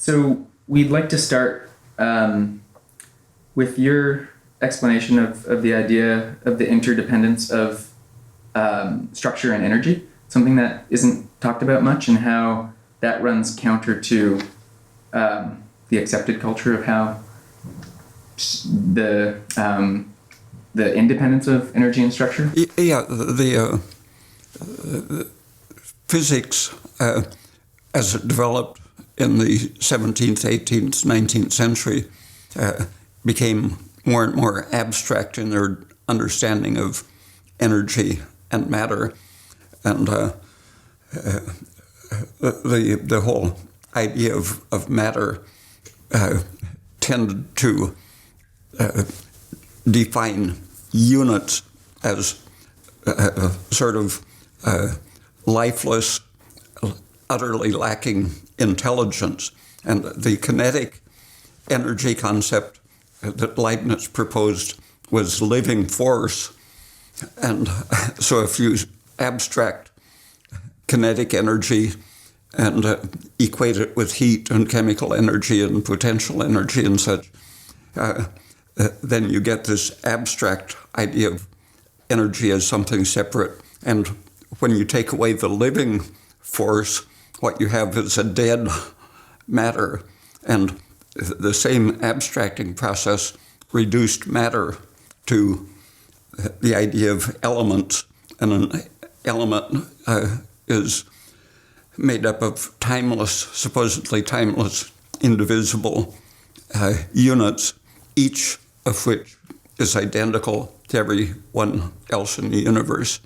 So we'd like to start with your explanation of the idea of the interdependence of structure and energy, something that isn't talked about much, and how that runs counter to the accepted culture of how the independence of energy and structure. Yeah, the physics as it developed in the 17th, 18th, 19th century became more and more abstract in their understanding of energy and matter, and the whole idea of matter tended to define units as sort of lifeless, utterly lacking intelligence. And the kinetic energy concept that Leibniz proposed was living force. And so if you abstract kinetic energy and equate it with heat and chemical energy and potential energy and such, then you get this abstract idea of energy as something separate. And when you take away the living force, what you have is a dead matter. And the same abstracting process reduced matter to the idea of elements. And an element is made up of timeless, supposedly timeless, indivisible units, each of which is identical to everyone else in the universe.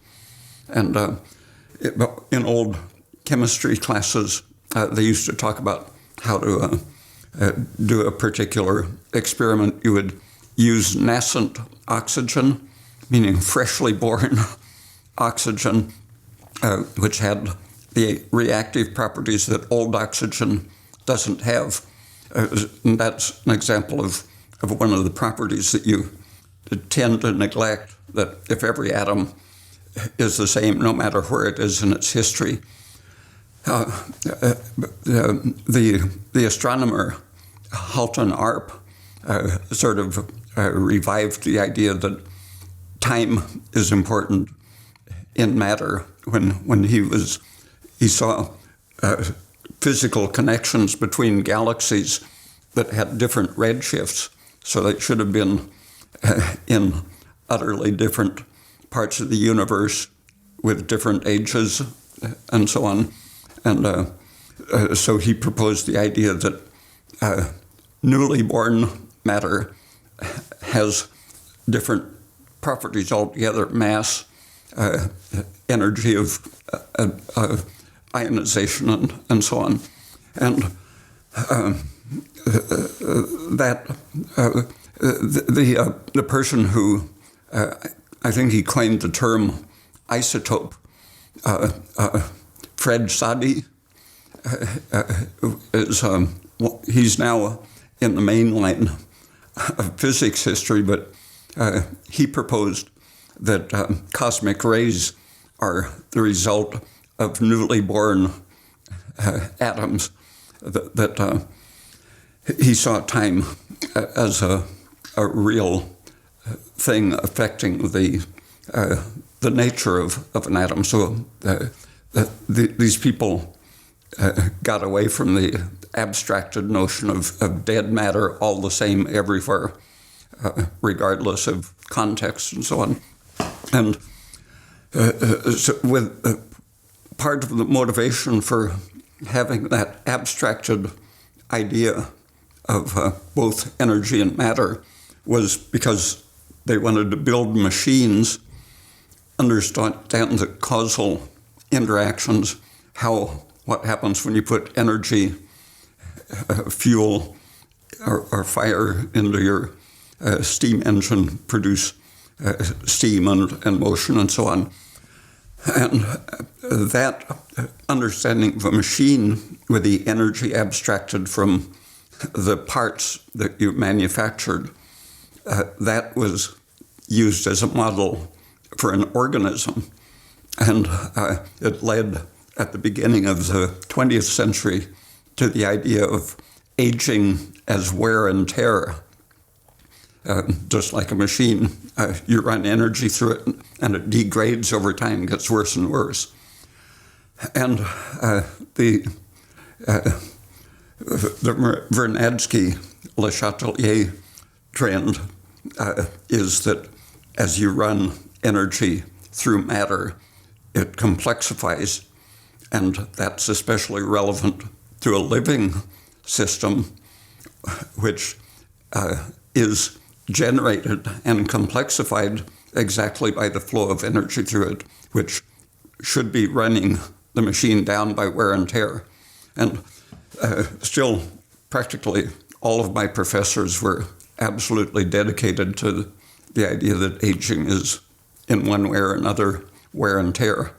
And in old chemistry classes, they used to talk about how to do a particular experiment. You would use nascent oxygen, meaning freshly born oxygen, which had the reactive properties that old oxygen doesn't have. And that's an example of one of the properties that you tend to neglect, that if every atom is the same no matter where it is in its history. The astronomer Halton Arp sort of revived the idea that time is important in matter when he saw physical connections between galaxies that had different redshifts, so they should have been in utterly different parts of the universe with different ages and so on. And so he proposed the idea that newly born matter has different properties altogether: mass, energy of ionization, and so on. And the person who I think he coined the term isotope, Fred Soddy, he's now in the main line of physics history, but he proposed that cosmic rays are the result of newly born atoms, that he saw time as a real thing affecting the nature of an atom. So these people got away from the abstracted notion of dead matter, all the same everywhere, regardless of context and so on. And so with part of the motivation for having that abstracted idea of both energy and matter was because they wanted to build machines, understand the causal interactions, what happens when you put energy, fuel, or fire into your steam engine, produce steam and motion and so on. And that understanding of a machine with the energy abstracted from the parts that you manufactured, that was used as a model for an organism. And it led at the beginning of the 20th century to the idea of aging as wear and tear. Just like a machine, you run energy through it and it degrades over time, gets worse and worse. And the Vernadsky-Le Chatelier trend is that as you run energy through matter, it complexifies, and that's especially relevant to a living system, which is generated and complexified exactly by the flow of energy through it, which should be running the machine down by wear and tear. And still, practically all of my professors were absolutely dedicated to the idea that aging is, in one way or another, wear and tear,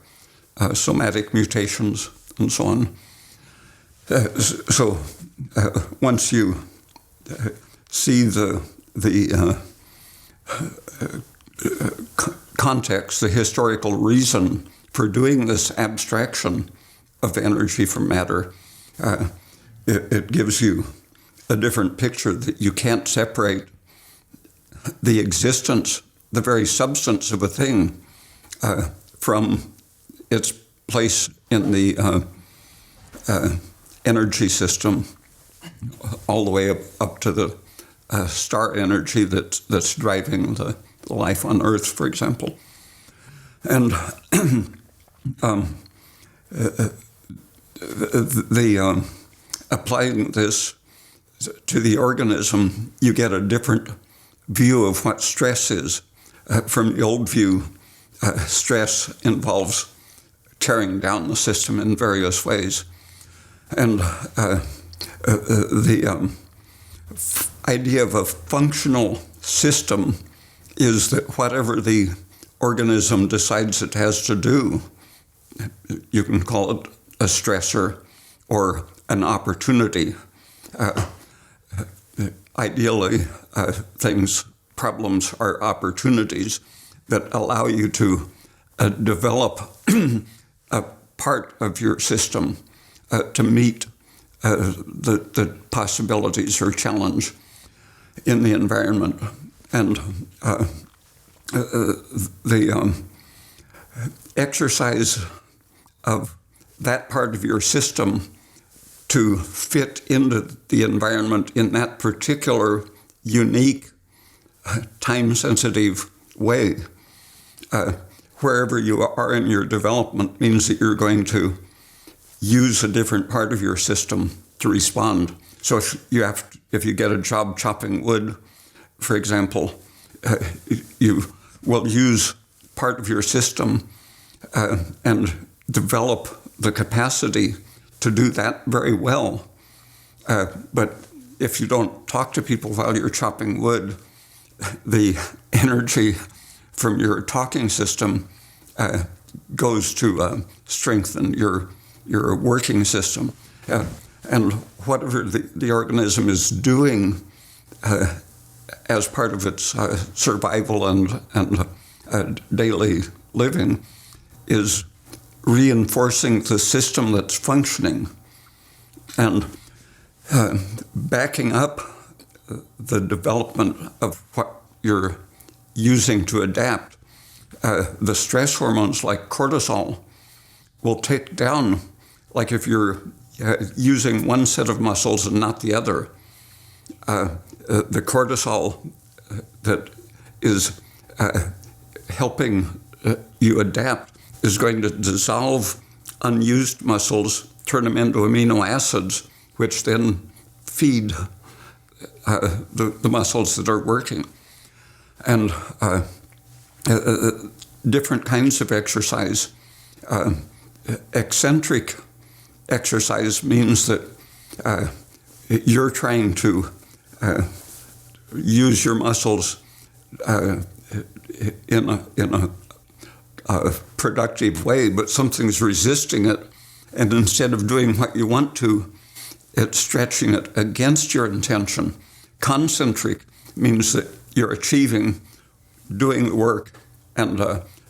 somatic mutations, and so on. So once you see the context, the historical reason for doing this abstraction of energy from matter, it gives you a different picture that you can't separate the existence, the very substance of a thing, from its place in the energy system, all the way up to the star energy that's driving the life on Earth, for example. And applying this to the organism, you get a different view of what stress is. From the old view, stress involves tearing down the system in various ways. And the idea of a functional system is that whatever the organism decides it has to do, you can call it a stressor or an opportunity. Ideally, problems are opportunities that allow you to develop a part of your system to meet the possibilities or challenge in the environment. And the exercise of that part of your system to fit into the environment in that particular unique, time-sensitive way, wherever you are in your development, means that you're going to use a different part of your system to respond. So if you get a job chopping wood, for example, you will use part of your system and develop the capacity to do that very well. But if you don't talk to people while you're chopping wood, the energy from your talking system goes to strengthen your working system. And whatever the organism is doing as part of its survival and daily living is reinforcing the system that's functioning. And backing up the development of what you're using to adapt, the stress hormones like cortisol will take down, like if you're using one set of muscles and not the other, the cortisol that is helping you adapt is going to dissolve unused muscles, turn them into amino acids, which then feed the muscles that are working. And different kinds of exercise. Eccentric exercise means that you're trying to use your muscles in a productive way, but something's resisting it, and instead of doing what you want to, it's stretching it against your intention. Concentric means that you're achieving, doing the work, and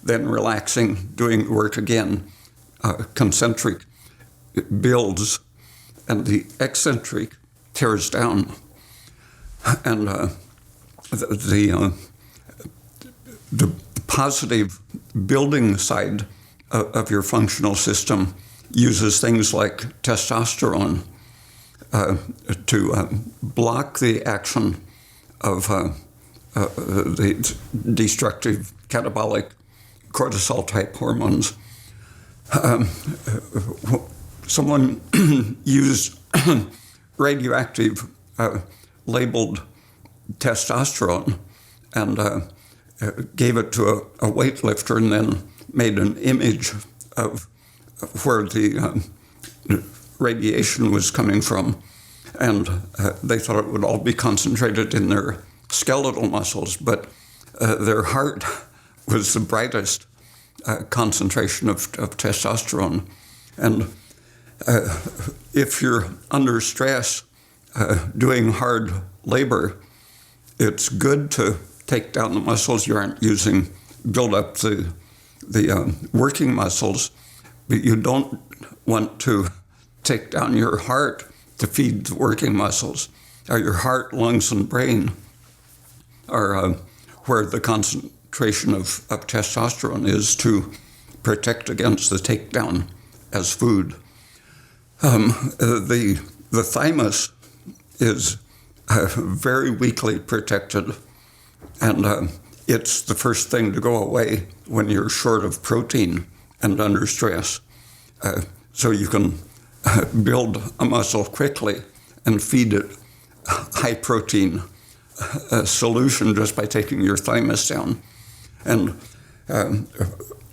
then relaxing, doing the work again. Concentric, it builds, and the eccentric tears down. And the positive building side of your functional system uses things like testosterone to block the action of the destructive catabolic cortisol-type hormones. Someone used radioactive labeled testosterone and gave it to a weightlifter and then made an image of where the radiation was coming from. And they thought it would all be concentrated in their skeletal muscles, but their heart was the brightest concentration of testosterone. And if you're under stress doing hard labor, it's good to take down the muscles you aren't using, build up the working muscles, but you don't want to take down your heart to feed the working muscles. Your heart, lungs, and brain are where the concentration of testosterone is to protect against the takedown as food. The thymus is very weakly protected, and it's the first thing to go away when you're short of protein and under stress. So you can build a muscle quickly and feed it high protein solution just by taking your thymus down. And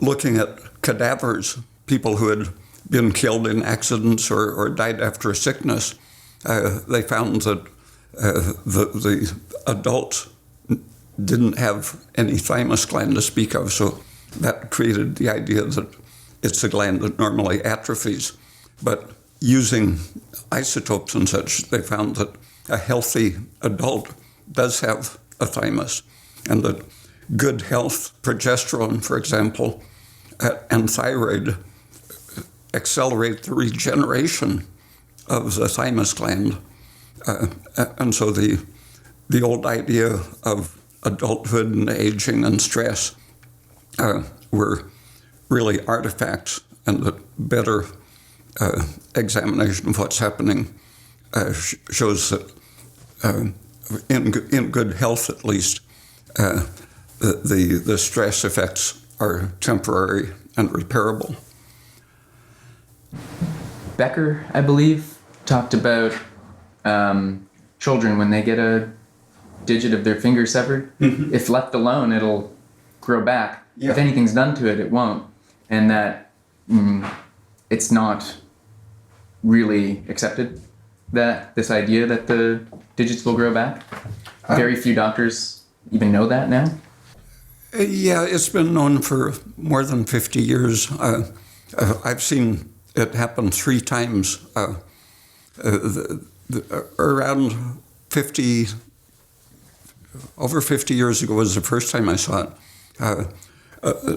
looking at cadavers, people who had been killed in accidents or died after a sickness, they found that the adults didn't have any thymus gland to speak of, so that created the idea that it's a gland that normally atrophies. But using isotopes and such, they found that a healthy adult does have a thymus, and that good health, progesterone, for example, and thyroid accelerate the regeneration of the thymus gland. And so the old idea of adulthood and aging and stress were really artifacts, and that better examination of what's happening shows that in good health, at least, the stress effects are temporary and repairable. Becker, I believe, talked about children when they get a digit of their finger severed. Mm-hmm. If left alone, it'll grow back. Yeah. If anything's done to it, it won't. And that it's not really accepted, that this idea that the digits will grow back. Very few doctors even know that now. Yeah, it's been known for more than 50 years. I've seen it happen 3 times. Around 50, over 50 years ago was the first time I saw it.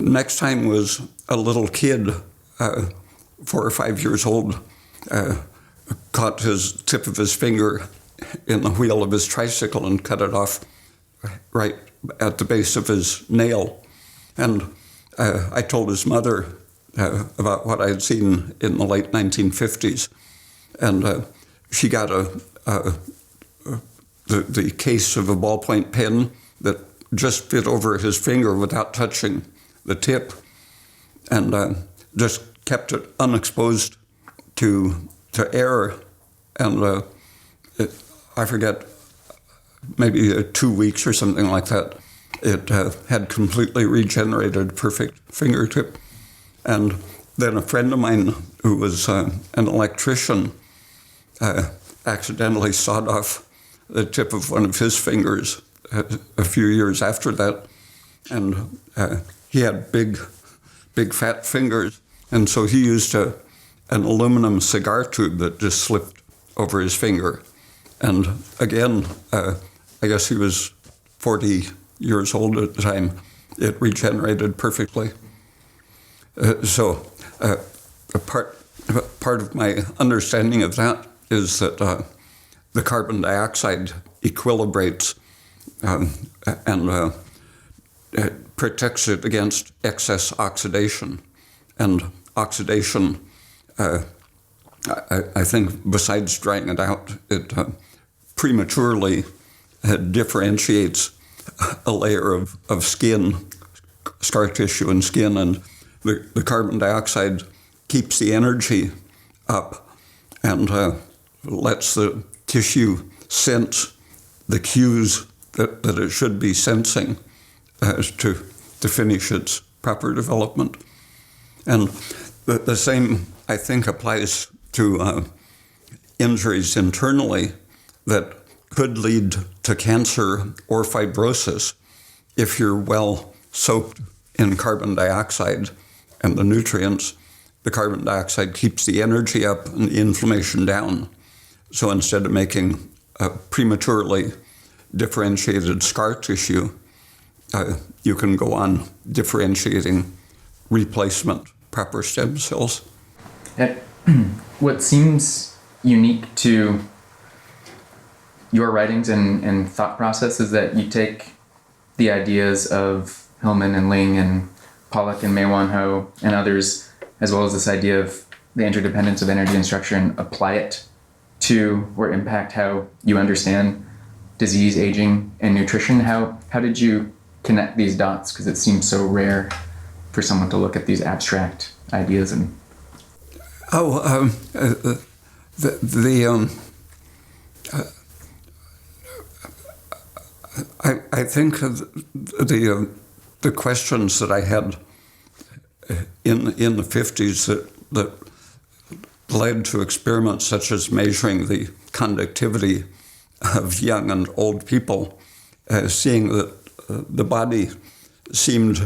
Next time was a little kid, 4 or 5 years old, caught his tip of his finger in the wheel of his tricycle and cut it off right at the base of his nail. And I told his mother about what I had seen in the late 1950s. And she got the case of a ballpoint pen that just fit over his finger without touching the tip, and just kept it unexposed to air. And I forget, maybe 2 weeks or something like that, it had completely regenerated, perfect fingertip. And then a friend of mine who was an electrician accidentally sawed off the tip of one of his fingers a few years after that. And he had big fat fingers. And so he used an aluminum cigar tube that just slipped over his finger. And again, I guess he was 40 years old at the time. It regenerated perfectly. So a part of my understanding of that is that the carbon dioxide equilibrates and protects it against excess oxidation. And oxidation, I think, besides drying it out, it prematurely differentiates a layer of skin, scar tissue and skin, and the carbon dioxide keeps the energy up and lets the tissue sense the cues that it should be sensing to finish its proper development. And the same, I think, applies to injuries internally that could lead to cancer or fibrosis if you're well soaked in carbon dioxide and the nutrients. The carbon dioxide keeps the energy up and the inflammation down. So instead of making prematurely differentiated scar tissue, you can go on differentiating replacement proper stem cells. What seems unique to your writings and thought process is that you take the ideas of Hillman and Ling and Pollock and Mei-Wan-Ho and others, as well as this idea of the interdependence of energy and structure, and apply it to or impact how you understand disease, aging, and nutrition. How did you connect these dots? Because it seems so rare for someone to look at these abstract ideas and... I think the questions that I had in the 50s that led to experiments such as measuring the conductivity of young and old people, seeing that the body seemed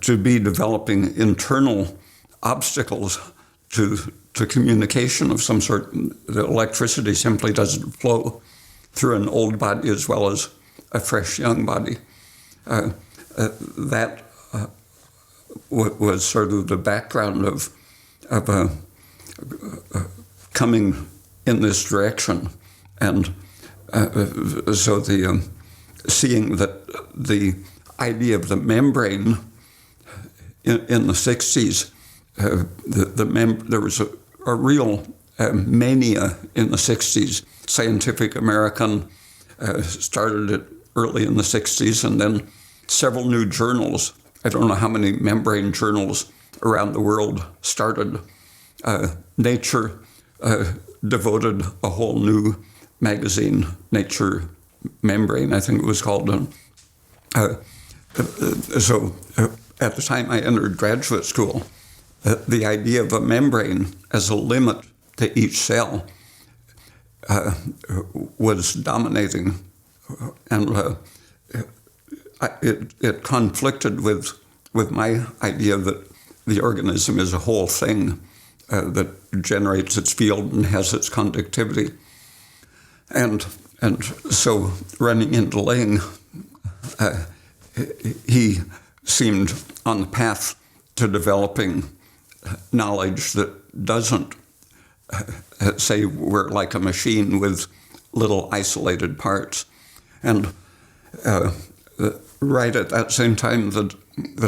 to be developing internal obstacles to communication of some sort. The electricity simply doesn't flow through an old body as well as a fresh young body. That was sort of the background of coming in this direction. And so seeing that the idea of the membrane in the 60s, there was a real mania in the 60s. Scientific American started it early in the 60s, and then several new journals, I don't know how many membrane journals around the world started. Nature devoted a whole new magazine, Nature Membrane, I think it was called. So at the time I entered graduate school, the idea of a membrane as a limit to each cell was dominating, and it conflicted with my idea that the organism is a whole thing that generates its field and has its conductivity. And so running into Ling, he seemed on the path to developing knowledge that doesn't say we're like a machine with little isolated parts. And right at that same time that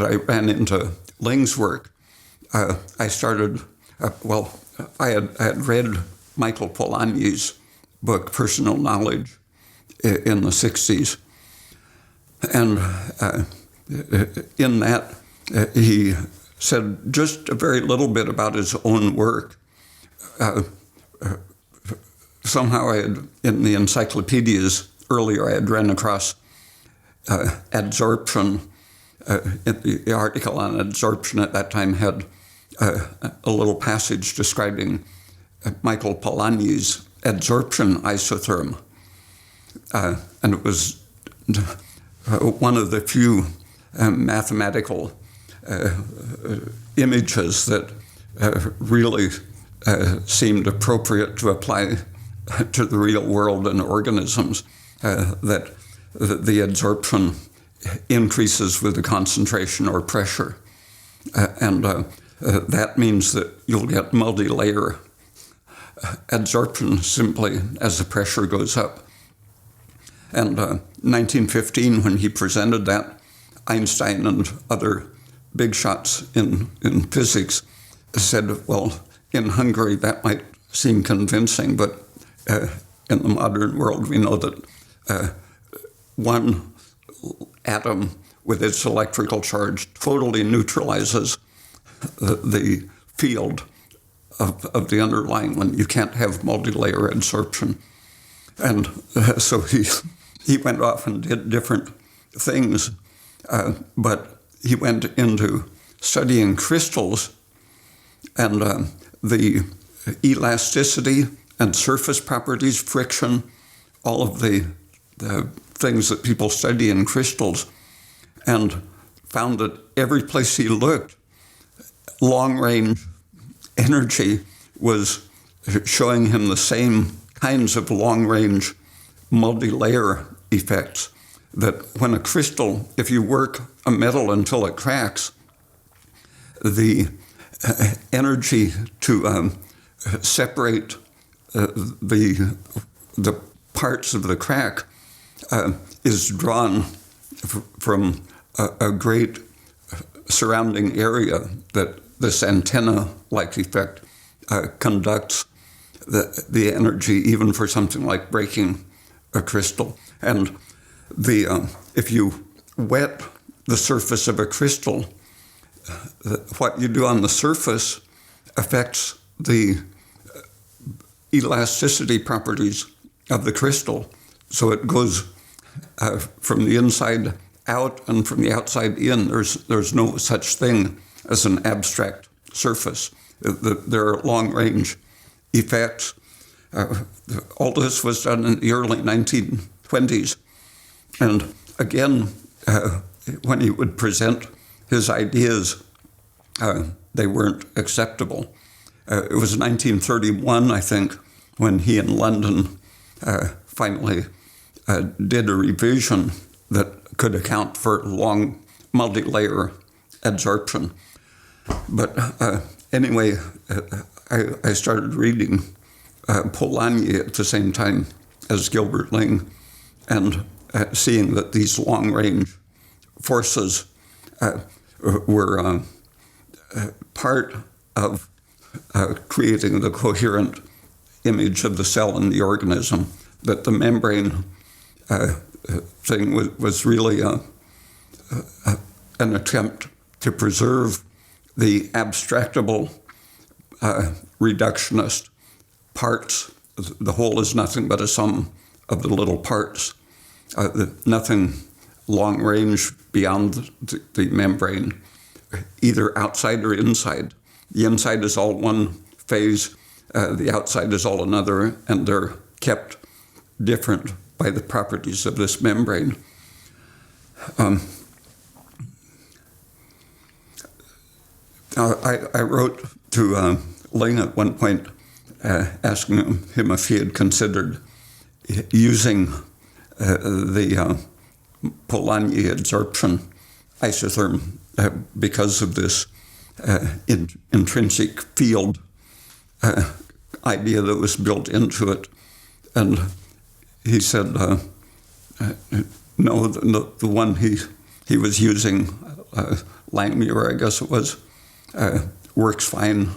I ran into Ling's work, I started, I had read Michael Polanyi's book, Personal Knowledge, in the 60s. And in that, he said just a very little bit about his own work. Somehow in the encyclopedias earlier, I had run across adsorption. The article on adsorption at that time had a little passage describing Michael Polanyi's adsorption isotherm. And it was one of the few mathematical images that really seemed appropriate to apply to the real world and organisms, that the adsorption increases with the concentration or pressure. And that means that you'll get multi-layer adsorption simply as the pressure goes up. And 1915, when he presented that, Einstein and other big shots in physics said, well, in Hungary that might seem convincing, but in the modern world we know that one atom with its electrical charge totally neutralizes the field of the underlying one. You can't have multi-layer adsorption. And so he went off and did different things, but he went into studying crystals and the elasticity and surface properties, friction, all of the things that people study in crystals, and found that every place he looked, long-range energy was showing him the same kinds of long-range multi-layer effects. That when a crystal, if you work a metal until it cracks, the energy to separate the parts of the crack is drawn from a great surrounding area that this antenna-like effect conducts the energy, even for something like breaking a crystal. And if you wet the surface of a crystal, what you do on the surface affects the elasticity properties of the crystal. So it goes from the inside out and from the outside in. There's no such thing as an abstract surface. There are long-range effects. All this was done in the early 1920s. And again, when he would present his ideas, they weren't acceptable. It was 1931, I think, when he in London finally did a revision that could account for long multi-layer adsorption. But anyway, I started reading Polanyi at the same time as Gilbert Ling, and seeing that these long-range forces were part of creating the coherent image of the cell in the organism, that the membrane thing was really an attempt to preserve the abstractable reductionist parts. The whole is nothing but a sum of the little parts. Nothing long range beyond the membrane, either outside or inside. The inside is all one phase, the outside is all another, and they're kept different by the properties of this membrane. I wrote to Ling at one point asking him if he had considered using the Polanyi adsorption isotherm because of this intrinsic field idea that was built into it. And he said, no, the one he was using, Langmuir, I guess it was, works fine.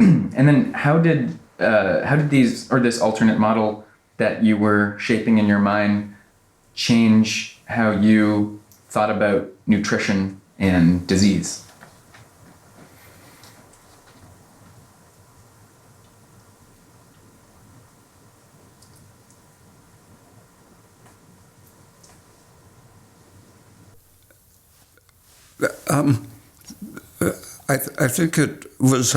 And then how did this alternate model that you were shaping in your mind change how you thought about nutrition and disease? I think it was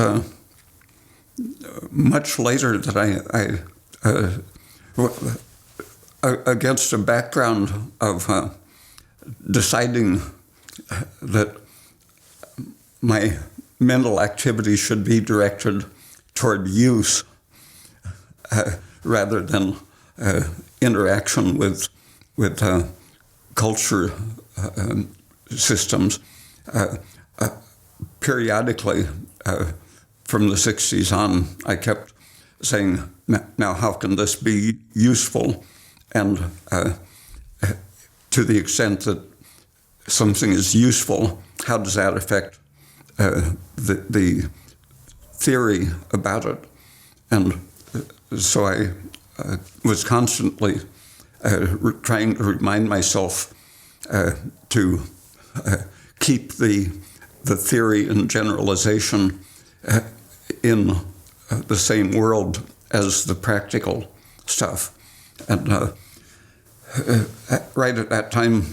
much later that against a background of deciding that my mental activity should be directed toward use rather than interaction with culture systems. Periodically, from the 60s on, I kept saying, now how can this be useful? And to the extent that something is useful, how does that affect the theory about it? And so I was constantly trying to remind myself to keep the theory and generalization in the same world as the practical stuff. And right at that time,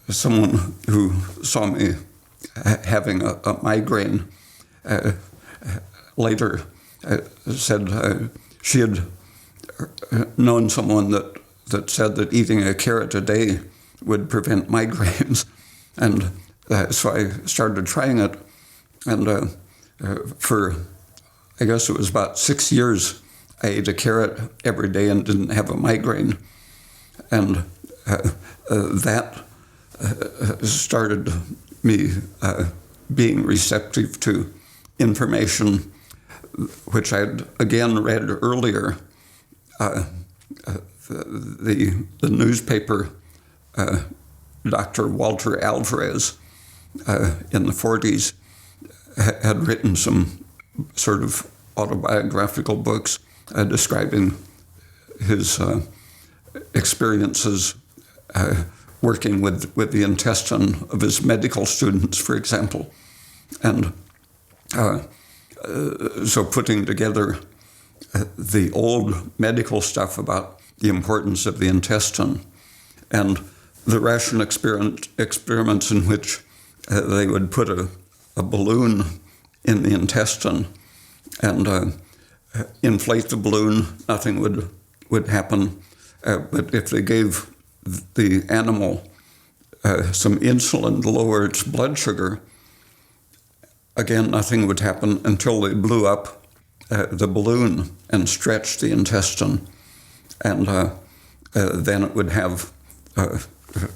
someone who saw me having a migraine later said she had known someone that said that eating a carrot a day would prevent migraines. And so I started trying it. And for, I guess it was about 6 years, I ate a carrot every day and didn't have a migraine. And that started me being receptive to information which I'd again read earlier. The newspaper, Dr. Walter Alvarez, in the 40s, had written some sort of autobiographical books describing his experiences working with the intestine of his medical students, for example. And so putting together the old medical stuff about the importance of the intestine and the ration experiments in which they would put a balloon in the intestine and inflate the balloon, nothing would happen. But if they gave the animal some insulin to lower its blood sugar, again, nothing would happen until they blew up the balloon and stretched the intestine. And then it would have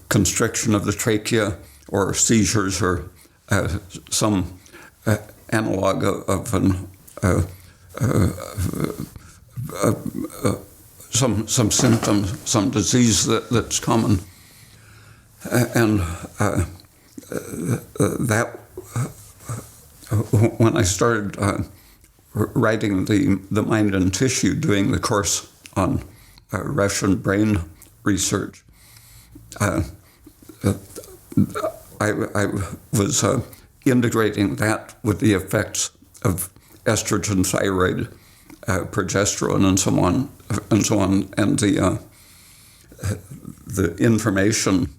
constriction of the trachea or seizures or some analog of an some symptom, some disease that's common. And that when I started writing the Mind and Tissue, doing the course on Russian brain research, I was integrating that with the effects of estrogen, thyroid, progesterone, and so on, and the information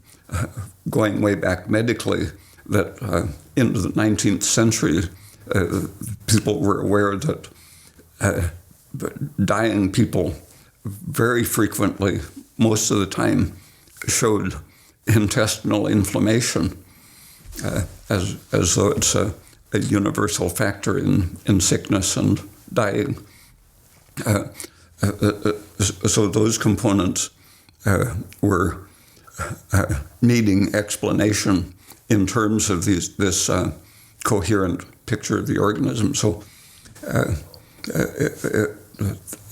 going way back medically that into the 19th century, people were aware that dying people very frequently, most of the time, showed intestinal inflammation, as though it's a universal factor in sickness and dying. So those components were needing explanation in terms of this coherent picture of the organism. So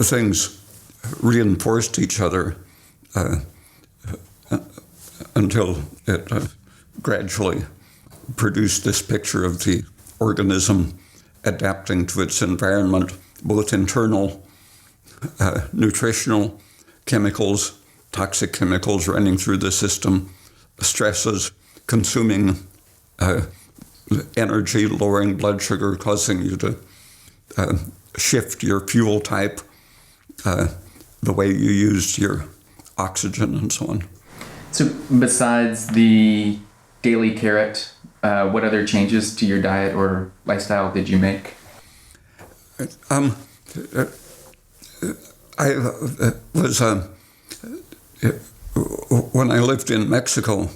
things reinforced each other until it gradually produced this picture of the organism adapting to its environment, both internal nutritional chemicals, toxic chemicals running through the system, stresses, consuming energy, lowering blood sugar, causing you to shift your fuel type, the way you used your oxygen and so on. So besides the daily carrot, what other changes to your diet or lifestyle did you make? I was, when I lived in Mexico,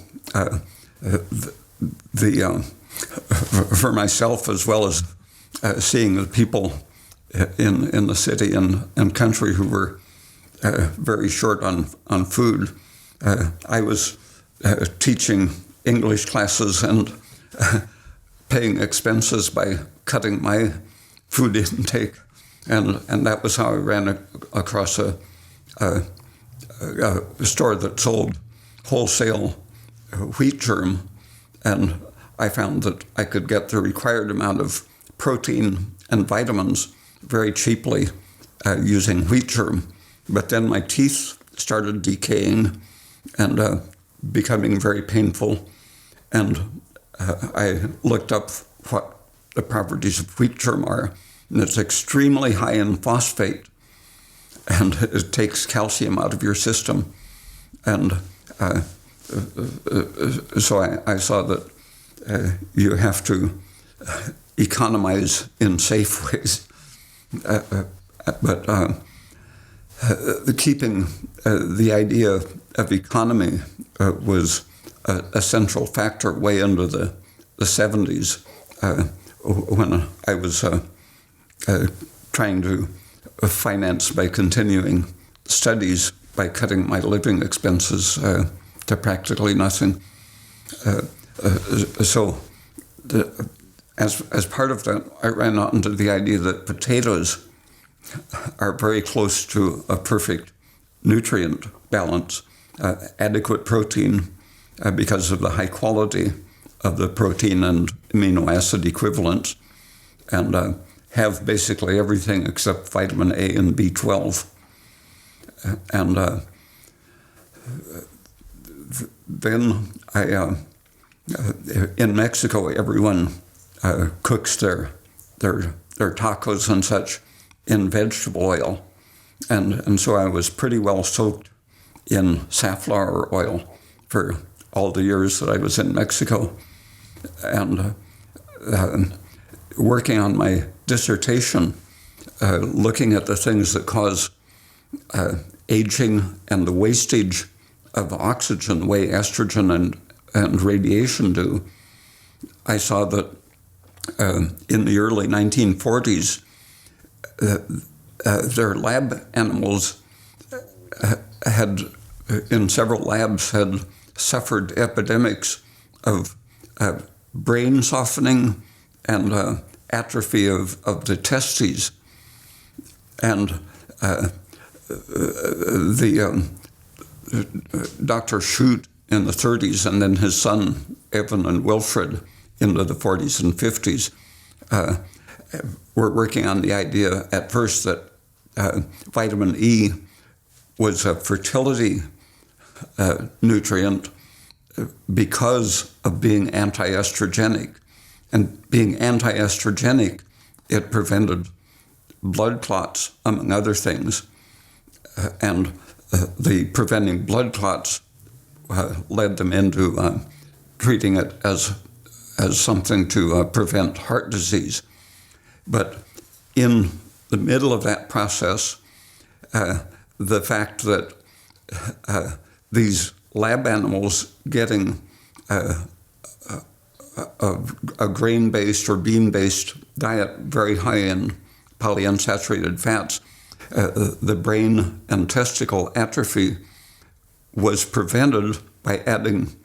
for myself as well as seeing the people in the city and country who were very short on food, I was teaching English classes and paying expenses by cutting my food intake. And that was how I ran across a store that sold wholesale wheat germ, and I found that I could get the required amount of protein and vitamins very cheaply using wheat germ. But then my teeth started decaying and becoming very painful, and I looked up what the properties of wheat germ are, and it's extremely high in phosphate, and it takes calcium out of your system. And so I saw that you have to economize in safe ways. But keeping the idea of economy was a central factor way into the 70s when I was trying to finance by continuing studies by cutting my living expenses to practically nothing. So as part of that, I ran out into the idea that potatoes are very close to a perfect nutrient balance, adequate protein because of the high quality of the protein and amino acid equivalents, and have basically everything except vitamin A and B12. And then in Mexico, everyone cooks their tacos and such in vegetable oil. And so I was pretty well soaked in safflower oil for all the years that I was in Mexico. And working on my dissertation, looking at the things that cause aging and the wastage of oxygen, the way estrogen and radiation do, I saw that in the early 1940s, their lab animals had, in several labs, had suffered epidemics of brain softening and atrophy of the testes. And Dr. Shute in the 30s, and then his son, Evan and Wilfred, into the 40s and 50s, were working on the idea at first that vitamin E was a fertility nutrient because of being anti-estrogenic. And being anti-estrogenic, it prevented blood clots, among other things. And the preventing blood clots led them into treating it as something to prevent heart disease. But in the middle of that process, the fact that these lab animals getting a grain-based or bean-based diet very high in polyunsaturated fats, the brain and testicle atrophy was prevented by adding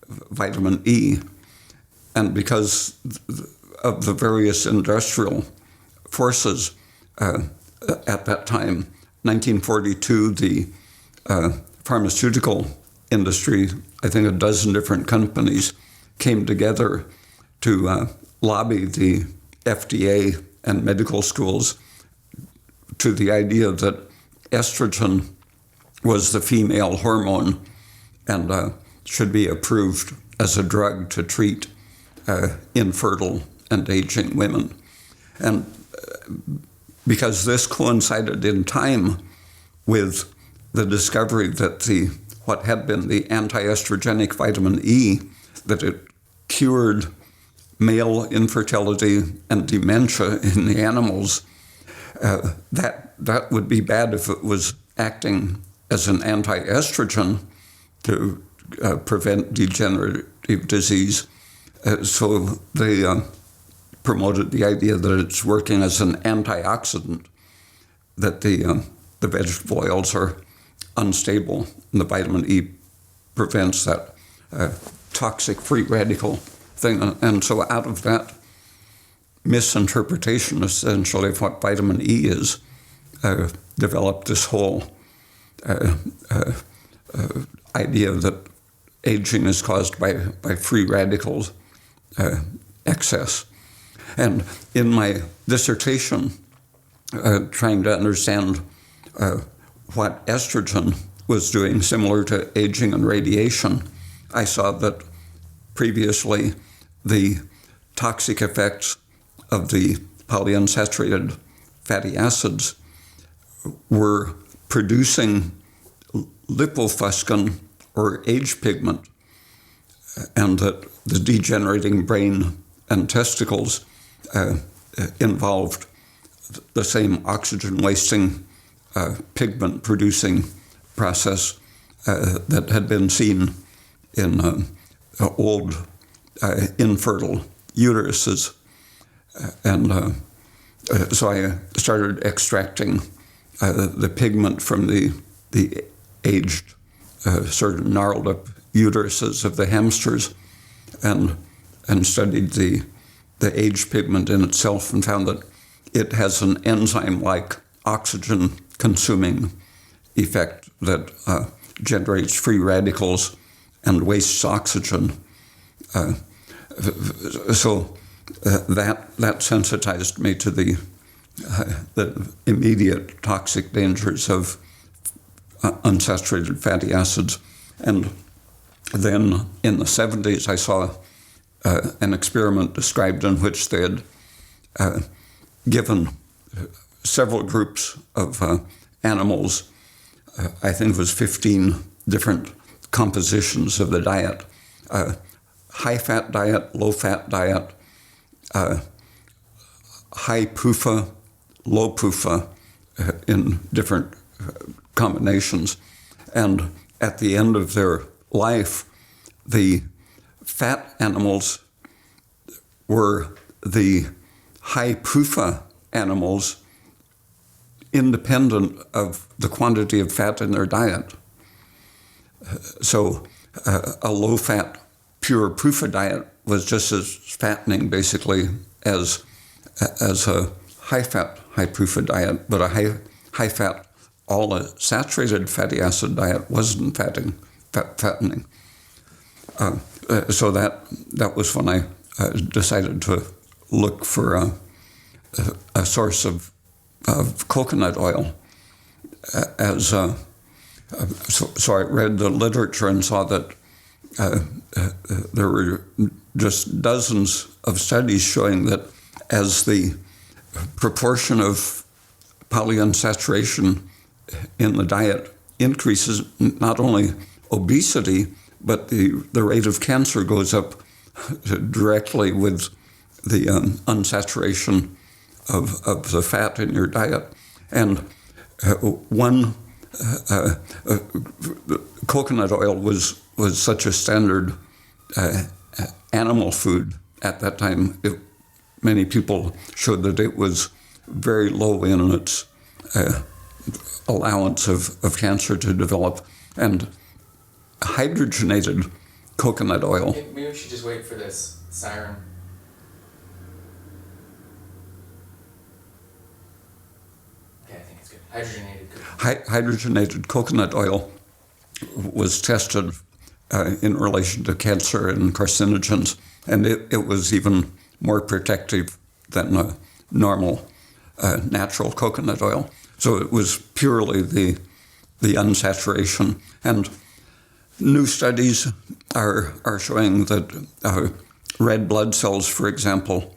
vitamin E. And because of the various industrial forces at that time, 1942, the pharmaceutical industry, I think a dozen different companies, came together to lobby the FDA and medical schools to the idea that estrogen was the female hormone and should be approved as a drug to treat infertile and aging women. And because this coincided in time with the discovery that what had been the anti-estrogenic vitamin E, that it cured male infertility and dementia in the animals, that would be bad if it was acting as an anti-estrogen to prevent degenerative disease. So they promoted the idea that it's working as an antioxidant, that the vegetable oils are unstable, and the vitamin E prevents that toxic free radical thing. And so out of that, misinterpretation, essentially, of what vitamin E is, developed this whole idea that aging is caused by free radicals excess. And in my dissertation, trying to understand what estrogen was doing, similar to aging and radiation, I saw that previously the toxic effects of the polyunsaturated fatty acids were producing lipofuscin, or age pigment, and that the degenerating brain and testicles involved the same oxygen-wasting pigment-producing process that had been seen in old infertile uteruses. And so I started extracting the pigment from the aged, sort of gnarled up uteruses of the hamsters, and studied the age pigment in itself, and found that it has an enzyme-like oxygen-consuming effect that generates free radicals and wastes oxygen. So that sensitized me to the immediate toxic dangers of unsaturated fatty acids. And then in the 70s, I saw an experiment described in which they had given several groups of animals, I think it was 15 different compositions of the diet, high-fat diet, low-fat diet, high PUFA, low PUFA in different combinations. And at the end of their life, the fat animals were the high PUFA animals, independent of the quantity of fat in their diet. So a low-fat, pure PUFA diet was just as fattening, basically, as a high-fat, high PUFA diet, but a high-fat, all saturated fatty acid diet wasn't fattening. So that was when I decided to look for a source of coconut oil. So I read the literature and saw that there were just dozens of studies showing that as the proportion of polyunsaturation in the diet increases, not only obesity, but the rate of cancer goes up directly with the unsaturation of the fat in your diet. And one coconut oil was such a standard animal food at that time. Many people showed that it was very low in its allowance of cancer to develop. And hydrogenated coconut oil. Maybe we should just wait for this siren. Okay, I think it's good. Hydrogenated coconut oil was tested in relation to cancer and carcinogens, and it was even more protective than normal natural coconut oil. So it was purely the unsaturation. And new studies are showing that red blood cells, for example,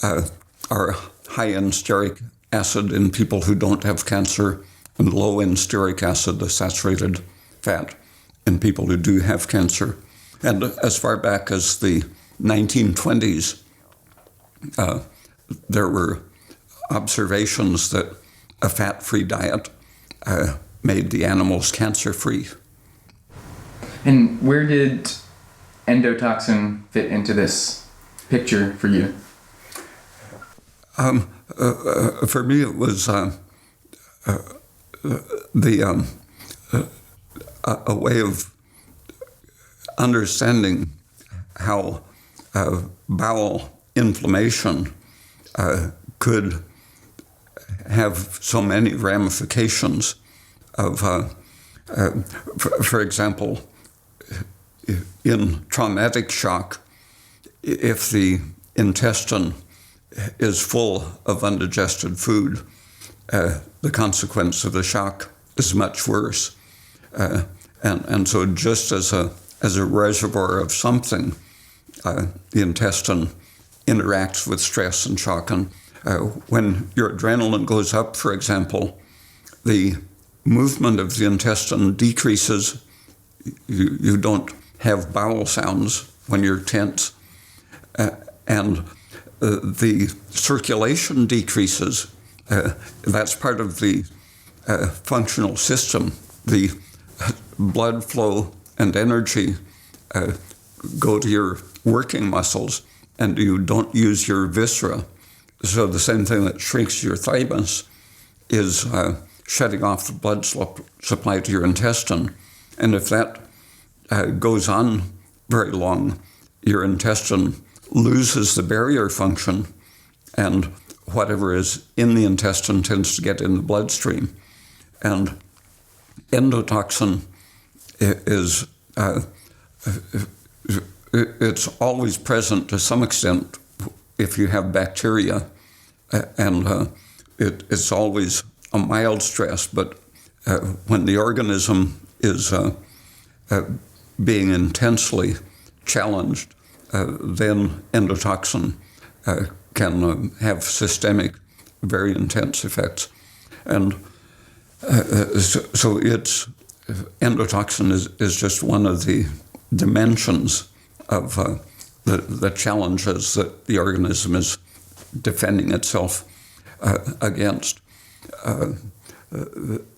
are high in stearic acid in people who don't have cancer, and low in stearic acid, the saturated fat, in people who do have cancer. And as far back as the 1920s, there were observations that a fat-free diet made the animals cancer-free. And where did endotoxin fit into this picture for you? For me, it was a way of understanding how bowel inflammation could have so many ramifications of, for example, in traumatic shock, if the intestine is full of undigested food, the consequence of the shock is much worse. And so just as a reservoir of something, the intestine interacts with stress and shock. And when your adrenaline goes up, for example, the movement of the intestine decreases. You don't have bowel sounds when you're tense. And the circulation decreases. That's part of the functional system. The blood flow and energy go to your working muscles, and you don't use your viscera. So the same thing that shrinks your thymus is shutting off the blood supply to your intestine. And if that goes on very long, your intestine loses the barrier function, and whatever is in the intestine tends to get in the bloodstream. And endotoxin is it's always present to some extent if you have bacteria, and it's always a mild stress. But when the organism is being intensely challenged, then endotoxin can have systemic, very intense effects. And so it's endotoxin is just one of the dimensions of the challenges that the organism is defending itself against.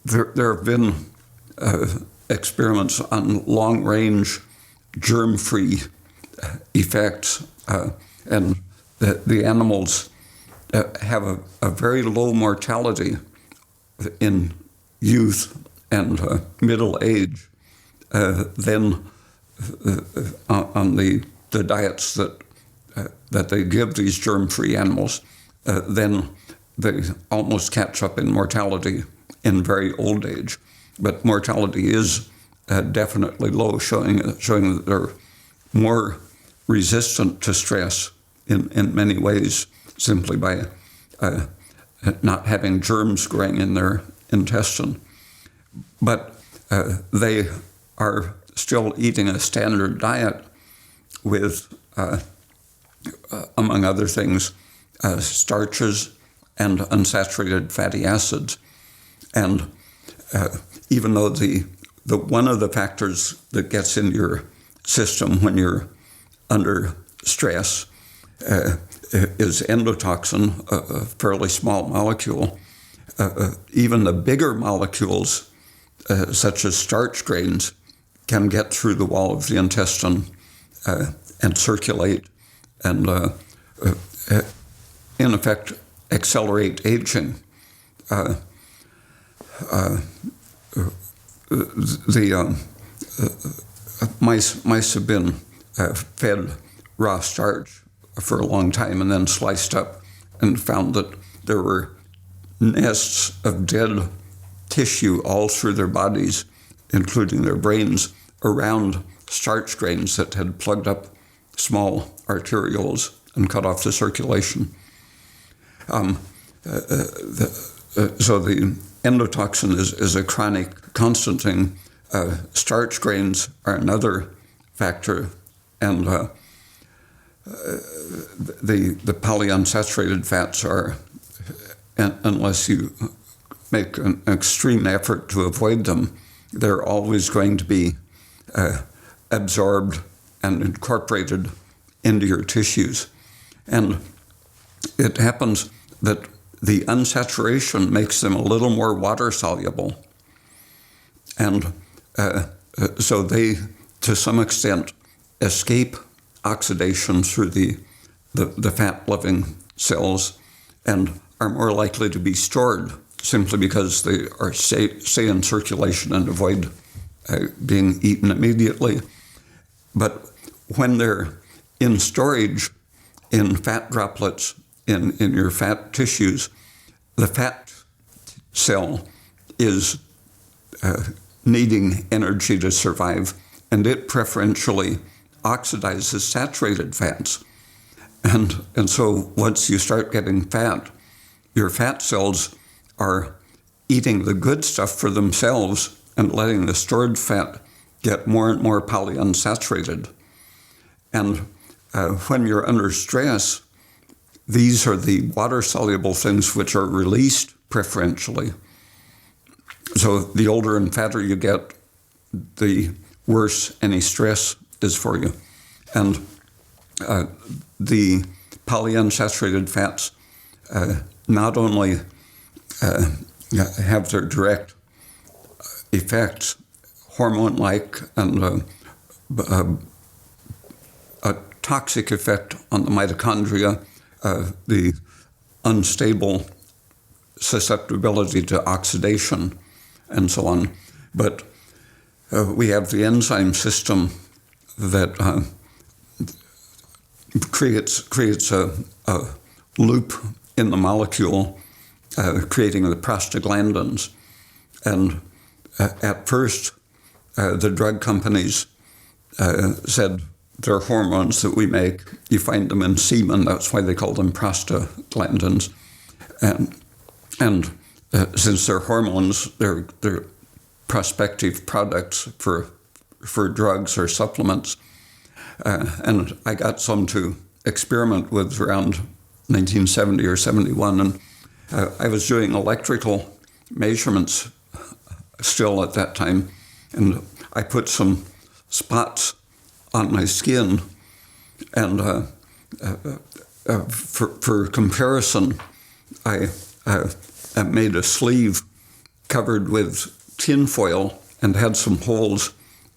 There have been experiments on long-range germ-free effects, and the animals have a very low mortality in youth and middle age than on the diets that they give these germ-free animals. Then they almost catch up in mortality in very old age. But mortality is definitely low, showing that they're more resistant to stress in many ways simply by not having germs growing in their intestine. But they are still eating a standard diet with, among other things, starches and unsaturated fatty acids. And even though the one of the factors that gets into your system when you're under stress is endotoxin, a fairly small molecule, even the bigger molecules, such as starch grains, can get through the wall of the intestine and circulate and, in effect, accelerate aging. Mice have been fed raw starch for a long time and then sliced up, and found that there were nests of dead tissue all through their bodies, including their brains, around starch grains that had plugged up small arterioles and cut off the circulation. So the endotoxin is a chronic, constant thing. Starch grains are another factor, and the polyunsaturated fats are, unless you make an extreme effort to avoid them, they're always going to be absorbed and incorporated into your tissues. And it happens that the unsaturation makes them a little more water soluble. And so they, to some extent, escape oxidation through the fat-loving cells and are more likely to be stored simply because they are stay in circulation and avoid being eaten immediately. But when they're in storage in fat droplets in your fat tissues, the fat cell is needing energy to survive, and it preferentially oxidizes saturated fats. And so once you start getting fat, your fat cells are eating the good stuff for themselves and letting the stored fat get more and more polyunsaturated. And when you're under stress, these are the water-soluble things which are released preferentially. So the older and fatter you get, the worse any stress is for you. And the polyunsaturated fats not only have their direct effects, hormone-like, and a toxic effect on the mitochondria, the unstable susceptibility to oxidation, and so on. But we have the enzyme system that creates a loop in the molecule, creating the prostaglandins. And at first, the drug companies said they're hormones that we make. You find them in semen. That's why they call them prostaglandins. And since they're hormones, they're prospective products for drugs or supplements. And I got some to experiment with around 1970 or 71. And I was doing electrical measurements still at that time. And I put some spots on my skin. And for comparison, I made a sleeve covered with tinfoil and had some holes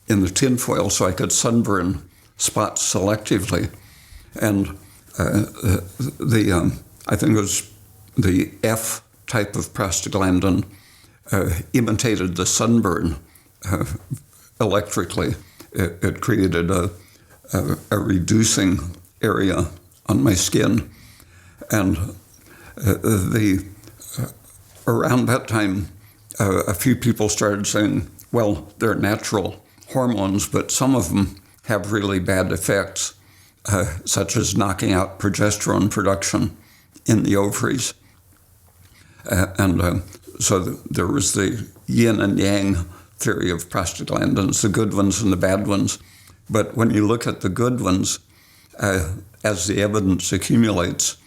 in the tinfoil so I could sunburn spots selectively. And I think it was the F type of prostaglandin imitated the sunburn electrically. It created a reducing area on my skin. And around that time, a few people started saying, well, they're natural hormones, but some of them have really bad effects, such as knocking out progesterone production in the ovaries. So there was the yin and yang theory of prostaglandins, the good ones and the bad ones. But when you look at the good ones, as the evidence accumulates,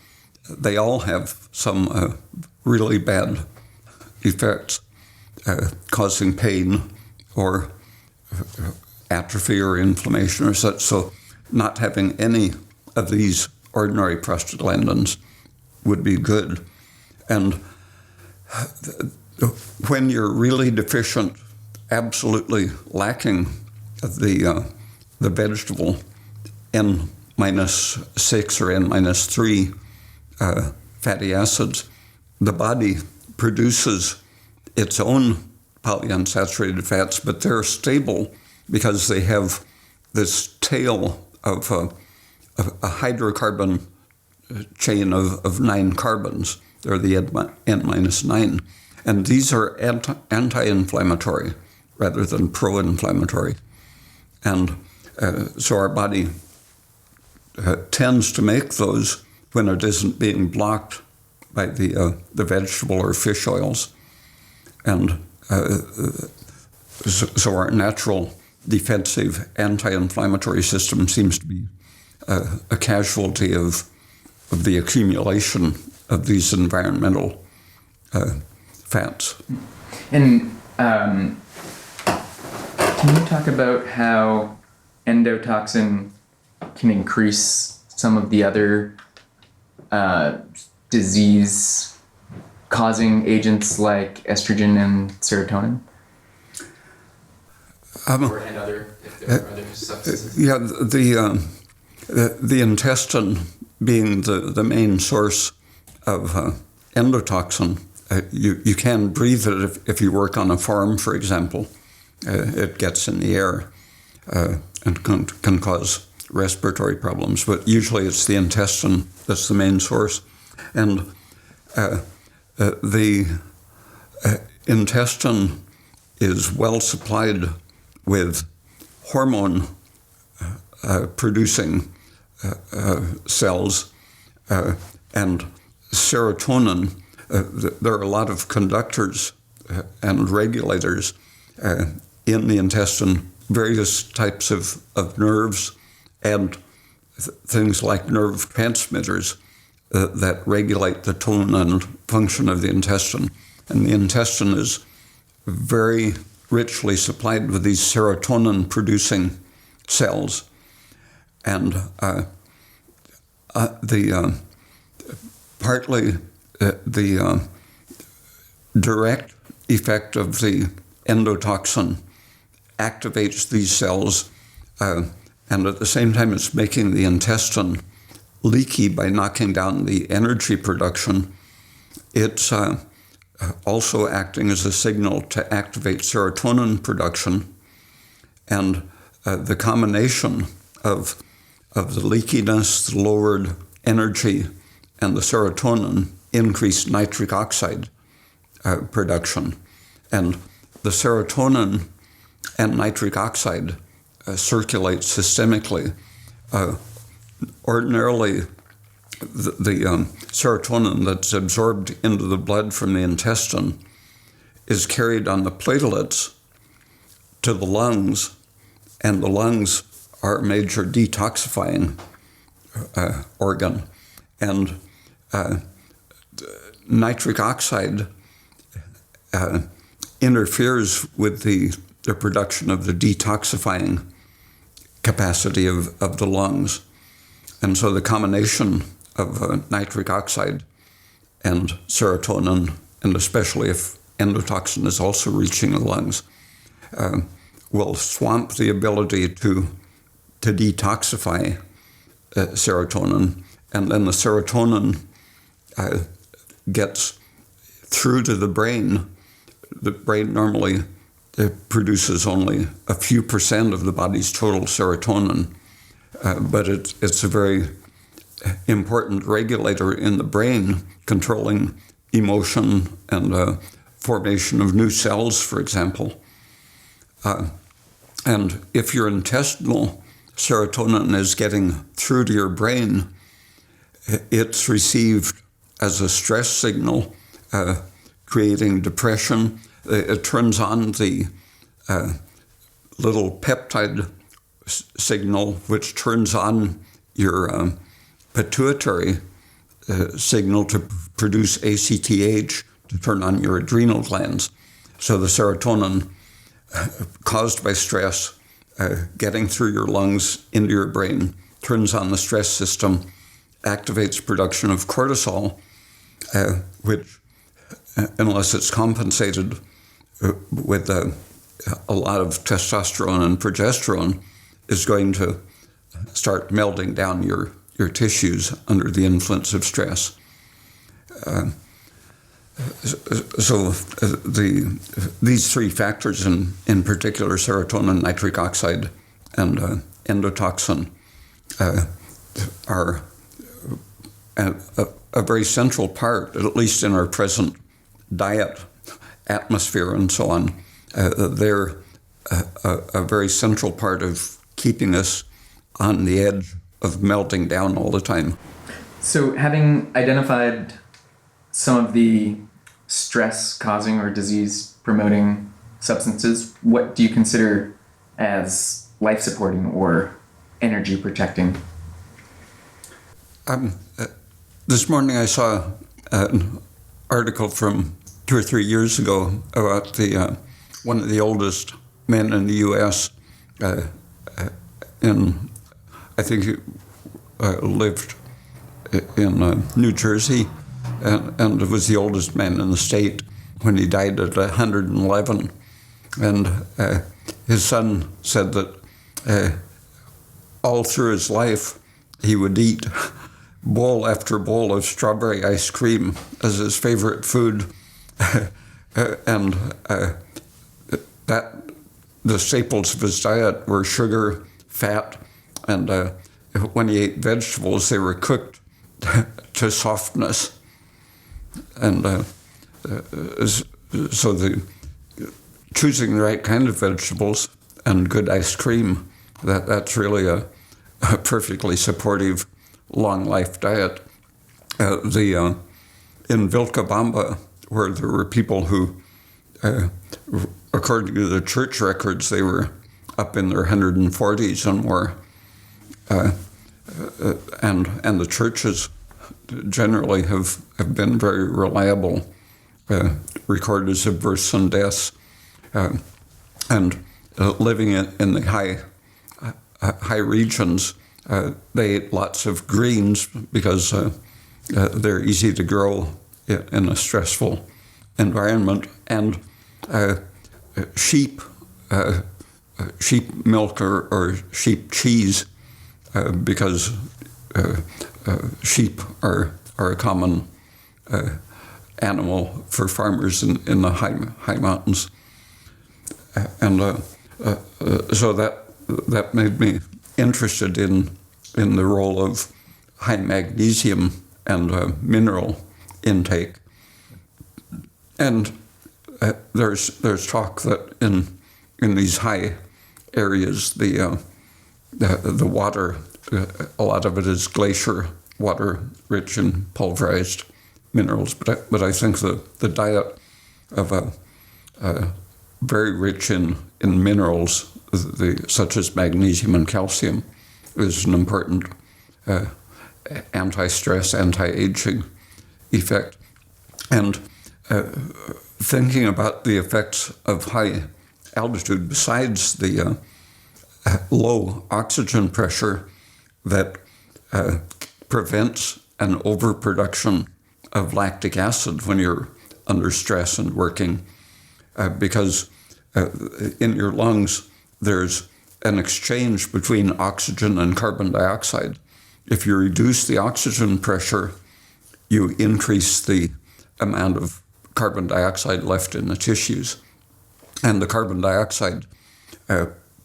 they all have some really bad effects, causing pain or atrophy or inflammation or such. So not having any of these ordinary prostaglandins would be good. And when you're really deficient, absolutely lacking the vegetable N-6 or N-3 fatty acids, the body produces its own polyunsaturated fats, but they're stable because they have this tail of a hydrocarbon chain of 9 carbons. They're the N-9. And these are anti-inflammatory rather than pro-inflammatory. And so our body tends to make those when it isn't being blocked by the vegetable or fish oils. And so our natural defensive anti-inflammatory system seems to be a casualty of the accumulation of these environmental fats. And can you talk about how endotoxin can increase some of the other disease-causing agents like estrogen and serotonin? And other, if there are other substances? Yeah, the intestine being the main source of endotoxin. You can breathe it if you work on a farm, for example. It gets in the air and can cause respiratory problems, but usually it's the intestine that's the main source. And the intestine is well supplied with hormone producing cells and serotonin. There are a lot of conductors and regulators in the intestine, various types of nerves and things like nerve transmitters that regulate the tone and function of the intestine. And the intestine is very richly supplied with these serotonin-producing cells. And partly the direct effect of the endotoxin activates these cells, and at the same time it's making the intestine leaky by knocking down the energy production. It's also acting as a signal to activate serotonin production, and the combination of the leakiness, the lowered energy, and the serotonin increased nitric oxide production. And the serotonin and nitric oxide circulate systemically. Ordinarily, the serotonin that's absorbed into the blood from the intestine is carried on the platelets to the lungs, and the lungs are a major detoxifying organ. And nitric oxide interferes with the production of the detoxifying capacity of the lungs. And so the combination of nitric oxide and serotonin, and especially if endotoxin is also reaching the lungs, will swamp the ability to detoxify serotonin. And then the serotonin gets through to the brain. The brain normally produces only a few percent of the body's total serotonin, but it's a very important regulator in the brain, controlling emotion and formation of new cells, for example. And if your intestinal serotonin is getting through to your brain, it's received as a stress signal, creating depression. It turns on the little peptide signal, which turns on your pituitary signal to produce ACTH, to turn on your adrenal glands. So the serotonin caused by stress getting through your lungs into your brain turns on the stress system, activates production of cortisol, which, unless it's compensated with a lot of testosterone and progesterone, is going to start melting down your tissues under the influence of stress. So these three factors, in particular serotonin, nitric oxide, and endotoxin, are a very central part, at least in our present diet, atmosphere, and so on. They're a very central part of keeping us on the edge of melting down all the time. So having identified some of the stress-causing or disease-promoting substances, what do you consider as life-supporting or energy-protecting? This morning I saw an article from 2 or 3 years ago about one of the oldest men in the U.S. I think he lived in New Jersey, and was the oldest man in the state when he died at 111. And his son said that all through his life he would eat bowl after bowl of strawberry ice cream as his favorite food. And that the staples of his diet were sugar, fat, and when he ate vegetables, they were cooked to softness. And so choosing the right kind of vegetables and good ice cream, that's really a perfectly supportive long life diet. In Vilcabamba, where there were people who, according to the church records, they were up in their 140s and more, and the churches generally have been very reliable recorders of births and deaths, and living in the high regions, they ate lots of greens because they're easy to grow in a stressful environment, and sheep milk or sheep cheese, because sheep are a common animal for farmers in the high mountains, and so that made me interested in the role of high magnesium and mineral intake. And there's talk that in these high areas, the water, a lot of it is glacier water, rich in pulverized minerals. But I think the diet of very rich in minerals, such as magnesium and calcium, is an important anti-stress, anti-aging effect. And thinking about the effects of high altitude, besides the low oxygen pressure that prevents an overproduction of lactic acid when you're under stress and working, because in your lungs there's an exchange between oxygen and carbon dioxide. If you reduce the oxygen pressure, you increase the amount of carbon dioxide left in the tissues. And the carbon dioxide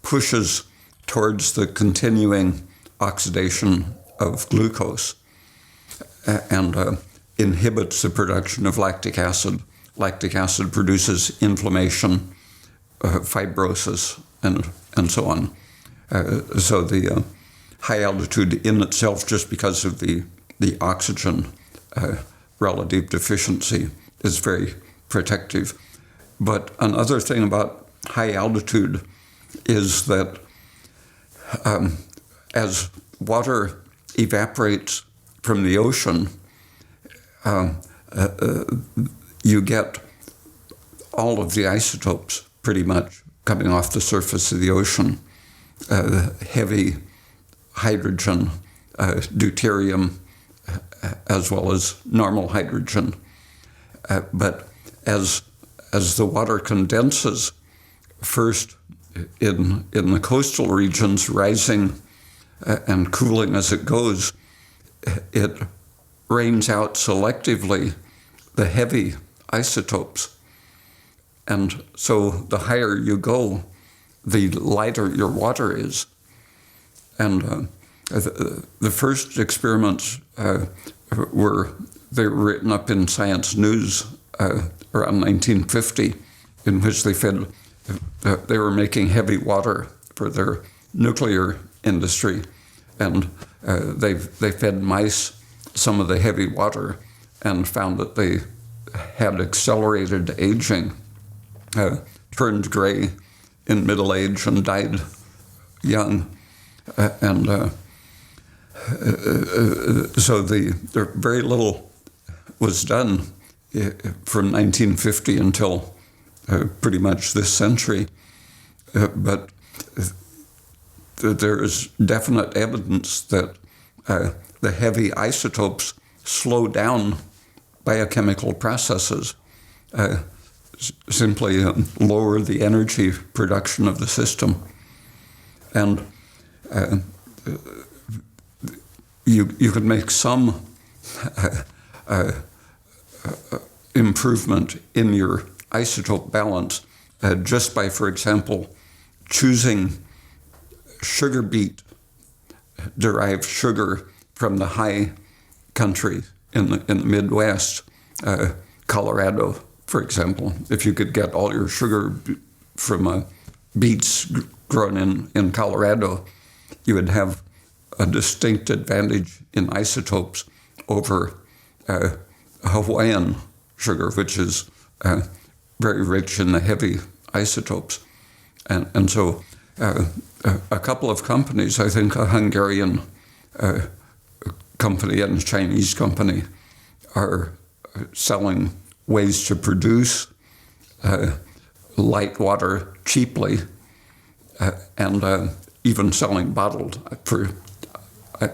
pushes towards the continuing oxidation of glucose and inhibits the production of lactic acid. Lactic acid produces inflammation, fibrosis, and so on. So the high altitude in itself, just because of the oxygen relative deficiency, is very protective. But another thing about high altitude is that as water evaporates from the ocean, you get all of the isotopes pretty much coming off the surface of the ocean. Heavy hydrogen, deuterium, as well as normal hydrogen. But as the water condenses, first in the coastal regions, rising and cooling as it goes, it rains out selectively the heavy isotopes. And so the higher you go, the lighter your water is. And the first experiments were written up in Science News around 1950, in which they were making heavy water for their nuclear industry, and they fed mice some of the heavy water and found that they had accelerated aging, turned gray in middle age and died young, and so there very little was done from 1950 until pretty much this century, but there is definite evidence that the heavy isotopes slow down biochemical processes, simply lower the energy production of the system. And you could make some improvement in your isotope balance just by, for example, choosing sugar beet derived sugar from the high country in the Midwest, Colorado, for example. If you could get all your sugar from beets grown in Colorado, you would have a distinct advantage in isotopes over Hawaiian sugar, which is very rich in the heavy isotopes. And so a couple of companies, I think a Hungarian company and a Chinese company, are selling ways to produce light water cheaply, and even selling bottled for,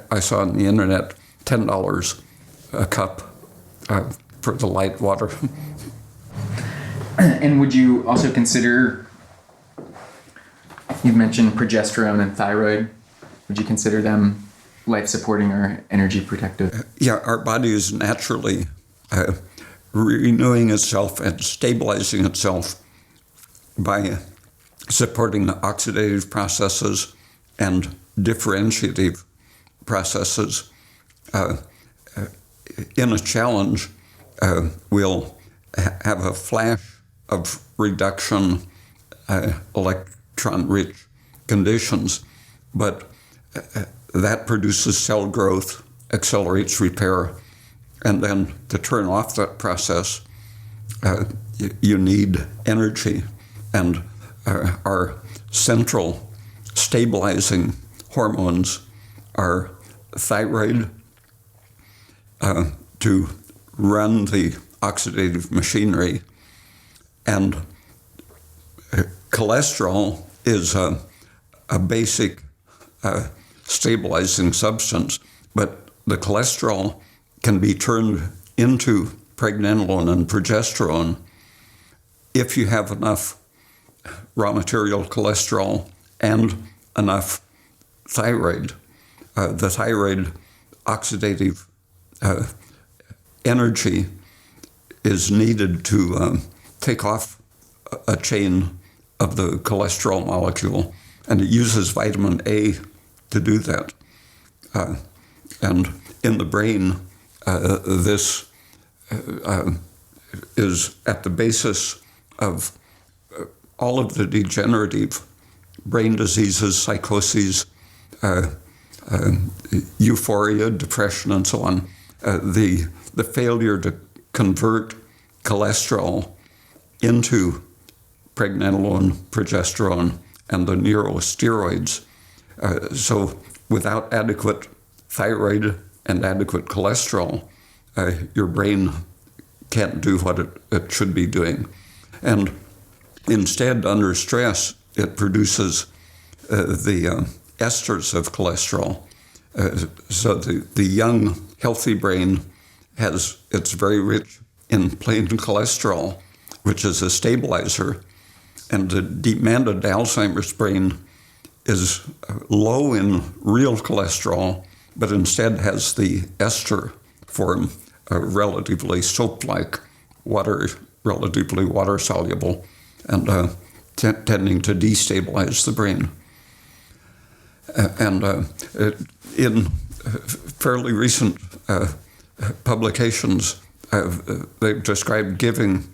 I saw on the internet, $10 a cup for the light water. And would you also consider, you mentioned progesterone and thyroid, would you consider them life-supporting or energy protective? Yeah, our body is naturally renewing itself and stabilizing itself by supporting the oxidative processes and differentiative processes. In a challenge, we'll have a flash of reduction, electron-rich conditions, but that produces cell growth, accelerates repair, and then to turn off that process, you need energy. And our central stabilizing hormones are thyroid to run the oxidative machinery, and cholesterol is a basic stabilizing substance, but the cholesterol can be turned into pregnenolone and progesterone if you have enough raw material cholesterol and enough thyroid. The thyroid oxidative energy is needed to take off a chain of the cholesterol molecule, and it uses vitamin A to do that. And in the brain, this is at the basis of all of the degenerative brain diseases, psychoses, euphoria, depression, and so on. The failure to convert cholesterol into pregnenolone, progesterone, and the neurosteroids. So without adequate thyroid and adequate cholesterol, your brain can't do what it should be doing. And instead, under stress, it produces the esters of cholesterol. So the young, healthy brain it's very rich in plain cholesterol, which is a stabilizer. And the demanded Alzheimer's brain is low in real cholesterol, but instead has the ester form, relatively soap-like, relatively water-soluble, and tending to destabilize the brain. And in fairly recent publications, they've described giving,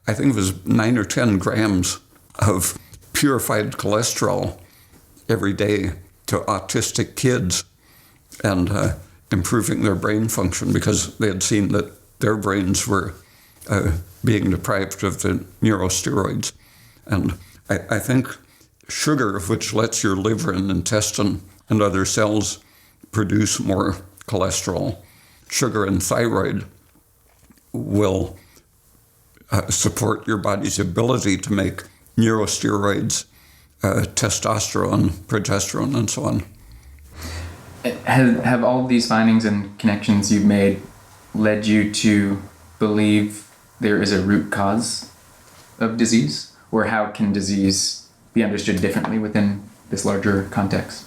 I think it was 9 or 10 grams of purified cholesterol every day to autistic kids, and improving their brain function because they had seen that their brains were being deprived of the neurosteroids. And I think sugar, which lets your liver and intestine and other cells produce more cholesterol, sugar and thyroid will support your body's ability to make neurosteroids, testosterone, progesterone, and so on. Have all of these findings and connections you've made led you to believe there is a root cause of disease? Or how can disease be understood differently within this larger context?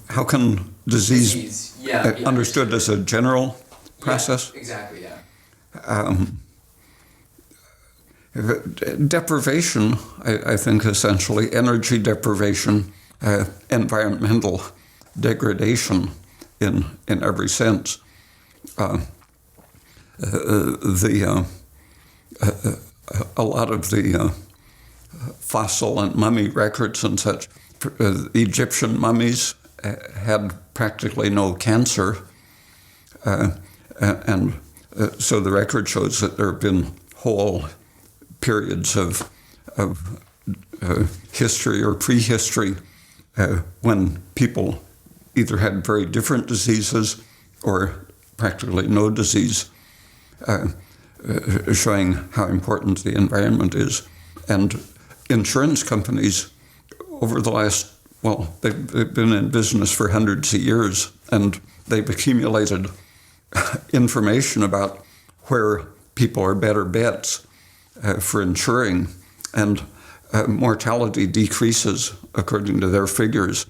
How can disease understood as a general process? Yeah, exactly, yeah. Deprivation, I think essentially, energy deprivation, environmental degradation in every sense. a lot of the fossil and mummy records and such, Egyptian mummies had practically no cancer, and so the record shows that there have been whole periods of history or prehistory when people either had very different diseases or practically no disease, showing how important the environment is. And insurance companies over the last, they've been in business for hundreds of years, and they've accumulated information about where people are better bets for insuring, and mortality decreases, according to their figures,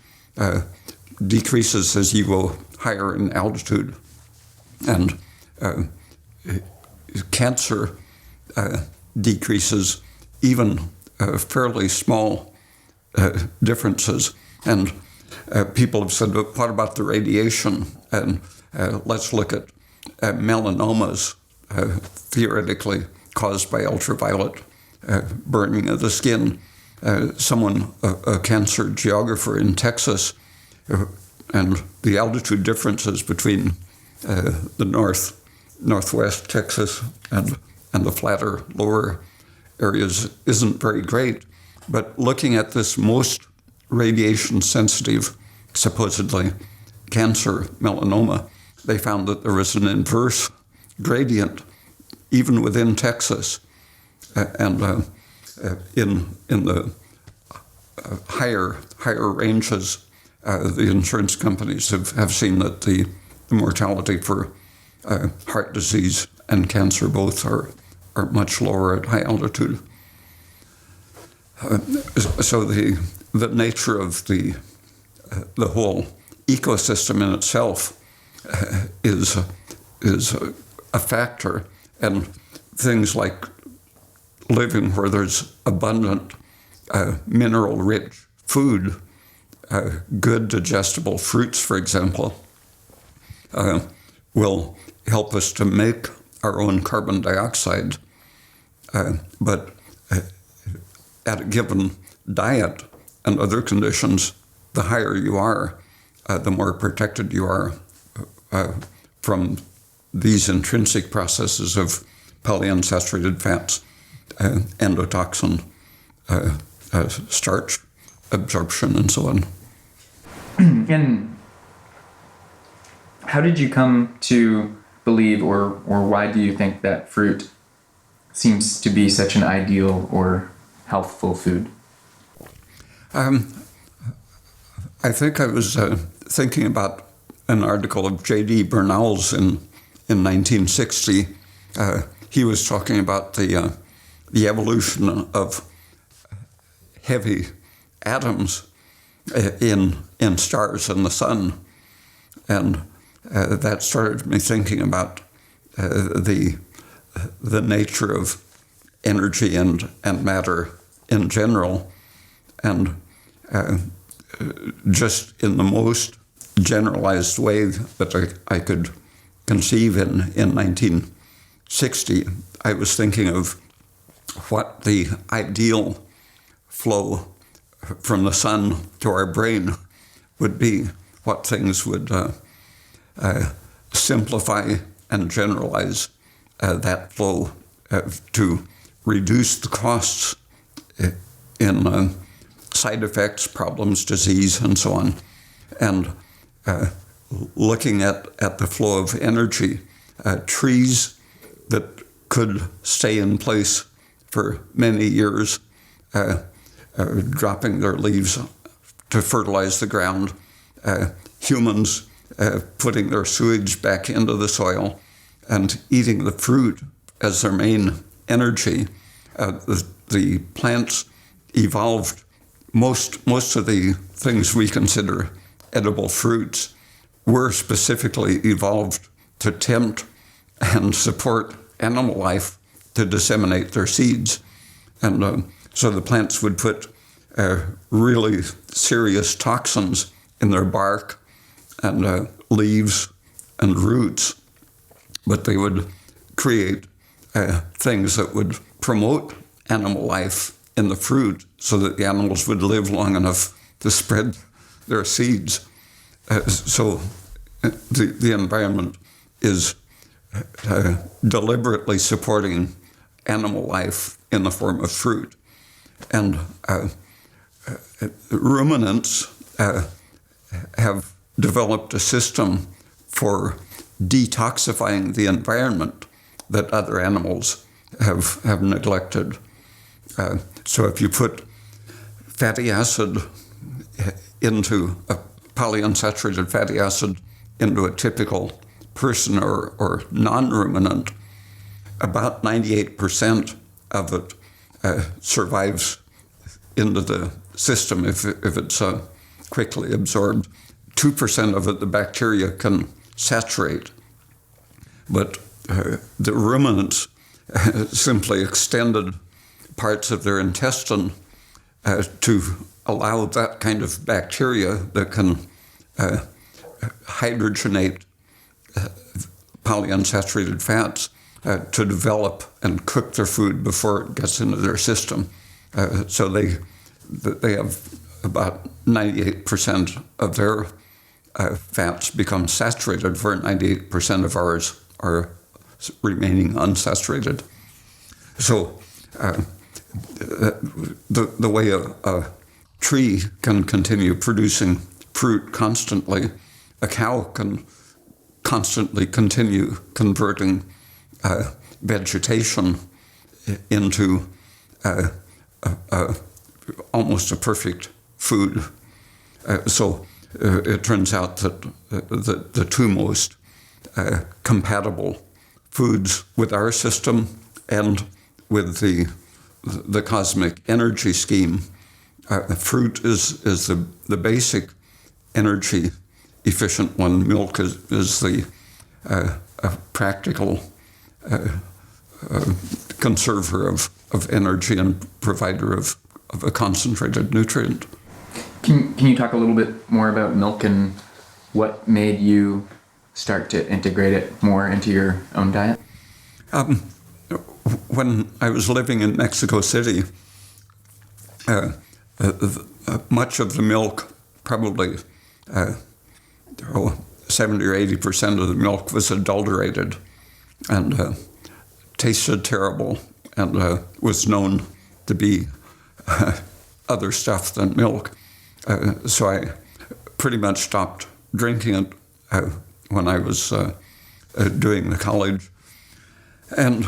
decreases as you go higher in altitude. And cancer decreases even fairly small differences. And people have said, what about the radiation? And let's look at melanomas, theoretically caused by ultraviolet burning of the skin. A cancer geographer in Texas, and the altitude differences between the northwest Texas and the flatter lower areas isn't very great. But looking at this most radiation sensitive, supposedly cancer, melanoma, they found that there was an inverse gradient even within Texas, and in the higher ranges, the insurance companies have seen that the mortality for heart disease and cancer both are much lower at high altitude. So the nature of the whole ecosystem in itself is a factor, and things like living where there's abundant mineral-rich food, good digestible fruits, for example, will help us to make our own carbon dioxide. But at a given diet and other conditions, the higher you are, the more protected you are from these intrinsic processes of polyunsaturated fats, endotoxin, starch absorption, and so on. And how did you come to believe, or why do you think that fruit seems to be such an ideal or healthful food? I think I was thinking about an article of J.D. Bernal's in 1960. He was talking about the evolution of heavy atoms in stars and the sun, and that started me thinking about the nature of energy and matter in general, and just in the most generalized way that I could conceive in 1960, I was thinking of what the ideal flow from the sun to our brain would be, what things would simplify and generalize that flow to reduce the costs in side effects, problems, disease, and so on. And looking at the flow of energy, trees that could stay in place for many years, dropping their leaves to fertilize the ground, humans putting their sewage back into the soil and eating the fruit as their main energy. The plants evolved, most of the things we consider edible fruits were specifically evolved to tempt and support animal life to disseminate their seeds. And so the plants would put really serious toxins in their bark and leaves and roots but they would create things that would promote animal life in the fruit so that the animals would live long enough to spread their seeds. So the environment is deliberately supporting animal life in the form of fruit. And ruminants have developed a system for detoxifying the environment that other animals have neglected. So if you put fatty acid into a polyunsaturated fatty acid into a typical person or non-ruminant, about 98% of it survives into the system if it's quickly absorbed. 2% of it, the bacteria can saturate. But the ruminants simply extended parts of their intestine to allow that kind of bacteria that can hydrogenate polyunsaturated fats to develop and cook their food before it gets into their system. So they have about 98% of their fats become saturated, where 98% of ours are remaining unsaturated. So the way a tree can continue producing fruit constantly, a cow can constantly continue converting vegetation into almost a perfect food. So it turns out that the two most compatible foods with our system and with the cosmic energy scheme, fruit is the basic energy efficient one. Milk is the practical conserver of energy and provider of a concentrated nutrient. Can you talk a little bit more about milk and what made you start to integrate it more into your own diet? When I was living in Mexico City, much of the milk, probably 70 or 80% of the milk was adulterated and tasted terrible and was known to be other stuff than milk. So I pretty much stopped drinking it when I was doing the college. And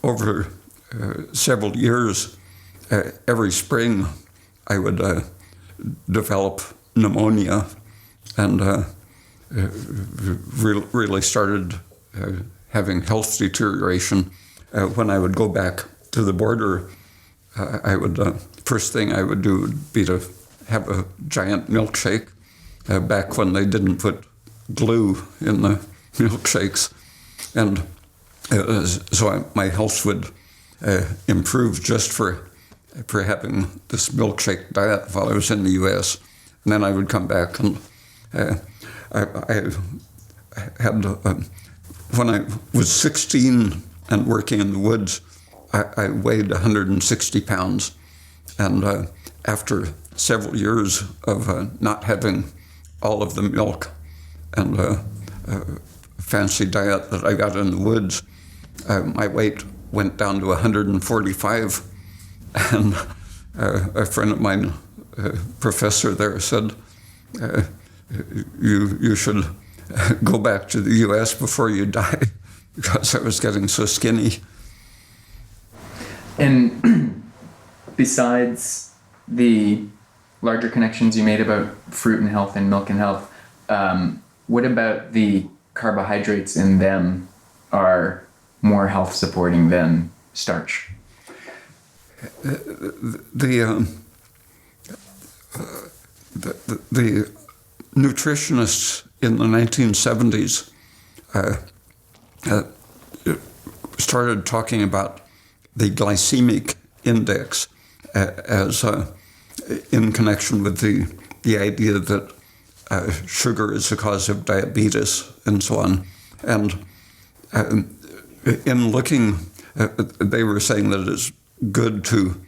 over several years, every spring, I would develop pneumonia and really started having health deterioration. When I would go back to the border, I would first thing I would do would be to have a giant milkshake. Back when they didn't put glue in the milkshakes, and so my health would improve just for having this milkshake diet while I was in the U.S. And then I would come back and I had when I was 16 and working in the woods, I weighed 160 pounds, and after several years of not having all of the milk and fancy diet that I got in the woods, my weight went down to 145. And a friend of mine, professor there, said, you should go back to the U.S. before you die, because I was getting so skinny. And besides the larger connections you made about fruit and health and milk and health, what about the carbohydrates in them are more health supporting than starch? The nutritionists in the 1970s started talking about the glycemic index as in connection with the idea that sugar is the cause of diabetes and so on. And in looking, they were saying that it's good to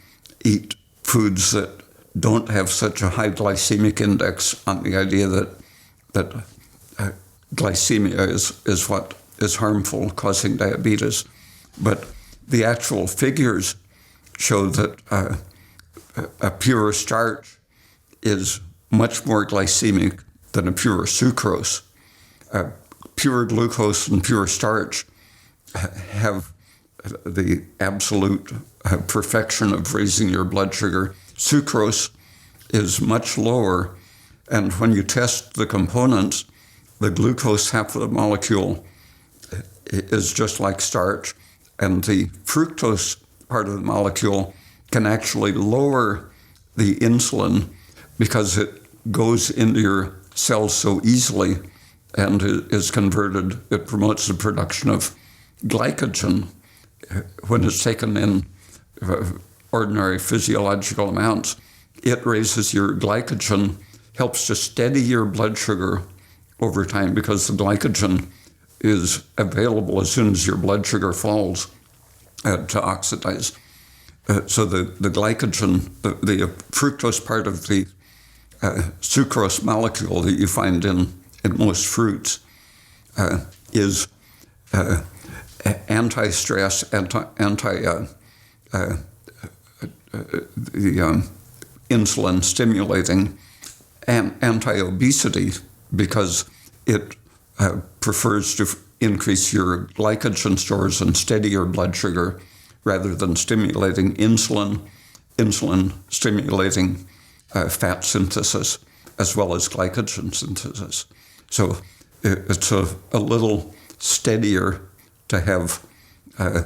eat foods that don't have such a high glycemic index, on the idea that glycemia is what is harmful, causing diabetes. But the actual figures show that a pure starch is much more glycemic than a pure sucrose. Pure glucose and pure starch have the absolute perfection of raising your blood sugar. Sucrose is much lower, and when you test the components, the glucose half of the molecule is just like starch, and the fructose part of the molecule can actually lower the insulin because it goes into your cells so easily and is converted. It promotes the production of glycogen when it's taken in ordinary physiological amounts. It raises your glycogen, helps to steady your blood sugar over time because the glycogen is available as soon as your blood sugar falls to oxidize. So the glycogen, the fructose part of the sucrose molecule that you find in most fruits is anti-stress, insulin stimulating, and anti-obesity, because it prefers to increase your glycogen stores and steady your blood sugar rather than stimulating insulin stimulating fat synthesis as well as glycogen synthesis. So it's a little steadier to have a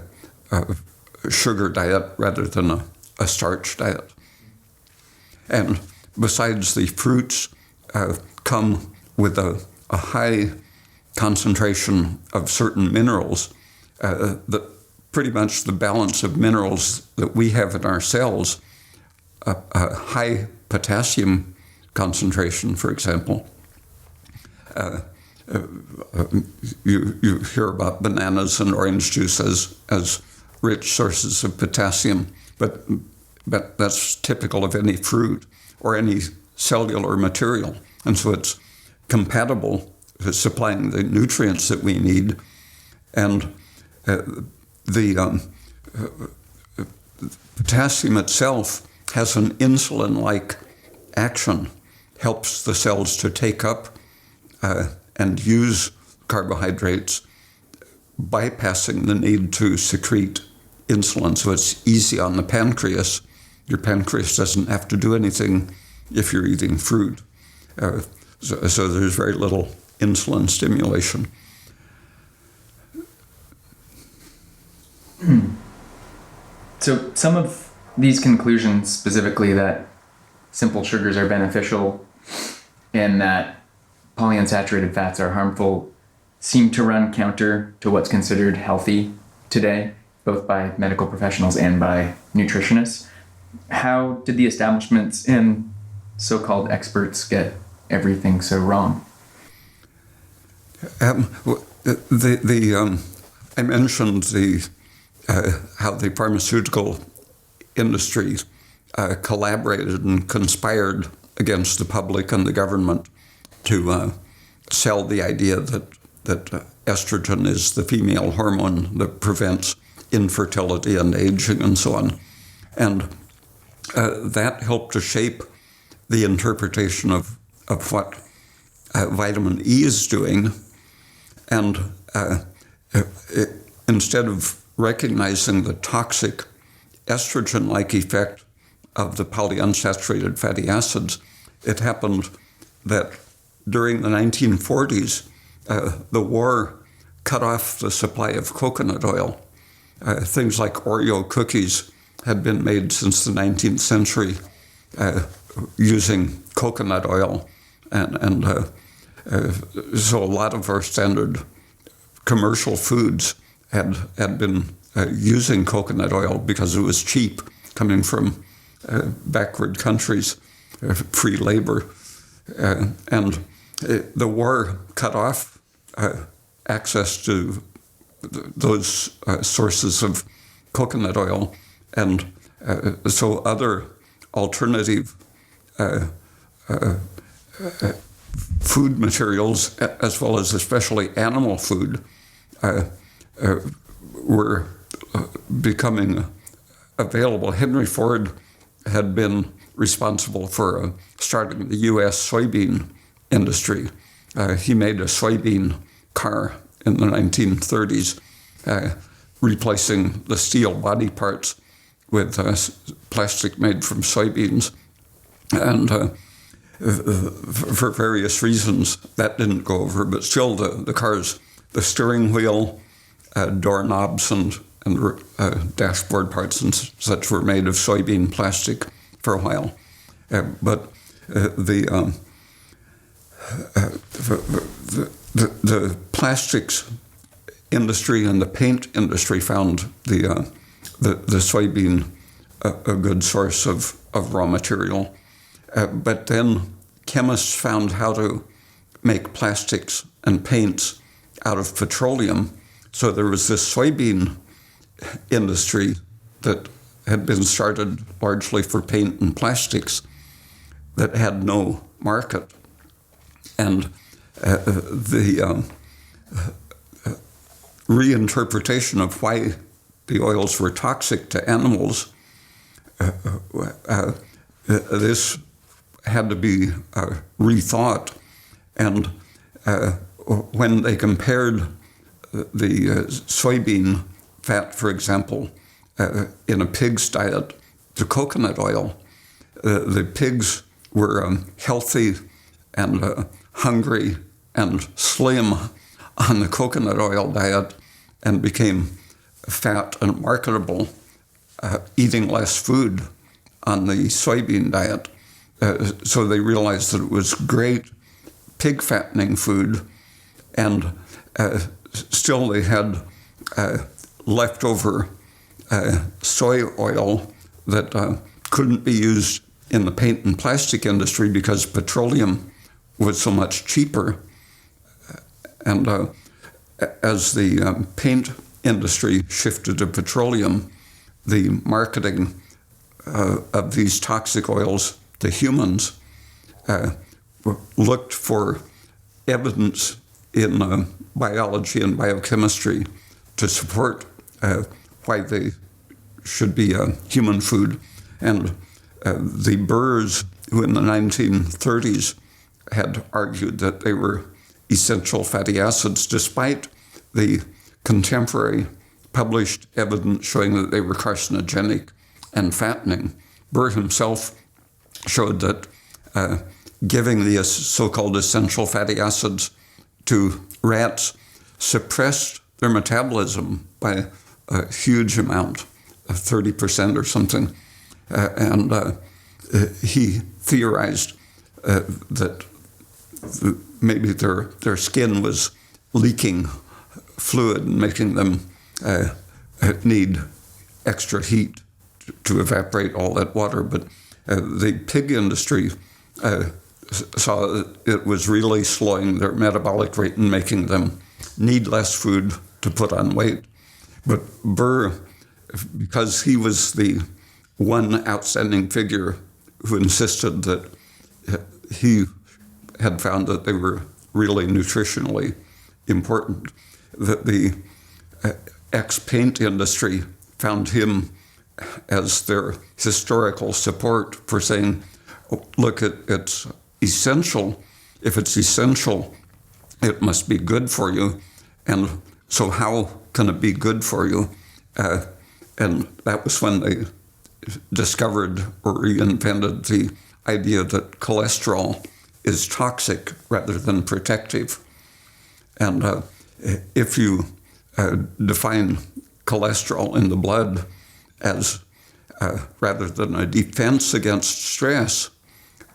sugar diet rather than a starch diet. And besides, the fruits come with a high concentration of certain minerals, that pretty much the balance of minerals that we have in our cells, a high potassium concentration, for example. You hear about bananas and orange juice as rich sources of potassium, but that's typical of any fruit or any cellular material. And so it's compatible with supplying the nutrients that we need. And the potassium itself has an insulin-like action, helps the cells to take up and use carbohydrates, bypassing the need to secrete insulin. So it's easy on the pancreas. Your pancreas doesn't have to do anything if you're eating fruit. So there's very little insulin stimulation. So some of these conclusions, specifically that simple sugars are beneficial and that polyunsaturated fats are harmful, seem to run counter to what's considered healthy today, both by medical professionals and by nutritionists. How did the establishments and so-called experts get everything so wrong? I mentioned how the pharmaceutical industry collaborated and conspired against the public and the government to sell the idea that estrogen is the female hormone that prevents infertility and aging and so on. And that helped to shape the interpretation of what vitamin E is doing. And instead of recognizing the toxic estrogen-like effect of the polyunsaturated fatty acids, it happened that during the 1940s, the war cut off the supply of coconut oil. Things like Oreo cookies had been made since the 19th century using coconut oil. And so a lot of our standard commercial foods had been using coconut oil because it was cheap, coming from backward countries, free labor. And the war cut off access to those sources of coconut oil, and so other alternative food materials, as well as especially animal food, were becoming available. Henry Ford had been responsible for starting the U.S. soybean industry. He made a soybean car in the 1930s, replacing the steel body parts with plastic made from soybeans. And for various reasons, that didn't go over, but still the cars, the steering wheel, doorknobs, and dashboard parts and such were made of soybean plastic for a while. But the plastics industry and the paint industry found the soybean a good source of raw material. But then chemists found how to make plastics and paints out of petroleum. So there was this soybean industry that had been started largely for paint and plastics that had no market. And the reinterpretation of why the oils were toxic to animals, this had to be rethought. And when they compared the soybean fat, for example, in a pig's diet to coconut oil, the pigs were healthy and hungry and slim on the coconut oil diet and became fat and marketable eating less food on the soybean diet. So they realized that it was great pig fattening food, and still they had leftover soy oil that couldn't be used in the paint and plastic industry because petroleum was so much cheaper. And as the paint industry shifted to petroleum, the marketing of these toxic oils to humans looked for evidence in biology and biochemistry to support why they should be human food. And the Burrs, who in the 1930s had argued that they were essential fatty acids, despite the contemporary published evidence showing that they were carcinogenic and fattening. Burr himself showed that giving the so-called essential fatty acids to rats suppressed their metabolism by a huge amount, 30% or something. And he theorized that maybe their skin was leaking fluid and making them need extra heat to evaporate all that water. But the pig industry saw that it was really slowing their metabolic rate and making them need less food to put on weight. But Burr, because he was the one outstanding figure who insisted that he had found that they were really nutritionally important, that the ex-paint industry found him as their historical support for saying, oh, look, it's essential. If it's essential, it must be good for you. And so how can it be good for you? And that was when they discovered or reinvented the idea that cholesterol is toxic rather than protective. And if you define cholesterol in the blood as rather than a defense against stress,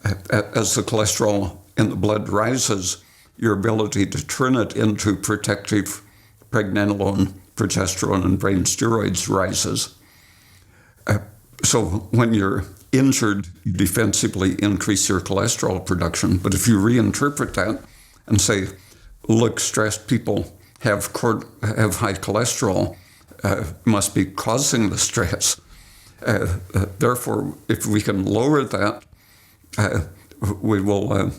as the cholesterol in the blood rises, your ability to turn it into protective pregnenolone, progesterone, and brain steroids rises. So when you're injured, you defensively increase your cholesterol production. But if you reinterpret that and say, look, stressed people have high cholesterol must be causing the stress. Therefore, if we can lower that, we will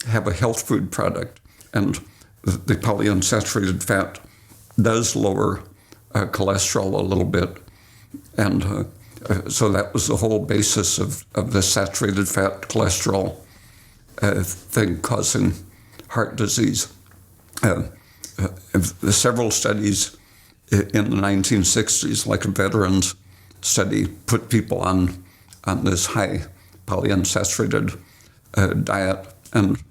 have a health food product. And the polyunsaturated fat does lower cholesterol a little bit. And so that was the whole basis of the saturated fat cholesterol thing causing heart disease. Several studies in the 1960s, like a veterans study, put people on this high polyunsaturated diet, and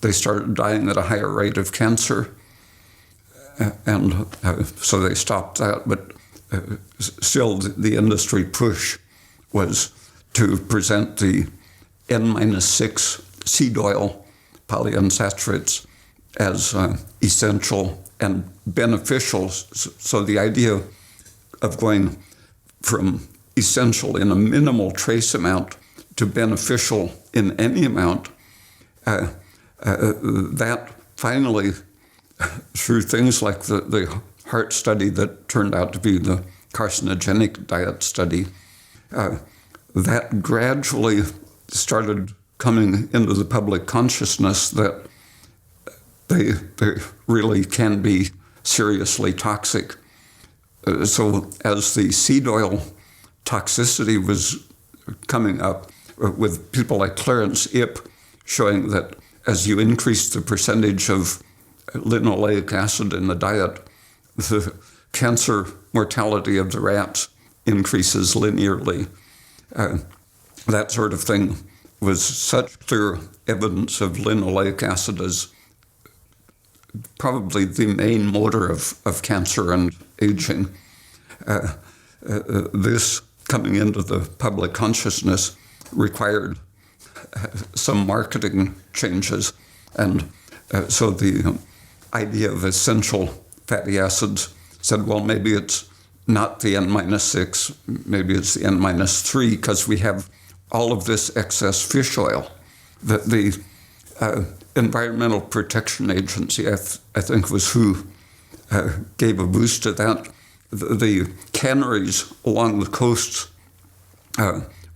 they started dying at a higher rate of cancer. And so they stopped that, but still the industry push was to present the N-6 seed oil polyunsaturates as essential and beneficial. So the idea of going from essential in a minimal trace amount to beneficial in any amount, that finally, through things like the heart study that turned out to be the carcinogenic diet study, that gradually started coming into the public consciousness that they really can be seriously toxic. So as the seed oil toxicity was coming up, with people like Clarence Ip showing that as you increase the percentage of linoleic acid in the diet, the cancer mortality of the rats increases linearly. That sort of thing was such clear evidence of linoleic acid as probably the main motor of cancer and aging. This coming into the public consciousness required some marketing changes. And so the idea of essential fatty acids said, well, maybe it's not the N-6, maybe it's the N-3, because we have all of this excess fish oil. The Environmental Protection Agency, I think, was who gave a boost to that. The canneries along the coasts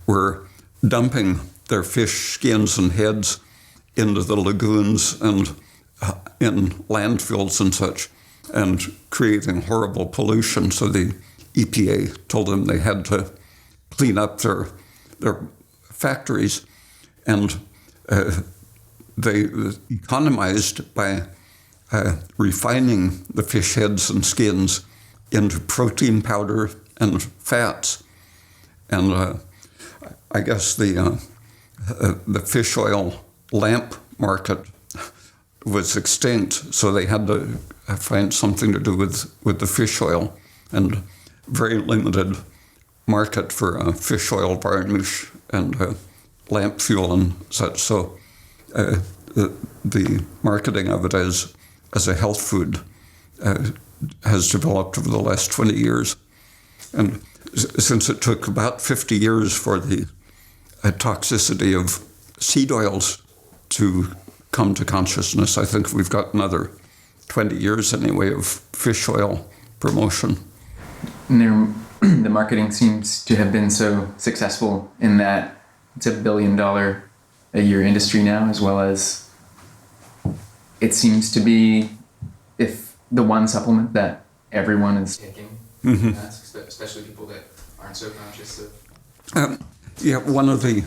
were dumping their fish skins and heads into the lagoons and in landfills and such, and creating horrible pollution. So the EPA told them they had to clean up their factories, and they economized by refining the fish heads and skins into protein powder and fats. And I guess the fish oil lamp market was extinct, so they had to find something to do with the fish oil, and very limited market for fish oil varnish and lamp fuel and such. So the marketing of it as a health food has developed over the last 20 years. And since it took about 50 years for the toxicity of seed oils to come to consciousness, I think we've got another 20 years anyway of fish oil promotion. And the marketing seems to have been so successful in that it's $1 billion a year industry now, as well as it seems to be if the one supplement that everyone is taking, especially people that aren't so conscious of. Yeah, one of the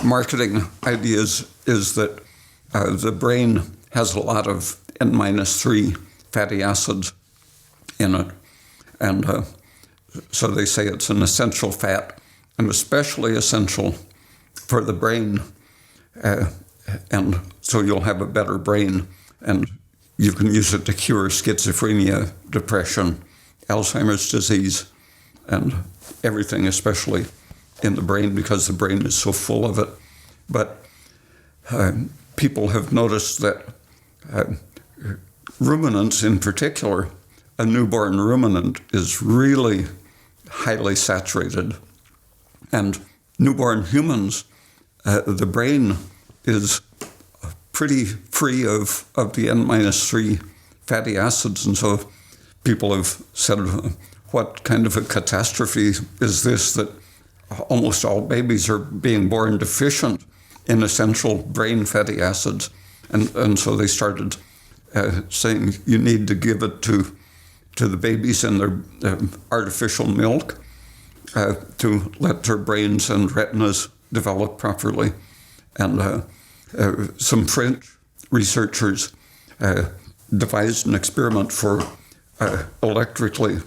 marketing ideas is that the brain has a lot of N-3 fatty acids in it. And so they say it's an essential fat, and especially essential for the brain. And so you'll have a better brain, and you can use it to cure schizophrenia, depression, Alzheimer's disease, and everything, especially in the brain, because the brain is so full of it. But people have noticed that ruminants in particular, a newborn ruminant is really highly saturated. And newborn humans, the brain is pretty free of the N-3 fatty acids. And so people have said, what kind of a catastrophe is this, that almost all babies are being born deficient in essential brain fatty acids. And so they started saying you need to give it to the babies in their artificial milk to let their brains and retinas develop properly. And some French researchers devised an experiment for electrically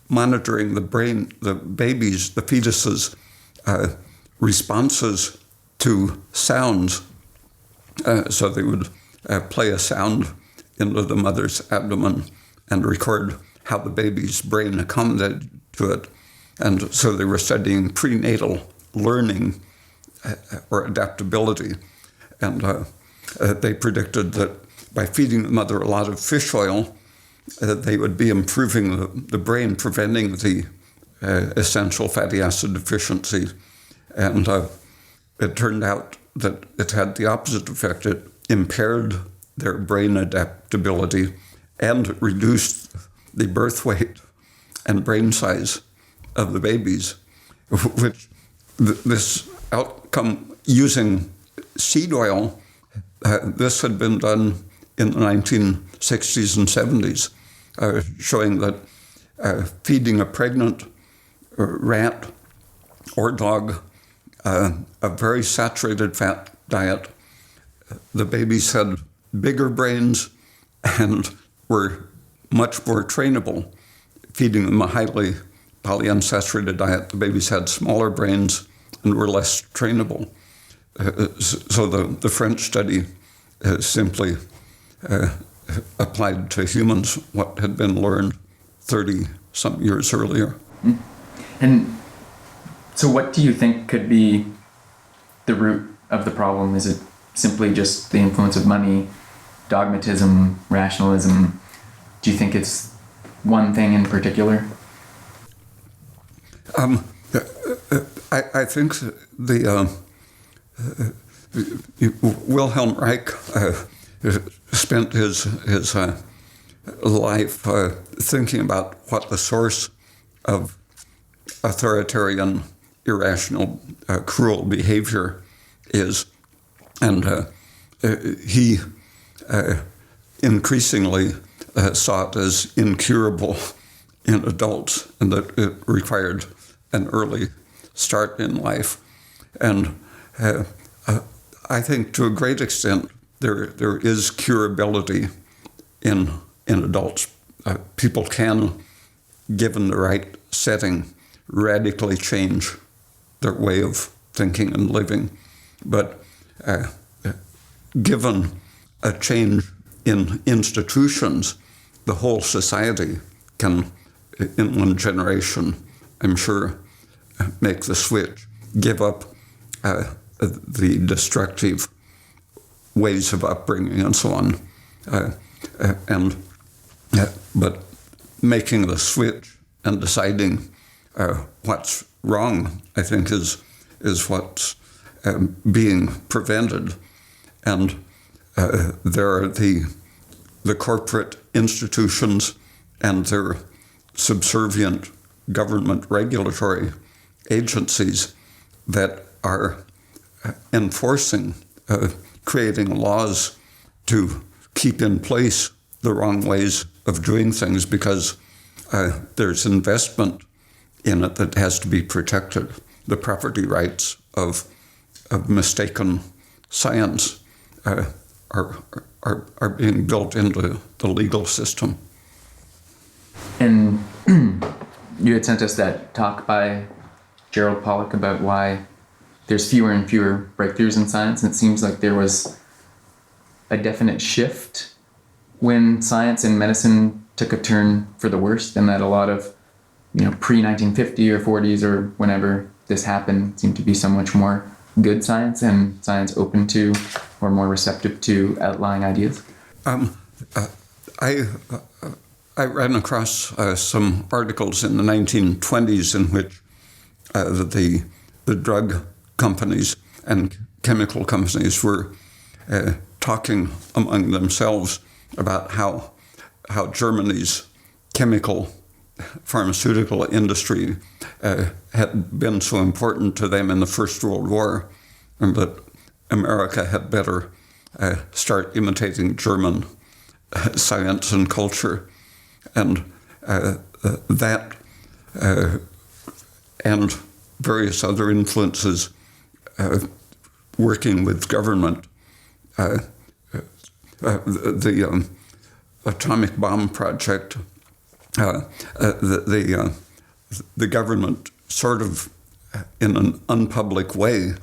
monitoring the brain, the babies, the fetuses' responses to sounds. So they would play a sound into the mother's abdomen and record how the baby's brain accommodated to it. And so they were studying prenatal learning or adaptability. And they predicted that by feeding the mother a lot of fish oil, they would be improving the brain, preventing the essential fatty acid deficiency. And it turned out that it had the opposite effect. It impaired their brain adaptability and reduced the birth weight and brain size of the babies, which this outcome using seed oil, this had been done in the 1960s and 70s, showing that feeding a pregnant rat or dog a very saturated fat diet, the babies had bigger brains and were much more trainable. Feeding them a highly polyunsaturated diet, the babies had smaller brains and were less trainable. So the French study simply applied to humans what had been learned 30-some years earlier. And so what do you think could be the root of the problem? Is it simply just the influence of money, dogmatism, rationalism? Do you think it's one thing in particular? I think the Wilhelm Reich spent his life thinking about what the source of authoritarian, irrational, cruel behavior is, and he increasingly saw it as incurable in adults, and that it required an early start in life. And I think to a great extent there is curability in adults. People can, given the right setting, radically change their way of thinking and living. But given a change in institutions, the whole society can, in one generation, I'm sure, make the switch, give up the destructive ways of upbringing and so on. But making the switch and deciding what's wrong, I think, is what's being prevented. And there are the corporate institutions and their subservient government regulatory agencies that are enforcing, creating laws to keep in place the wrong ways of doing things, because there's investment in it that has to be protected. The property rights of mistaken science are being built into the legal system. And you had sent us that talk by Gerald Pollack about why there's fewer and fewer breakthroughs in science, and it seems like there was a definite shift when science and medicine took a turn for the worst, and that a lot of, pre-1950 or 40s or whenever this happened seemed to be so much more good science and science open to or more receptive to outlying ideas. I ran across some articles in the 1920s in which the drug companies and chemical companies were talking among themselves about how Germany's chemical pharmaceutical industry had been so important to them in the First World War, and that America had better start imitating German science and culture. And that and various other influences working with government, the atomic bomb project, the government sort of in an unpublic way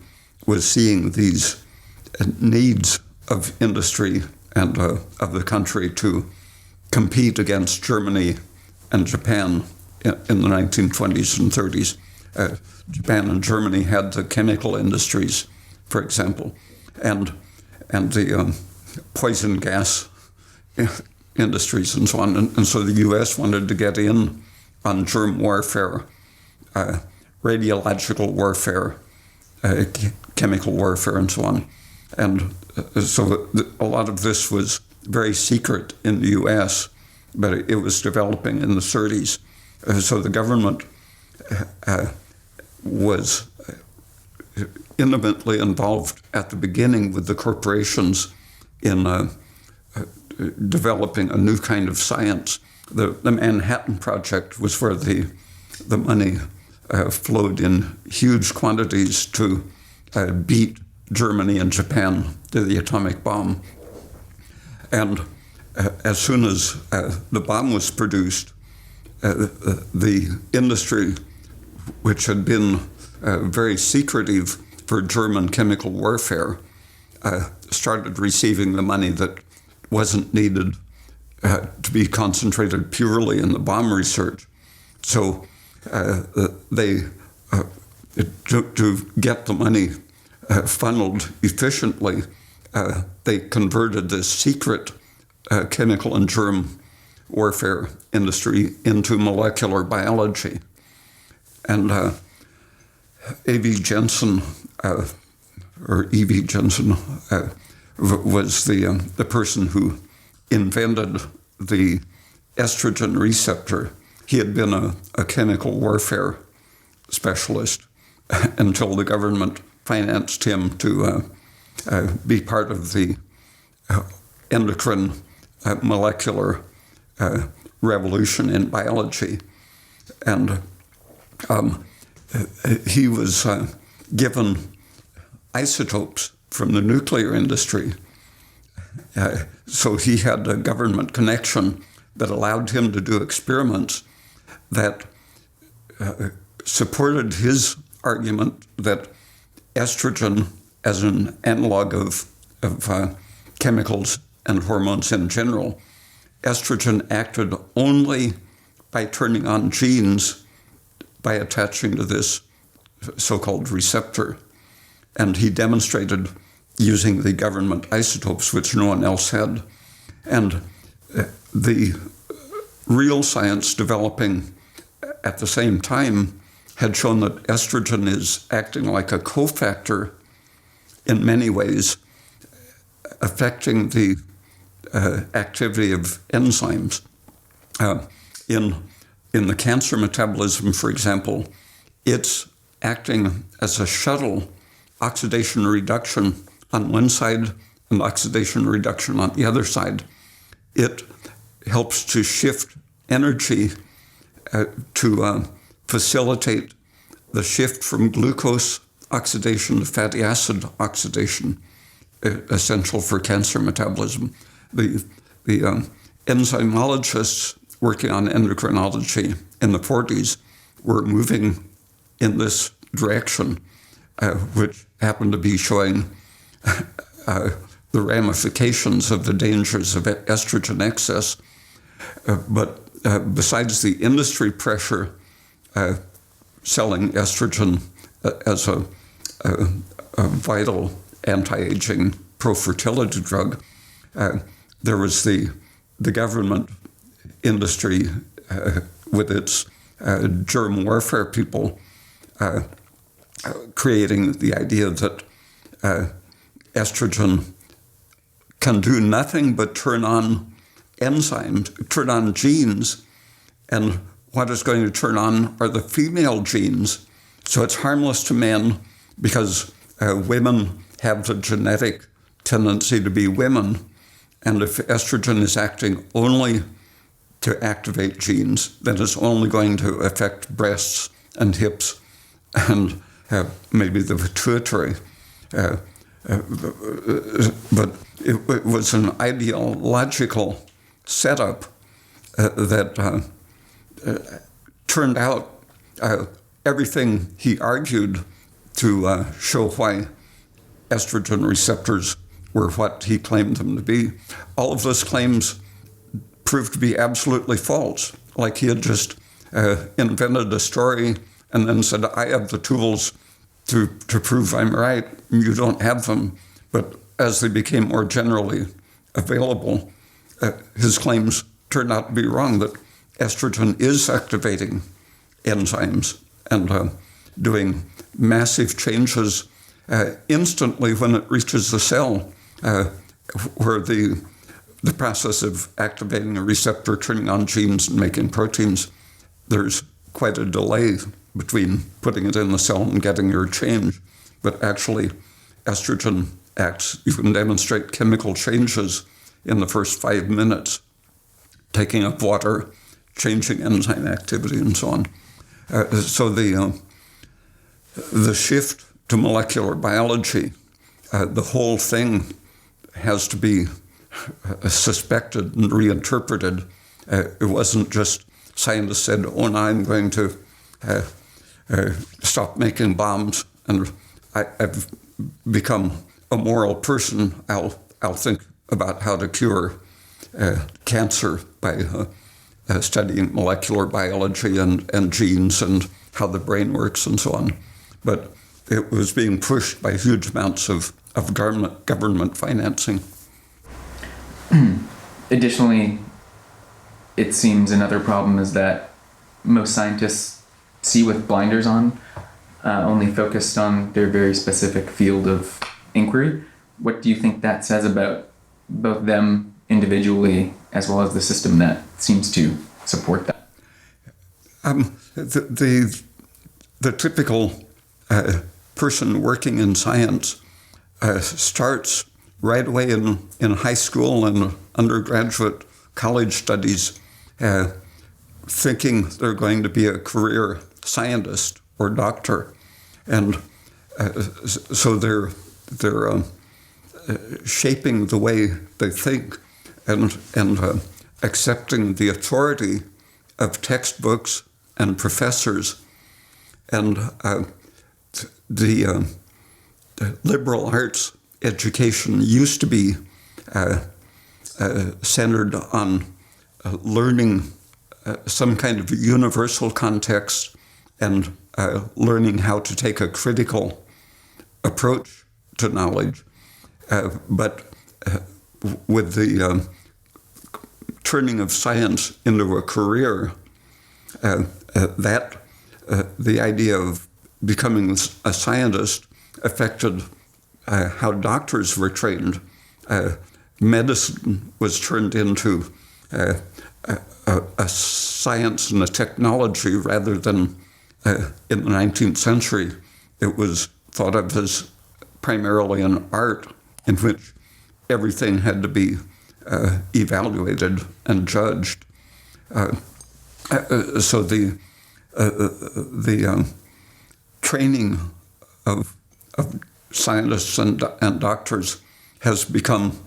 was seeing these needs of industry and of the country to compete against Germany and Japan in the 1920s and 30s. Japan and Germany had the chemical industries, for example, and the poison gas industries and so on. And so the U.S. wanted to get in on germ warfare, radiological warfare, chemical warfare, and so on. And so a lot of this was very secret in the U.S., but it was developing in the 30s. So the government was intimately involved at the beginning with the corporations in developing a new kind of science. The Manhattan Project was where the money flowed in huge quantities to beat Germany and Japan to the atomic bomb. And as soon as the bomb was produced, the industry, which had been very secretive for German chemical warfare, started receiving the money that wasn't needed to be concentrated purely in the bomb research. So they, to get the money funneled efficiently, they converted this secret chemical and germ warfare industry into molecular biology. And A.V. Jensen, or E.V. Jensen, was the person who invented the estrogen receptor. He had been a chemical warfare specialist until the government financed him to be part of the endocrine molecular revolution in biology. And he was given isotopes from the nuclear industry. So he had a government connection that allowed him to do experiments that supported his argument that estrogen, as an analog of chemicals and hormones in general, estrogen acted only by turning on genes by attaching to this so-called receptor. And he demonstrated using the government isotopes, which no one else had. And the real science developing at the same time had shown that estrogen is acting like a cofactor in many ways, affecting the activity of enzymes. In the cancer metabolism, for example, it's acting as a shuttle, oxidation reduction on one side and oxidation reduction on the other side. It helps to shift energy to facilitate the shift from glucose oxidation to fatty acid oxidation, essential for cancer metabolism. The enzymologists working on endocrinology in the 40s were moving in this direction, which happened to be showing the ramifications of the dangers of estrogen excess. But besides the industry pressure selling estrogen as a vital anti-aging pro-fertility drug, there was the government industry with its germ warfare people creating the idea that estrogen can do nothing but turn on enzymes, turn on genes and what is going to turn on are the female genes. So it's harmless to men because women have the genetic tendency to be women, and if estrogen is acting only to activate genes, then it's only going to affect breasts and hips and maybe the pituitary. But it was an ideological setup that turned out everything he argued to show why estrogen receptors were what he claimed them to be. All of those claims proved to be absolutely false. Like he had just invented a story and then said, I have the tools to prove I'm right, and you don't have them. But as they became more generally available, his claims turned out to be wrong, that estrogen is activating enzymes and doing massive changes instantly when it reaches the cell, where the process of activating a receptor, turning on genes and making proteins, there's quite a delay between putting it in the cell and getting your change. But actually, estrogen acts. You can demonstrate chemical changes in the first 5 minutes, taking up water, changing enzyme activity, and so on. So the shift to molecular biology, the whole thing has to be suspected and reinterpreted. It wasn't just scientists said, oh, now I'm going to stop making bombs and I've become a moral person. I'll think about how to cure cancer by studying molecular biology and genes and how the brain works and so on. But it was being pushed by huge amounts of government financing. Additionally, it seems another problem is that most scientists see with blinders on, only focused on their very specific field of inquiry. What do you think that says about both them individually as well as the system that seems to support that? The typical person working in science starts right away in high school and undergraduate college studies thinking they're going to be a career scientist or doctor. And so they're shaping the way they think and accepting the authority of textbooks and professors. And the liberal arts education used to be centered on learning some kind of universal context and learning how to take a critical approach to knowledge. But with the turning of science into a career, the idea of becoming a scientist affected how doctors were trained. Medicine was turned into a science and a technology rather than in the 19th century. It was thought of as primarily an art in which everything had to be evaluated and judged. So the training of scientists and doctors has become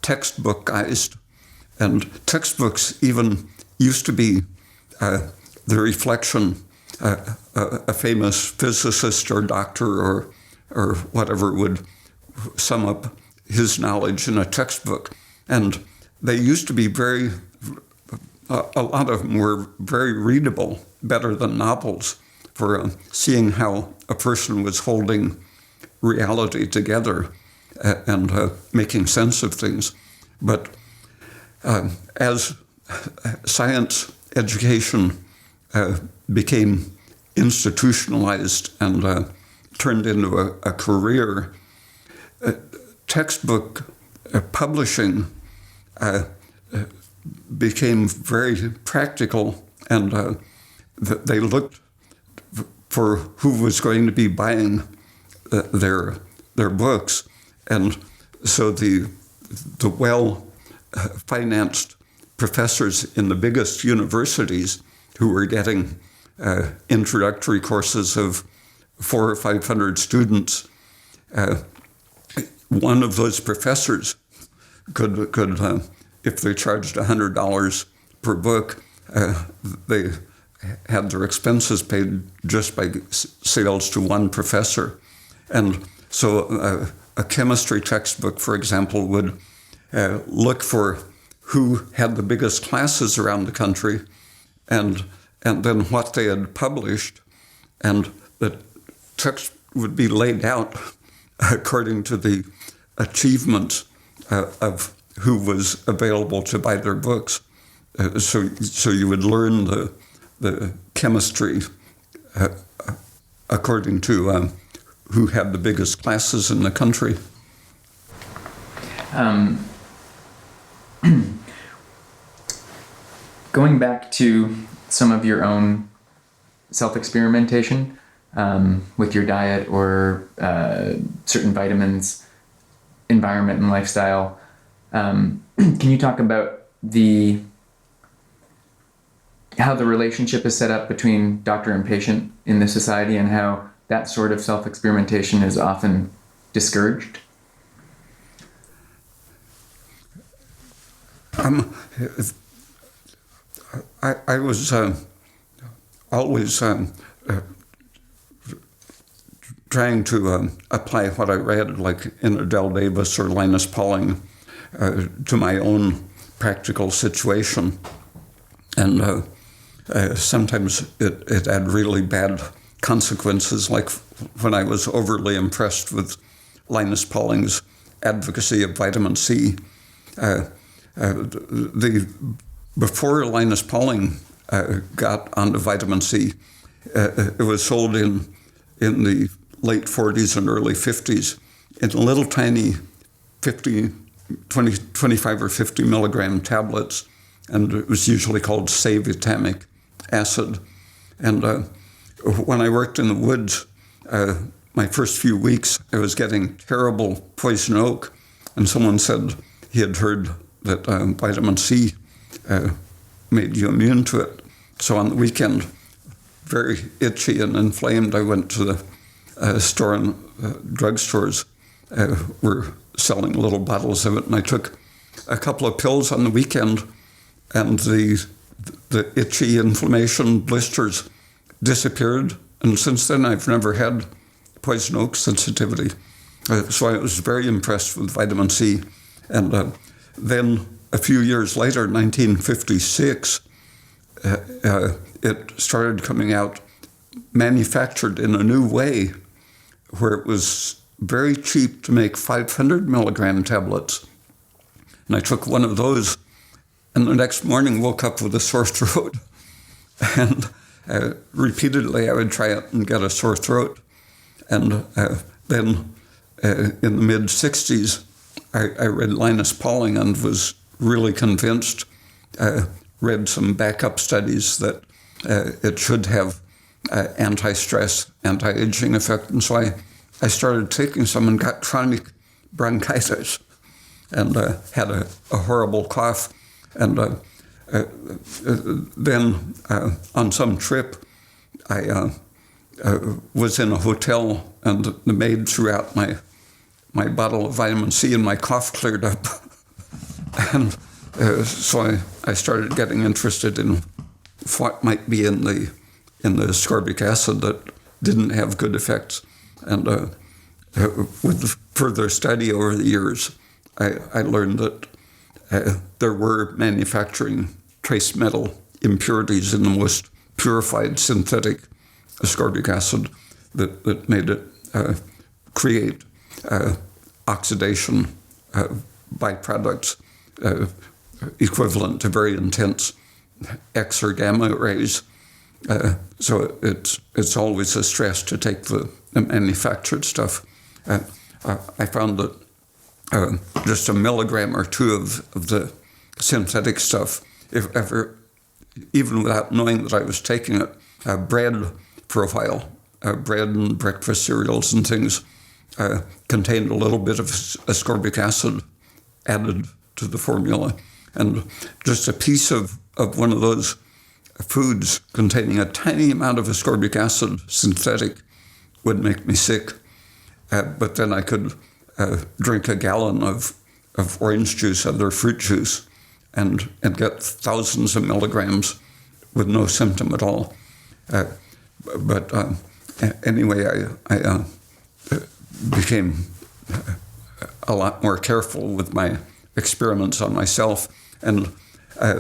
textbookized, and textbooks even used to be the reflection. A famous physicist or doctor or whatever would sum up his knowledge in a textbook, and they used to be a lot of them were very readable, better than novels, for seeing how a person was holding reality together and making sense of things. But as science education became institutionalized and turned into a career, textbook publishing became very practical and they looked for who was going to be buying their books, and so the well-financed professors in the biggest universities who were getting introductory courses of 400 or 500 students, one of those professors could if they charged $100 per book, they had their expenses paid just by sales to one professor. And so a chemistry textbook, for example, would look for who had the biggest classes around the country and then what they had published, and the text would be laid out according to the achievements of who was available to buy their books. So you would learn the chemistry according to who had the biggest classes in the country. Going back to some of your own self-experimentation with your diet or certain vitamins, environment and lifestyle, can you talk about how the relationship is set up between doctor and patient in this society, and how that sort of self-experimentation is often discouraged? I was always trying to apply what I read, like in Adele Davis or Linus Pauling, to my own practical situation. And sometimes it had really bad consequences, like when I was overly impressed with Linus Pauling's advocacy of vitamin C. Before Linus Pauling got onto vitamin C, it was sold in the late 40s and early 50s in little tiny 25 or 50 milligram tablets, and it was usually called savitamic acid. And when I worked in the woods, my first few weeks, I was getting terrible poison oak, and someone said he had heard that vitamin C made you immune to it. So on the weekend, very itchy and inflamed, I went to the store, and drugstores were selling little bottles of it, and I took a couple of pills on the weekend, and the itchy inflammation blisters disappeared, and since then I've never had poison oak sensitivity. So I was very impressed with vitamin C. And then a few years later, 1956, it started coming out manufactured in a new way, where it was very cheap to make 500 milligram tablets. And I took one of those, and the next morning woke up with a sore throat. And repeatedly I would try it and get a sore throat. And then in the mid-60s, I read Linus Pauling and was really convinced, read some backup studies that it should have anti-stress, anti-aging effect. And so I started taking some and got chronic bronchitis and had a horrible cough. And then on some trip, I was in a hotel, and the maid threw out my bottle of vitamin C, and my cough cleared up. And so I started getting interested in what might be in the ascorbic acid that didn't have good effects. And with further study over the years, I learned that there were manufacturing trace metal impurities in the most purified synthetic ascorbic acid that made it create oxidation byproducts equivalent to very intense X or gamma rays. So it's always a stress to take the manufactured stuff. I found that just a milligram or two of the synthetic stuff, if ever even without knowing that I was taking it, bread for a while. Bread and breakfast cereals and things contained a little bit of ascorbic acid added to the formula. And just a piece of one of those foods containing a tiny amount of ascorbic acid, synthetic, would make me sick. But then I could drink a gallon of orange juice, other fruit juice, and get thousands of milligrams with no symptom at all. But anyway, I became a lot more careful with my experiments on myself, and I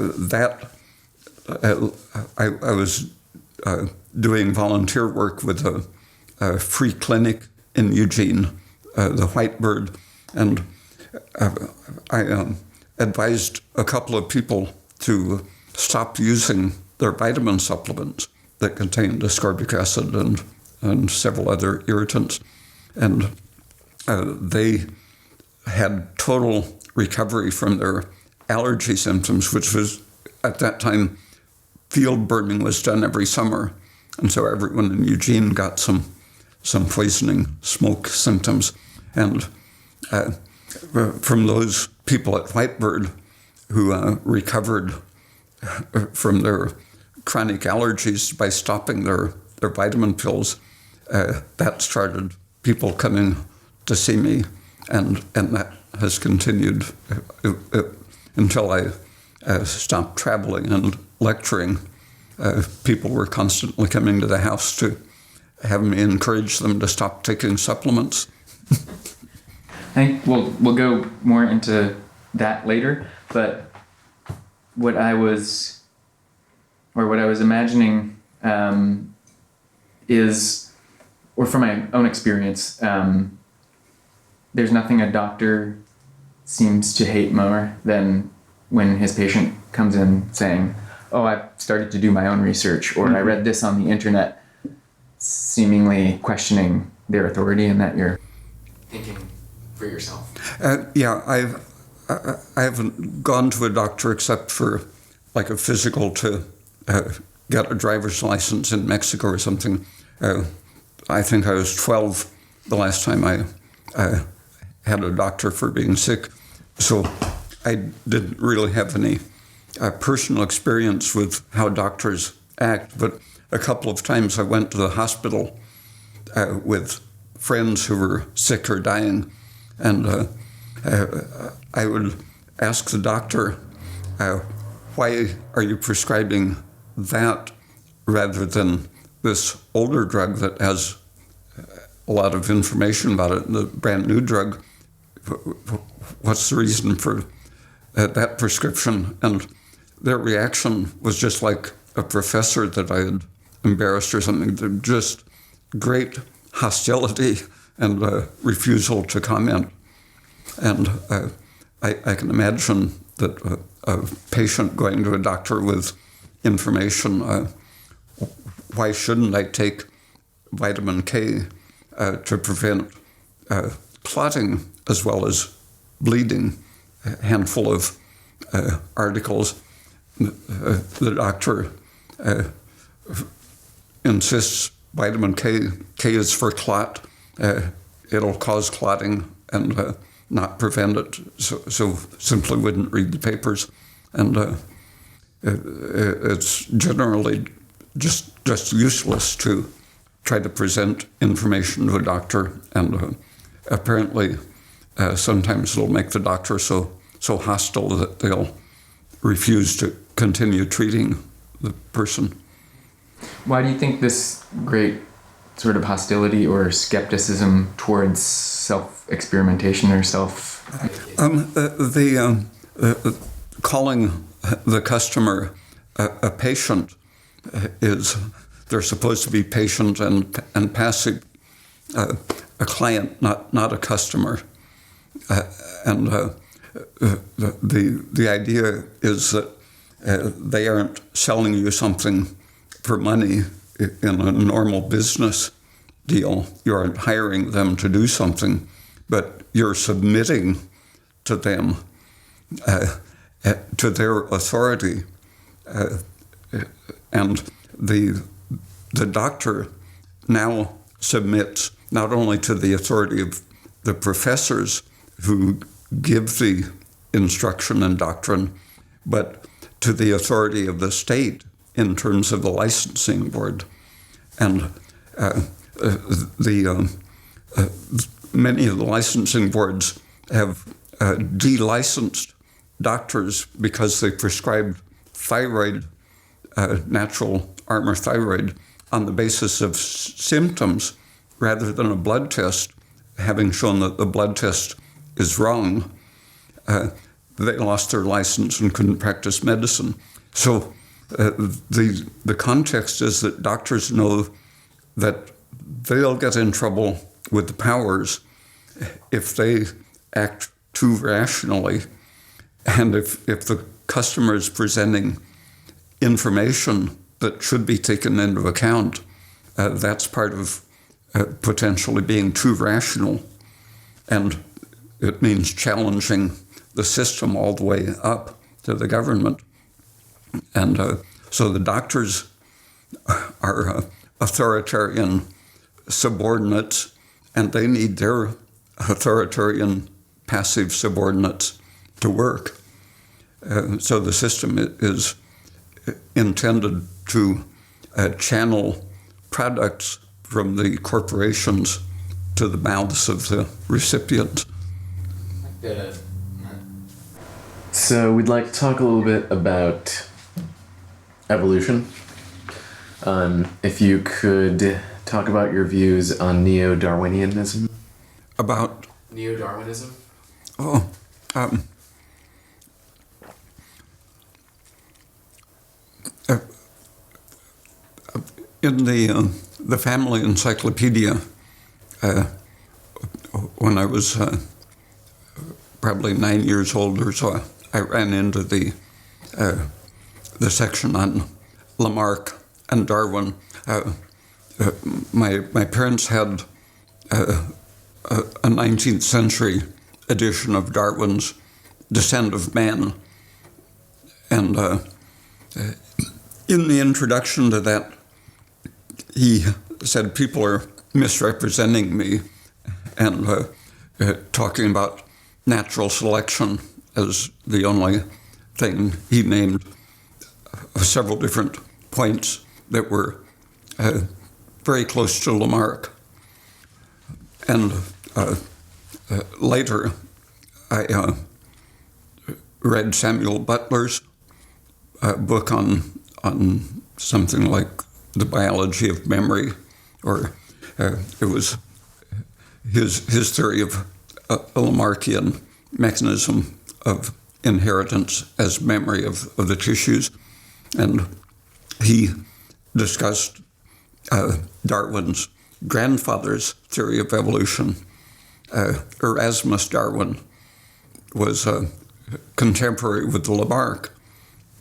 was doing volunteer work with a free clinic in Eugene, the Whitebird, and I advised a couple of people to stop using their vitamin supplements that contained ascorbic acid and several other irritants. And they had total recovery from their allergy symptoms, which was, at that time, field burning was done every summer. And so everyone in Eugene got some poisoning smoke symptoms. And from those people at Whitebird who recovered from their chronic allergies by stopping their vitamin pills, that started people coming to see me, and that has continued until I stopped traveling and lecturing. People were constantly coming to the house to have me encourage them to stop taking supplements. I think we'll go more into that later, but what I was imagining is, or from my own experience, there's nothing a doctor seems to hate more than when his patient comes in saying, "Oh, I've started to do my own research," or "I read this on the internet," seemingly questioning their authority and that you're thinking for yourself. Yeah, I haven't gone to a doctor except for like a physical to get a driver's license in Mexico or something. I think I was 12 the last time I had a doctor for being sick. So I didn't really have any personal experience with how doctors act, but a couple of times I went to the hospital with friends who were sick or dying, and I would ask the doctor, why are you prescribing that rather than this older drug that has a lot of information about it, the brand new drug? What's the reason for that prescription? And their reaction was just like a professor that I had embarrassed or something. They're just great hostility and refusal to comment. And I can imagine that a patient going to a doctor with information, why shouldn't I take vitamin K to prevent clotting as well as bleeding? A handful of articles. The doctor insists vitamin K is for clot. It'll cause clotting and not prevent it, so simply wouldn't read the papers. And it's generally just useless to try to present information to a doctor, and apparently sometimes it'll make the doctor so hostile that they'll refuse to continue treating the person. Why do you think this great sort of hostility or skepticism towards self-experimentation or calling the customer a patient is, they're supposed to be patient and passive, a client, not a customer. And the idea is that they aren't selling you something for money in a normal business deal. You aren't hiring them to do something, but you're submitting to them, to their authority. and the doctor now submits not only to the authority of the professors who give the instruction and doctrine, but to the authority of the state in terms of the licensing board. And many of the licensing boards have de-licensed doctors because they prescribed thyroid, natural armor thyroid, on the basis of symptoms rather than a blood test, having shown that the blood test is wrong. They lost their license and couldn't practice medicine. So the context is that doctors know that they'll get in trouble with the powers if they act too rationally, and if the customer is presenting information that should be taken into account, that's part of potentially being too rational, and it means challenging the system all the way up to the government. And so the doctors are authoritarian subordinates, and they need their authoritarian passive subordinates to work. So the system is intended to channel products from the corporations to the mouths of the recipients. So we'd like to talk a little bit about evolution. If you could talk about your views on neo-Darwinianism. About? Neo-Darwinism? Oh, in the family encyclopedia, when I was probably 9 years old or so, I ran into the section on Lamarck and Darwin. My parents had a 19th century edition of Darwin's Descent of Man, and in the introduction to that, he said people are misrepresenting me and talking about natural selection as the only thing. He named several different points that were very close to Lamarck. And later, I read Samuel Butler's book on something like the biology of memory, or it was his theory of a Lamarckian mechanism of inheritance as memory of the tissues. And he discussed Darwin's grandfather's theory of evolution. Erasmus Darwin was contemporary with Lamarck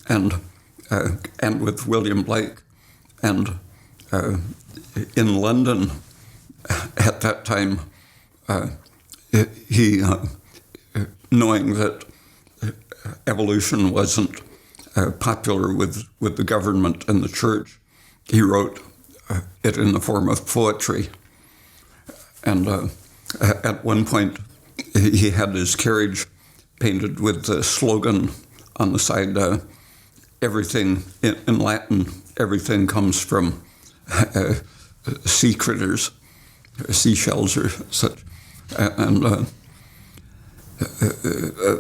and with William Blake. And in London at that time, he, knowing that evolution wasn't popular with the government and the church, he wrote it in the form of poetry. And at one point, he had his carriage painted with the slogan on the side, everything in Latin, everything comes from sea critters, seashells or such. And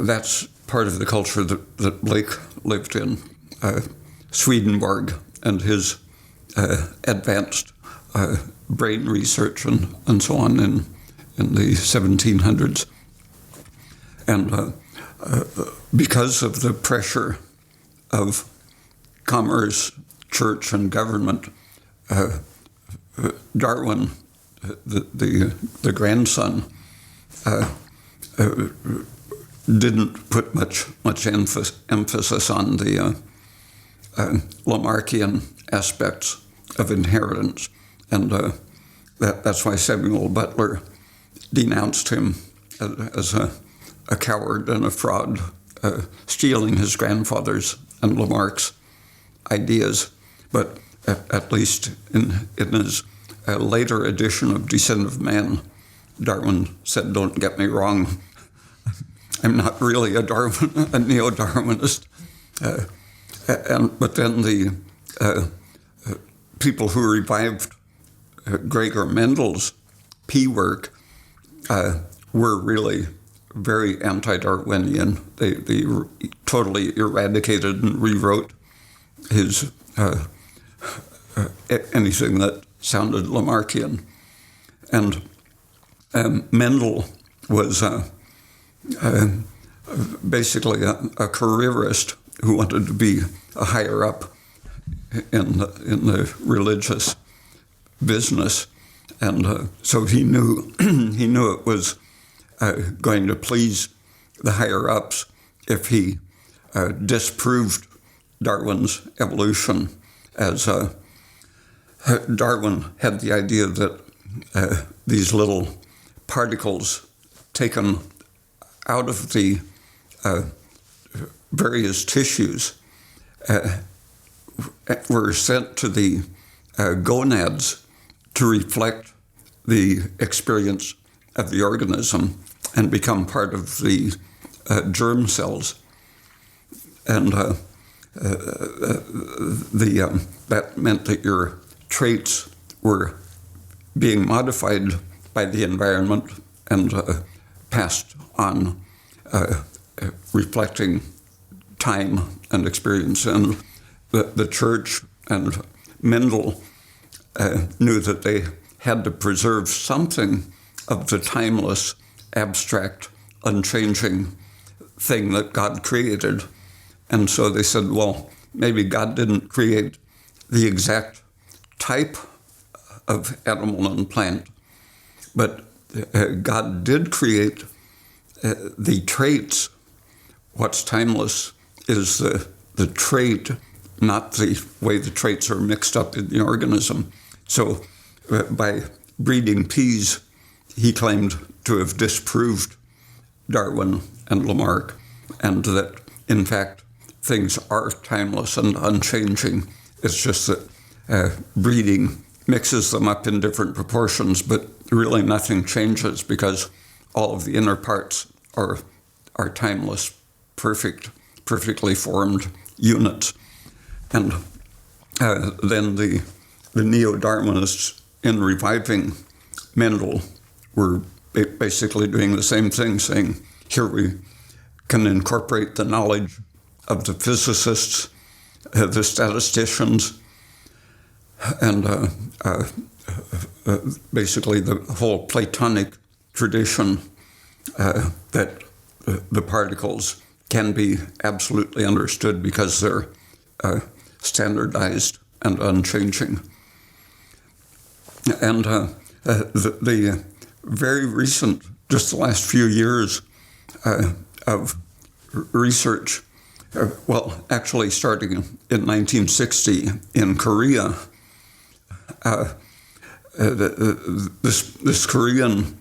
that's part of the culture that Blake lived in. Swedenborg and his advanced brain research and so on in the 1700s. And because of the pressure of commerce, church, and government, Darwin, the grandson, didn't put much emphasis on the Lamarckian aspects of inheritance, and that's why Samuel Butler denounced him as a coward and a fraud, stealing his grandfather's and Lamarck's ideas, but at least in his later edition of Descent of Man, Darwin said, "Don't get me wrong, I'm not really a neo-Darwinist." But then the people who revived Gregor Mendel's P work were really very anti-Darwinian. They totally eradicated and rewrote his anything that sounded Lamarckian. And Mendel was basically a careerist who wanted to be a higher up in the religious business, and so he knew it was going to please the higher ups if he disproved Darwin's evolution, as Darwin had the idea that these little particles taken out of the various tissues were sent to the gonads to reflect the experience of the organism and become part of the germ cells. And that meant that your traits were being modified by the environment and passed on, reflecting time and experience. And the church and Mendel knew that they had to preserve something of the timeless, abstract, unchanging thing that God created. And so they said, well, maybe God didn't create the exact type of animal and plant, but God did create the traits. What's timeless is the trait, not the way the traits are mixed up in the organism. So by breeding peas, he claimed to have disproved Darwin and Lamarck, and that, in fact, things are timeless and unchanging. It's just that breeding mixes them up in different proportions, but really nothing changes because all of the inner parts are timeless, perfectly formed units. And then the neo-Darwinists, in reviving Mendel, were basically doing the same thing, saying, here we can incorporate the knowledge of the physicists, the statisticians, and basically the whole Platonic tradition that the particles can be absolutely understood because they're standardized and unchanging. And the very recent, just the last few years of research, well, actually starting in 1960 in Korea, this Korean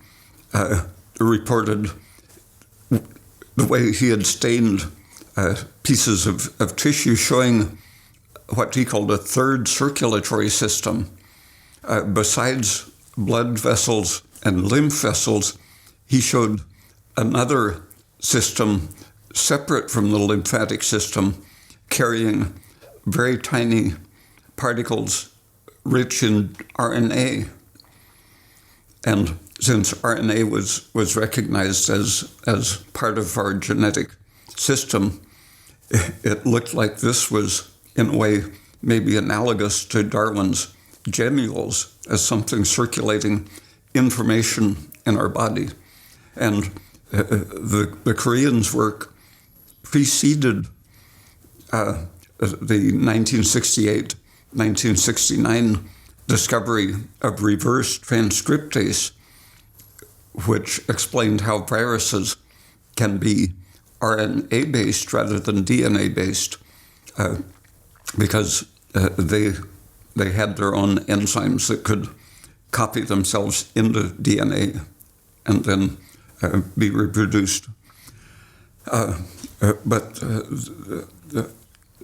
reported the way he had stained pieces of tissue, showing what he called a third circulatory system. Besides blood vessels and lymph vessels, he showed another system separate from the lymphatic system, carrying very tiny particles rich in RNA. And since RNA was recognized as part of our genetic system, it looked like this was, in a way, maybe analogous to Darwin's gemmules as something circulating information in our body. And the Koreans' work preceded the 1968-1969 discovery of reverse transcriptase, which explained how viruses can be RNA-based rather than DNA-based, because they had their own enzymes that could copy themselves into DNA and then be reproduced. But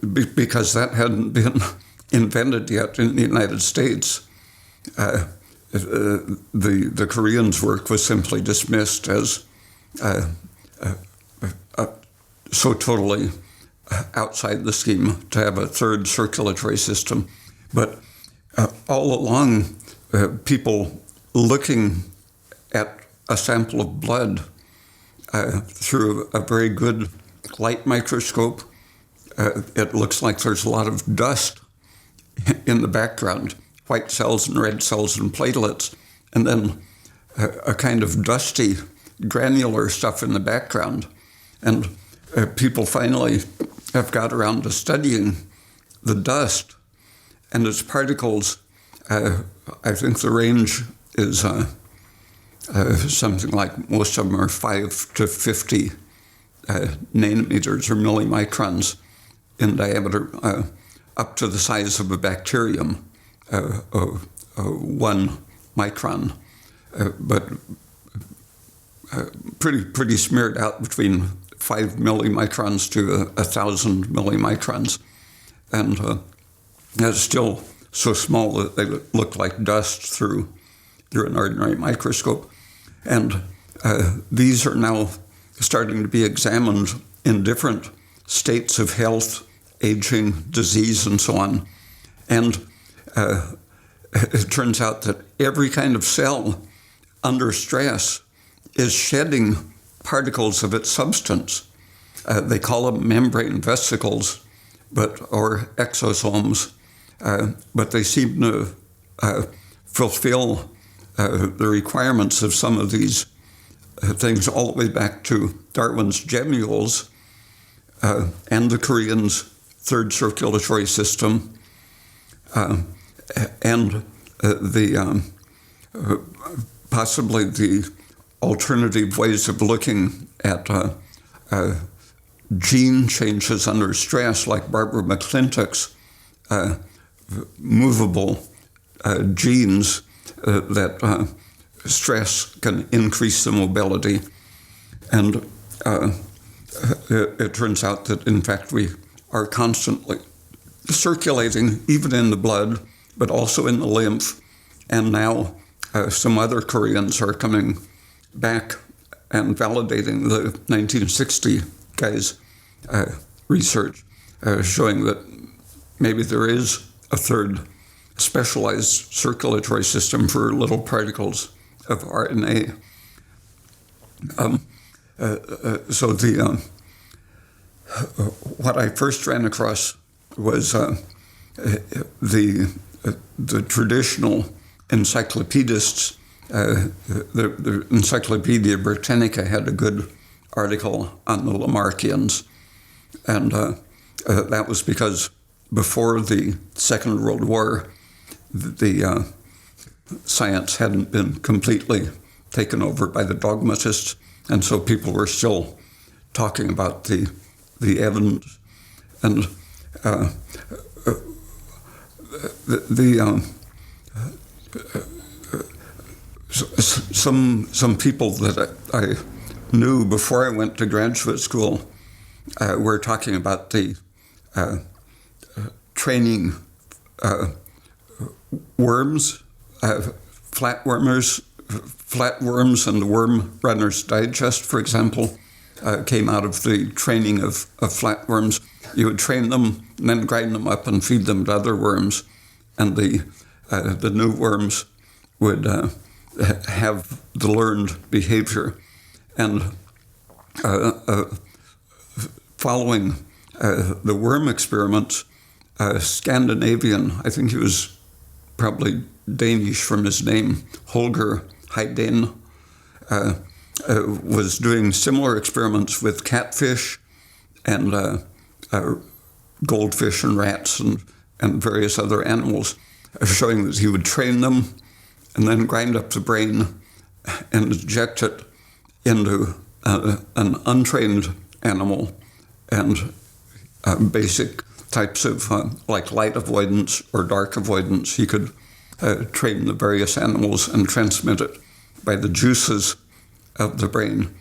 because that hadn't been invented yet in the United States, the Koreans' work was simply dismissed as so totally outside the scheme to have a third circulatory system. But all along, people looking at a sample of blood through a very good light microscope, it looks like there's a lot of dust in the background, white cells and red cells and platelets, and then a kind of dusty, granular stuff in the background. And people finally have got around to studying the dust and its particles. I think the range is something like, most of them are 5 to 50 nanometers or millimicrons in diameter, up to the size of a bacterium, 1 micron, but pretty smeared out between 5 millimicrons to 1,000 millimicrons, and it's still so small that they look like dust through an ordinary microscope. And these are now starting to be examined in different states of health, aging, disease, and so on. And it turns out that every kind of cell under stress is shedding particles of its substance. They call them membrane vesicles, or exosomes, but they seem to fulfill the requirements of some of these things all the way back to Darwin's gemmules and the Koreans' third circulatory system, and possibly the alternative ways of looking at gene changes under stress, like Barbara McClintock's movable genes that stress can increase the mobility. And it turns out that, in fact, we are constantly circulating, even in the blood, but also in the lymph. And now some other Koreans are coming back and validating the 1960 guys' research, showing that maybe there is a third specialized circulatory system for little particles of RNA. So what I first ran across was the traditional encyclopedists. The Encyclopedia Britannica had a good article on the Lamarckians, and that was because before the Second World War, the science hadn't been completely taken over by the dogmatists, and so people were still talking about the evidence. And some people that I knew before I went to graduate school were talking about the training worms, flatworms, and the Worm Runner's Digest, for example, came out of the training of flatworms. You would train them and then grind them up and feed them to other worms, and the new worms would have the learned behavior. And following the worm experiments, Scandinavian, I think he was probably Danish from his name, Holger Heiden, was doing similar experiments with catfish and goldfish and rats and various other animals, showing that he would train them and then grind up the brain and inject it into an untrained animal, and basic types of like light avoidance or dark avoidance. He could train the various animals and transmit it by the juices of the brain.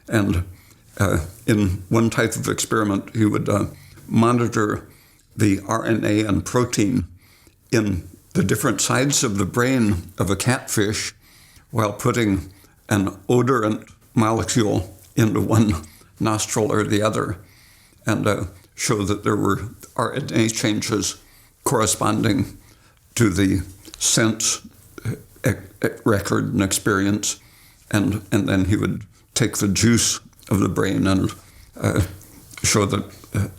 And in one type of experiment, he would monitor the RNA and protein in the different sides of the brain of a catfish while putting an odorant molecule into one nostril or the other, and show that there were RNA changes corresponding to the sense record and experience, and then he would take the juice of the brain and show that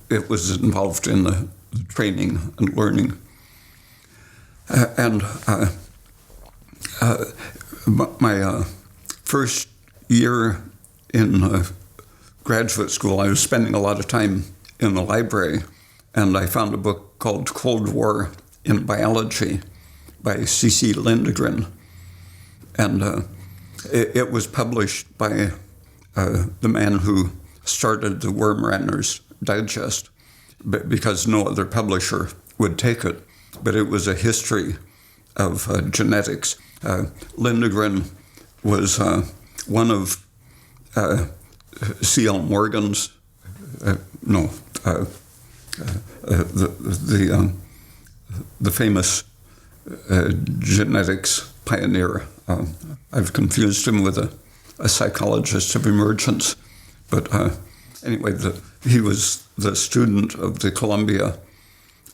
it was involved in the training and learning. My first year in graduate school, I was spending a lot of time in the library, and I found a book called Cold War in Biology by C.C. Lindgren. And it was published by the man who started the Worm Runner's Digest, because no other publisher would take it. But it was a history of genetics. Lindgren was one of C.L. Morgan's, the famous genetics pioneer. I've confused him with a psychologist of emergence, but anyway, he was the student of the Columbia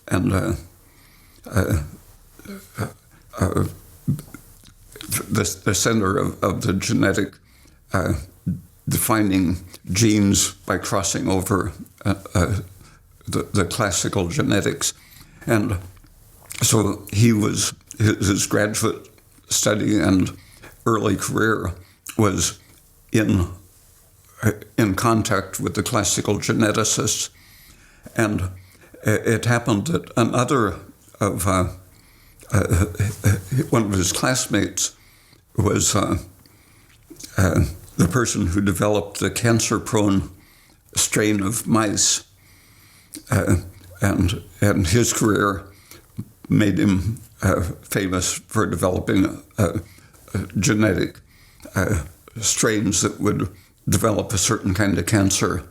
and the center of the genetic defining genes by crossing over the classical genetics. And so his graduate study and early career was in contact with the classical geneticists. And it happened that another of one of his classmates was the person who developed the cancer-prone strain of mice, and his career made him famous for developing genetic strains that would develop a certain kind of cancer,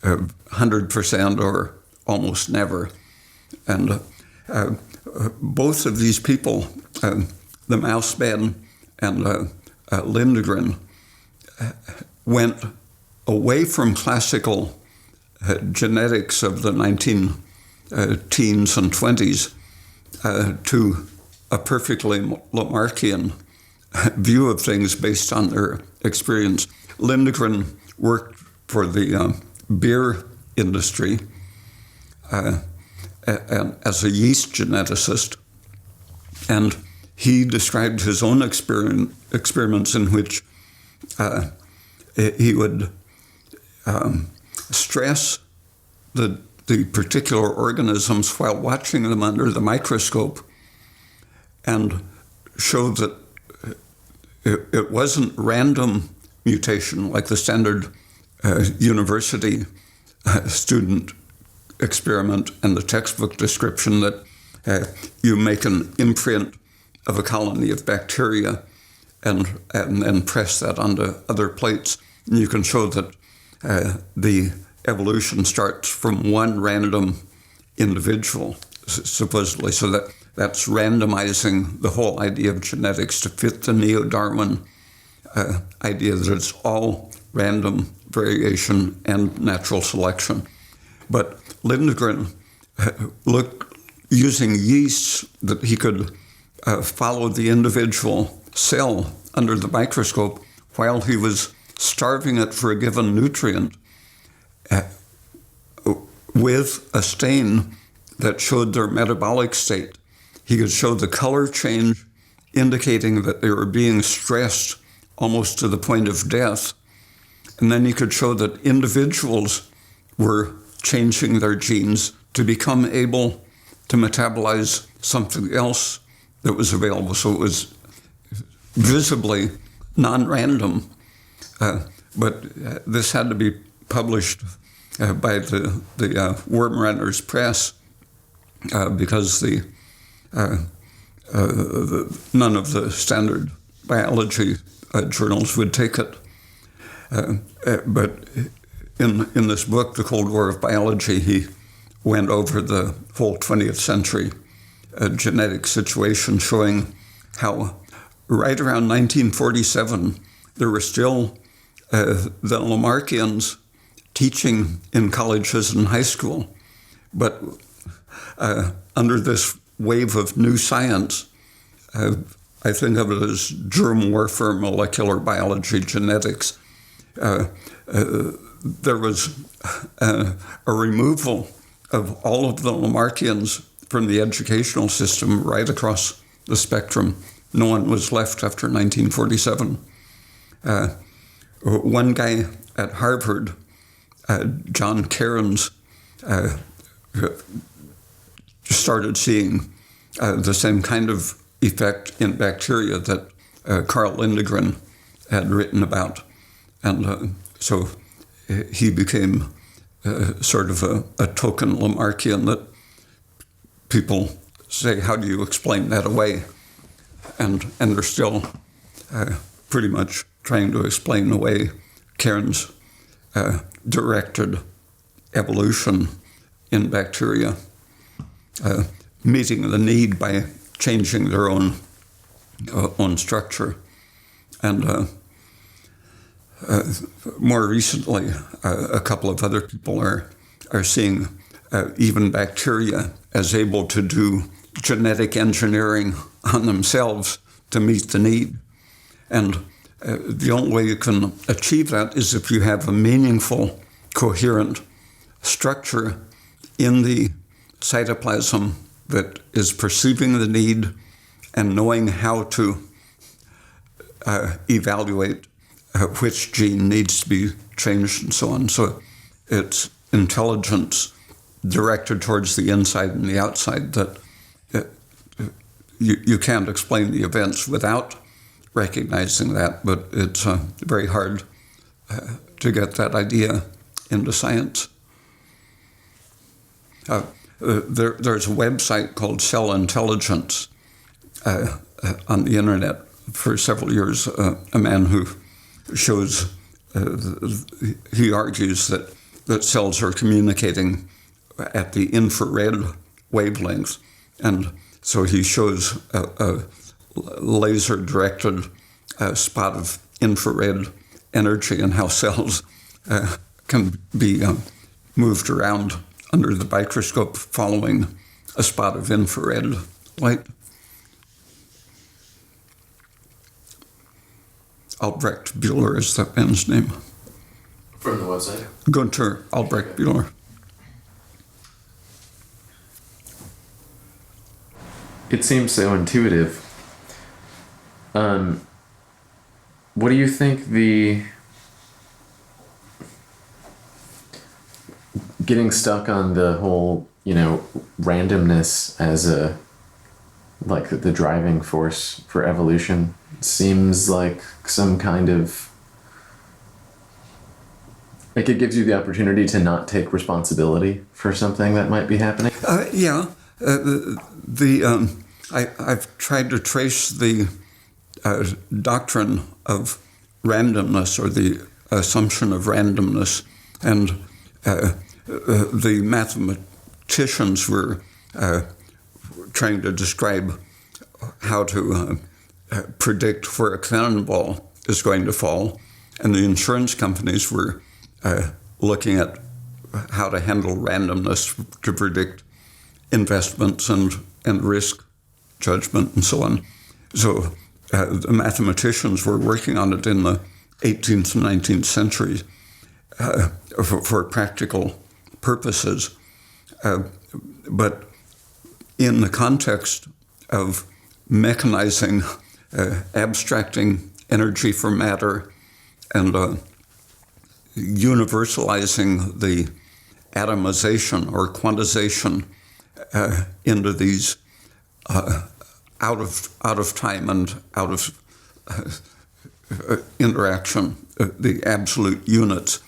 100% or almost never. And both of these people, the mouse man and Lindgren, went away from classical genetics of the 19-teens and 20s to a perfectly Lamarckian view of things based on their experience. Lindgren worked for the beer industry and as a yeast geneticist, and he described his own experiments in which he would stress the particular organisms while watching them under the microscope and show that it wasn't random mutation like the standard university student experiment and the textbook description that you make an imprint of a colony of bacteria and then press that onto other plates. And you can show that the evolution starts from one random individual, supposedly. So that's randomizing the whole idea of genetics to fit the neo-Darwin idea that it's all random variation and natural selection. But Lindgren looked using yeasts that he could follow the individual cell under the microscope while he was starving it for a given nutrient with a stain that showed their metabolic state. He could show the color change indicating that they were being stressed almost to the point of death. And then he could show that individuals were changing their genes to become able to metabolize something else that was available. So it was visibly non-random, but this had to be published by the Worm Runners Press because none of the standard biology journals would take it. But in this book, The Cold War of Biology, he went over the whole 20th century genetic situation, showing how right around 1947, there were still the Lamarckians teaching in colleges and high school. But under this wave of new science, I think of it as germ warfare, molecular biology, genetics. There was a removal of all of the Lamarckians from the educational system right across the spectrum. No one was left after 1947. One guy at Harvard, John Cairns, started seeing the same kind of effect in bacteria that Carl Lindgren had written about. And so he became sort of a token Lamarckian that people say, how do you explain that away? And they're still pretty much trying to explain away Cairns' directed evolution in bacteria, meeting the need by changing their own structure. And more recently, a couple of other people are seeing even bacteria as able to do genetic engineering on themselves to meet the need. And the only way you can achieve that is if you have a meaningful, coherent structure in the cytoplasm that is perceiving the need and knowing how to evaluate which gene needs to be changed and so on. So it's intelligence directed towards the inside and the outside that you can't explain the events without recognizing that, but it's very hard to get that idea into science. There's a website called Cell Intelligence on the internet for several years. A man who shows, he argues that cells are communicating at the infrared wavelength. And so he shows a laser-directed spot of infrared energy and how cells can be moved around under the microscope following a spot of infrared light. Albrecht Bühler is that man's name. From the website? Gunther Albrecht Bühler. It seems so intuitive. What do you think getting stuck on the whole, randomness as the driving force for evolution seems like some kind of, like it gives you the opportunity to not take responsibility for something that might be happening? Yeah. I've tried to trace the doctrine of randomness or the assumption of randomness, and the mathematicians were trying to describe how to predict where a cannonball is going to fall, and the insurance companies were looking at how to handle randomness to predict investments and risk judgment and so on. So the mathematicians were working on it in the 18th and 19th centuries for practical purposes. But in the context of mechanizing, abstracting energy from matter, and universalizing the atomization or quantization into these out of time and out of interaction, the absolute units.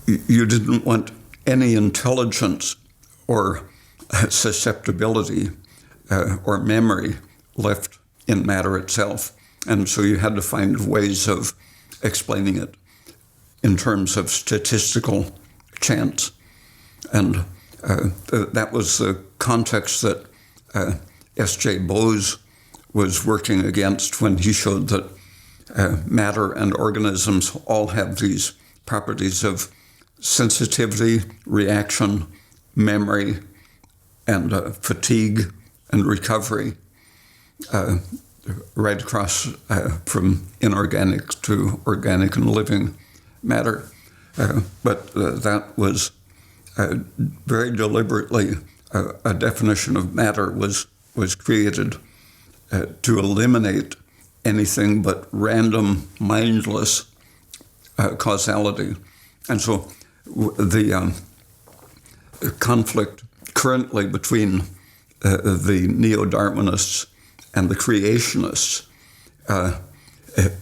You didn't want any intelligence or susceptibility or memory left in matter itself, and so you had to find ways of explaining it in terms of statistical chance. And that was the context that S.J. Bose was working against when he showed that matter and organisms all have these properties of sensitivity, reaction, memory, and fatigue and recovery, right across from inorganic to organic and living matter. But that was very deliberately a definition of matter was created to eliminate anything but random, mindless causality. And so the conflict currently between the neo-Darwinists and the creationists,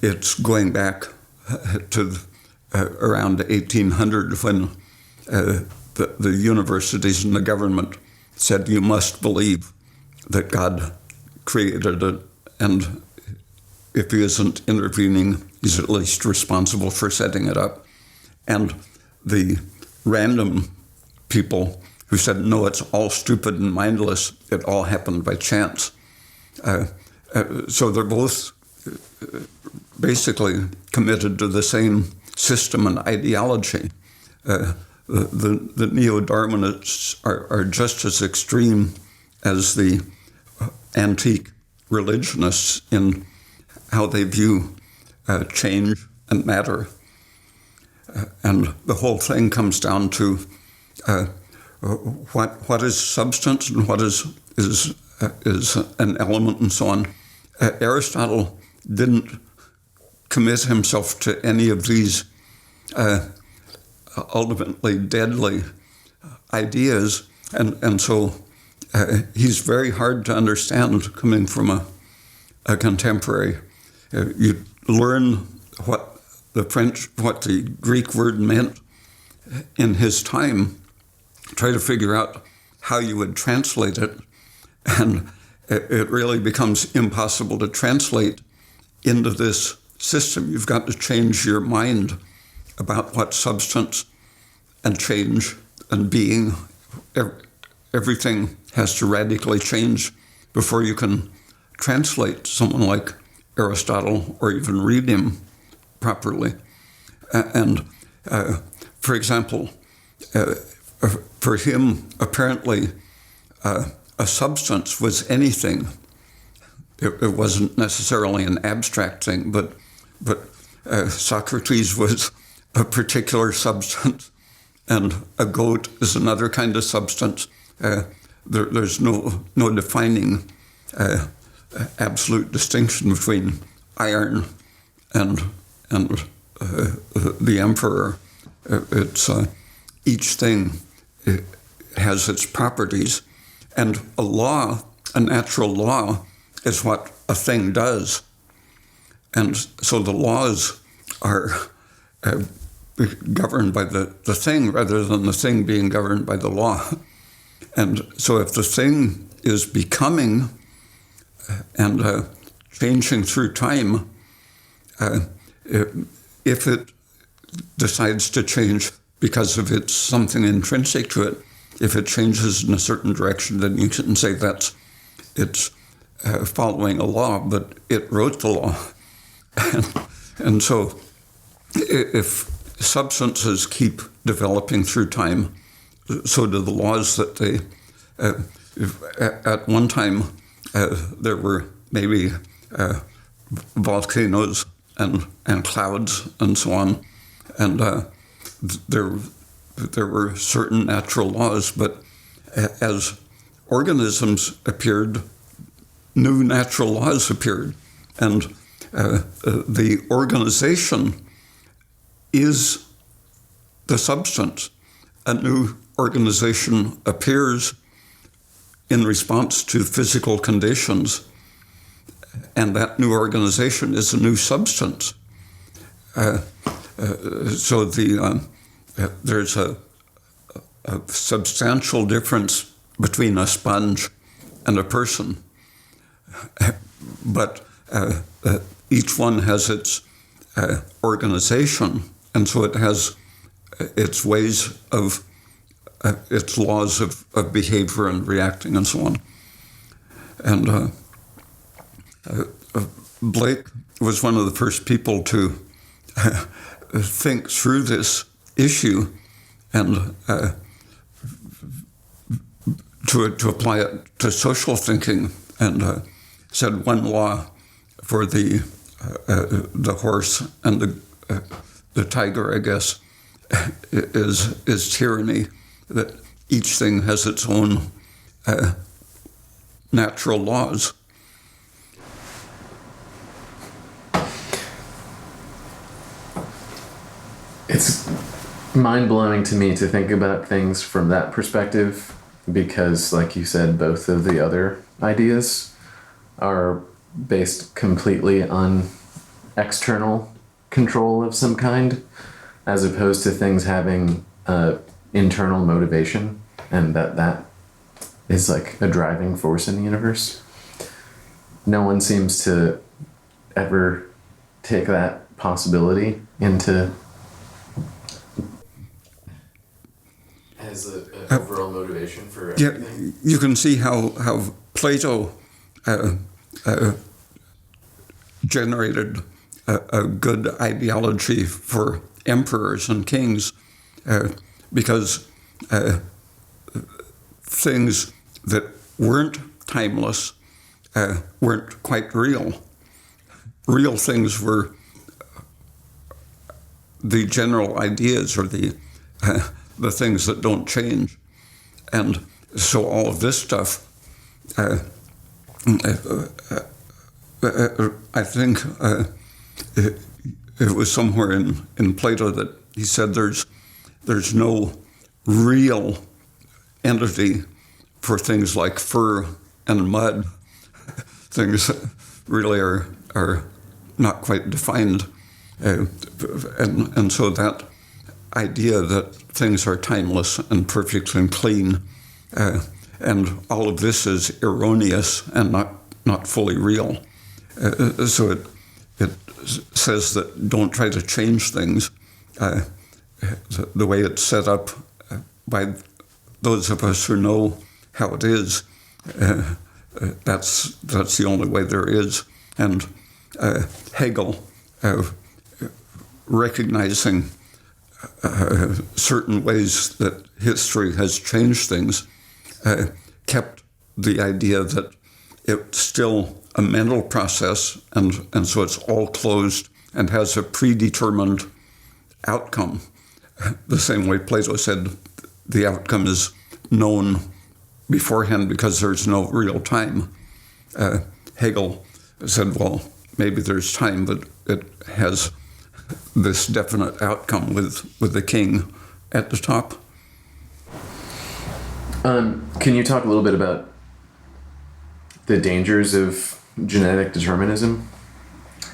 it's going back to around 1800 when the universities and the government said you must believe that God created it, and if he isn't intervening, he's at least responsible for setting it up. And the random people who said, no, it's all stupid and mindless, it all happened by chance. So they're both basically committed to the same system and ideology. The neo-Darwinists are just as extreme as the antique religionists in how they view change and matter. And the whole thing comes down to what is substance and what is an element and so on. Aristotle didn't commit himself to any of these ultimately deadly ideas, and so he's very hard to understand coming from a contemporary. You learn what the Greek word meant in his time, try to figure out how you would translate it, and it really becomes impossible to translate into this system. You've got to change your mind about what substance and change and being, everything has to radically change before you can translate someone like Aristotle or even read him properly. And for example, for him, apparently, a substance was anything. It wasn't necessarily an abstract thing, but Socrates was a particular substance, and a goat is another kind of substance. There's no defining absolute distinction between iron and the emperor. It's each thing has its properties, and a natural law, is what a thing does. And so the laws are governed by the thing rather than the thing being governed by the law. And so if the thing is becoming and changing through time, if it decides to change because of it's something intrinsic to it, if it changes in a certain direction, then you can say it's following a law, but it wrote the law. And so if substances keep developing through time, so do the laws that they, at one time, there were maybe volcanoes and clouds and so on, and there were certain natural laws, but as organisms appeared, new natural laws appeared, and the organization is the substance. A new organization appears in response to physical conditions, and that new organization is a new substance. So there's a substantial difference between a sponge and a person, but each one has its organization and so it has its ways of, its laws of behavior and reacting and so on. And Blake was one of the first people to think through this issue and to apply it to social thinking, and said one law for the horse and the tiger, I guess, is tyranny, that each thing has its own natural laws. It's mind-blowing to me to think about things from that perspective, because, like you said, both of the other ideas are based completely on external control of some kind, as opposed to things having internal motivation, and that is like a driving force in the universe. No one seems to ever take that possibility into as an overall motivation for everything. Yeah, you can see how Plato generated a good ideology for emperors and kings, because things that weren't timeless weren't quite real. Real things were the general ideas, or the things that don't change. And so all of this stuff, I think it was somewhere in Plato that he said there's no real entity for things like fur and mud. Things really are not quite defined. And so that idea that things are timeless and perfect and clean, and all of this is erroneous and not fully real. So it says that don't try to change things. The way it's set up by those of us who know how it is, that's the only way there is. And Hegel, recognizing certain ways that history has changed things, kept the idea that it's still a mental process, and so it's all closed and has a predetermined outcome. The same way Plato said the outcome is known beforehand because there's no real time. Hegel said, well, maybe there's time, but it has this definite outcome with the king at the top. Can you talk a little bit about the dangers of genetic determinism?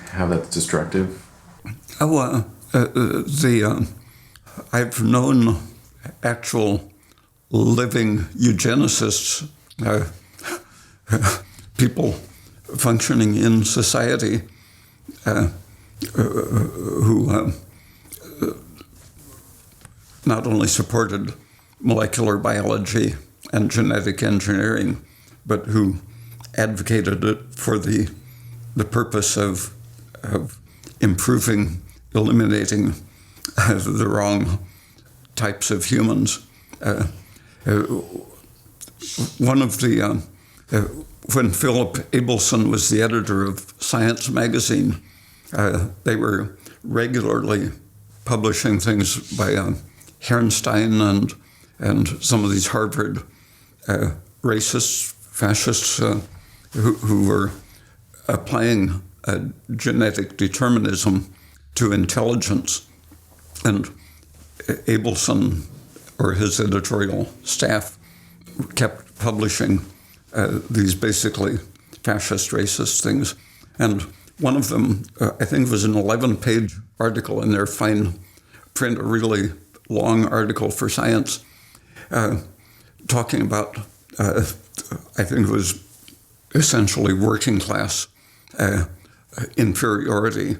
How that's destructive? I've known actual living eugenicists, people functioning in society, who not only supported molecular biology and genetic engineering, but who advocated it for the purpose of improving, eliminating the wrong types of humans. One of the when Philip Abelson was the editor of Science magazine, they were regularly publishing things by Herrnstein and some of these Harvard racists, fascists, who were applying genetic determinism to intelligence. And Abelson, or his editorial staff, kept publishing these basically fascist, racist things. And one of them, I think, was an 11-page article in their fine print, a really long article for Science, talking about, I think it was essentially working class inferiority.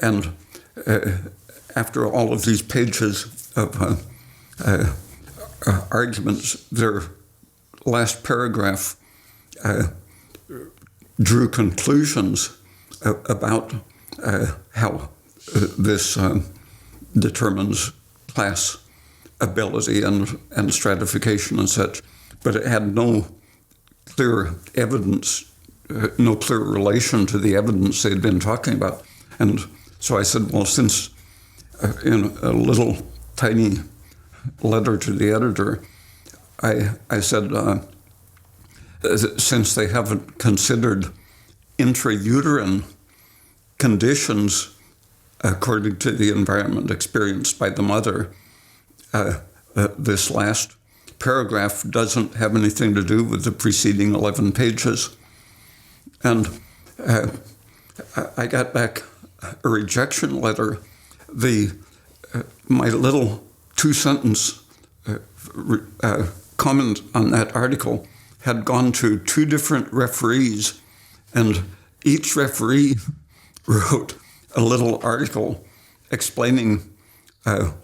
And after all of these pages of arguments, their last paragraph drew conclusions about how this determines class ability and stratification and such, but it had no clear evidence, no clear relation to the evidence they'd been talking about. And so I said, well, since in a little tiny letter to the editor, I said, since they haven't considered intrauterine conditions according to the environment experienced by the mother, this last paragraph doesn't have anything to do with the preceding 11 pages. And I got back a rejection letter. My little 2-sentence comment on that article had gone to 2 different referees, and each referee wrote a little article explaining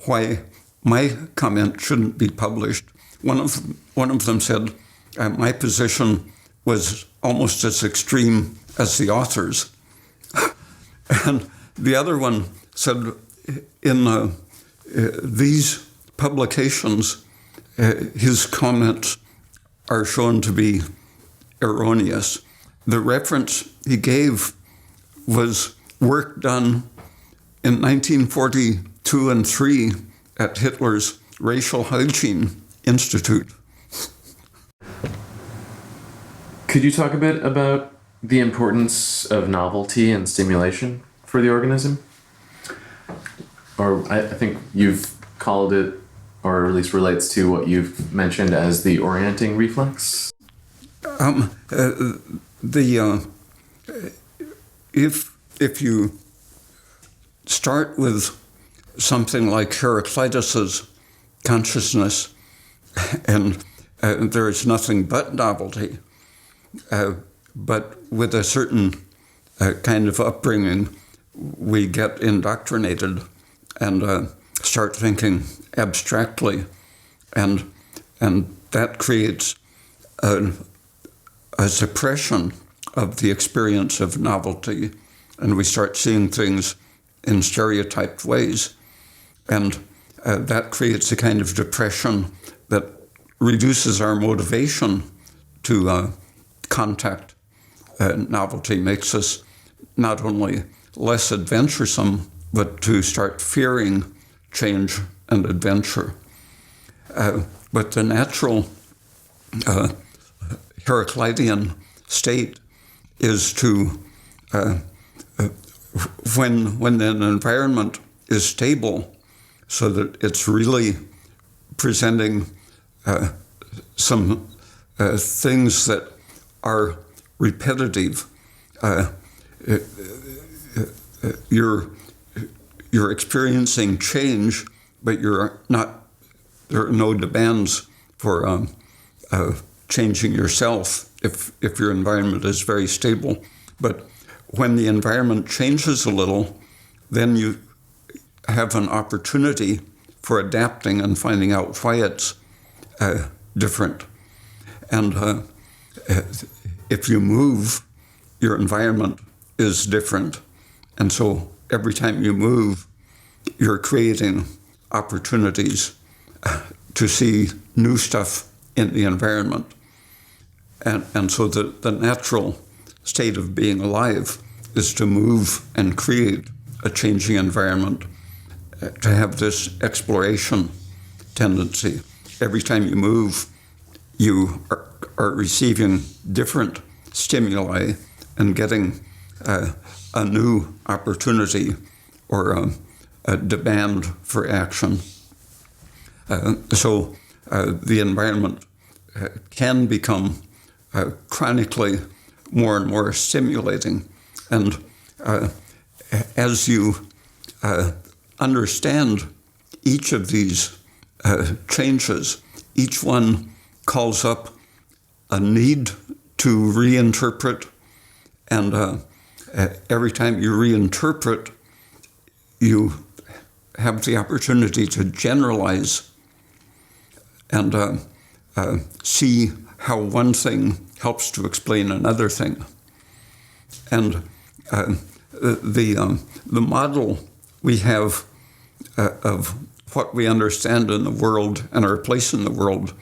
why my comment shouldn't be published. One of them said my position was almost as extreme as the author's. And the other one said, in these publications, his comments are shown to be erroneous. The reference he gave was work done in 1942 and 3 at Hitler's Racial Hygiene Institute. Could you talk a bit about the importance of novelty and stimulation for the organism? Or I think you've called it, or at least relates to what you've mentioned as the orienting reflex? If you start with something like Heraclitus's consciousness, and there is nothing but novelty, but with a certain kind of upbringing, we get indoctrinated and start thinking abstractly, and that creates a suppression of the experience of novelty, and we start seeing things in stereotyped ways, and that creates a kind of depression that reduces our motivation to contact novelty, makes us not only less adventuresome, but to start fearing change and adventure. But the natural Heraclitean state is to, when an environment is stable, so that it's really presenting some things that are repetitive. You're experiencing change, but there are no demands for changing yourself if your environment is very stable. But when the environment changes a little, then you have an opportunity for adapting and finding out why it's different. And if you move, your environment is different. And so every time you move, you're creating opportunities to see new stuff in the environment. And so the natural state of being alive is to move and create a changing environment, to have this exploration tendency. Every time you move, you are receiving different stimuli and getting a new opportunity or a demand for action. So the environment can become chronically more and more stimulating. And as you understand each of these changes, each one calls up a need to reinterpret, and every time you reinterpret, you have the opportunity to generalize and see how one thing helps to explain another thing. And the model we have of what we understand in the world and our place in the world,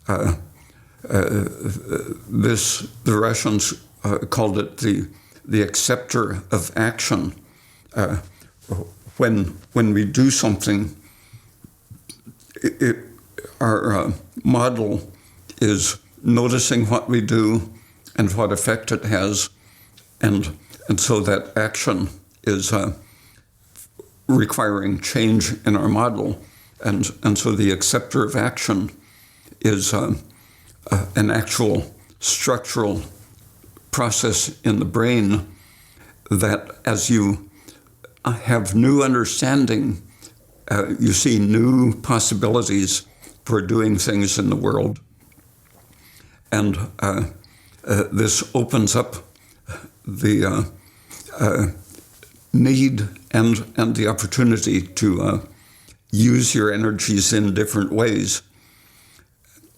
the Russians called it the acceptor of action. When we do something, our model is noticing what we do and what effect it has, and so that action is requiring change in our model, and so the acceptor of action is an actual structural process in the brain that, as you have new understanding, you see new possibilities for doing things in the world. And this opens up the need and the opportunity to use your energies in different ways.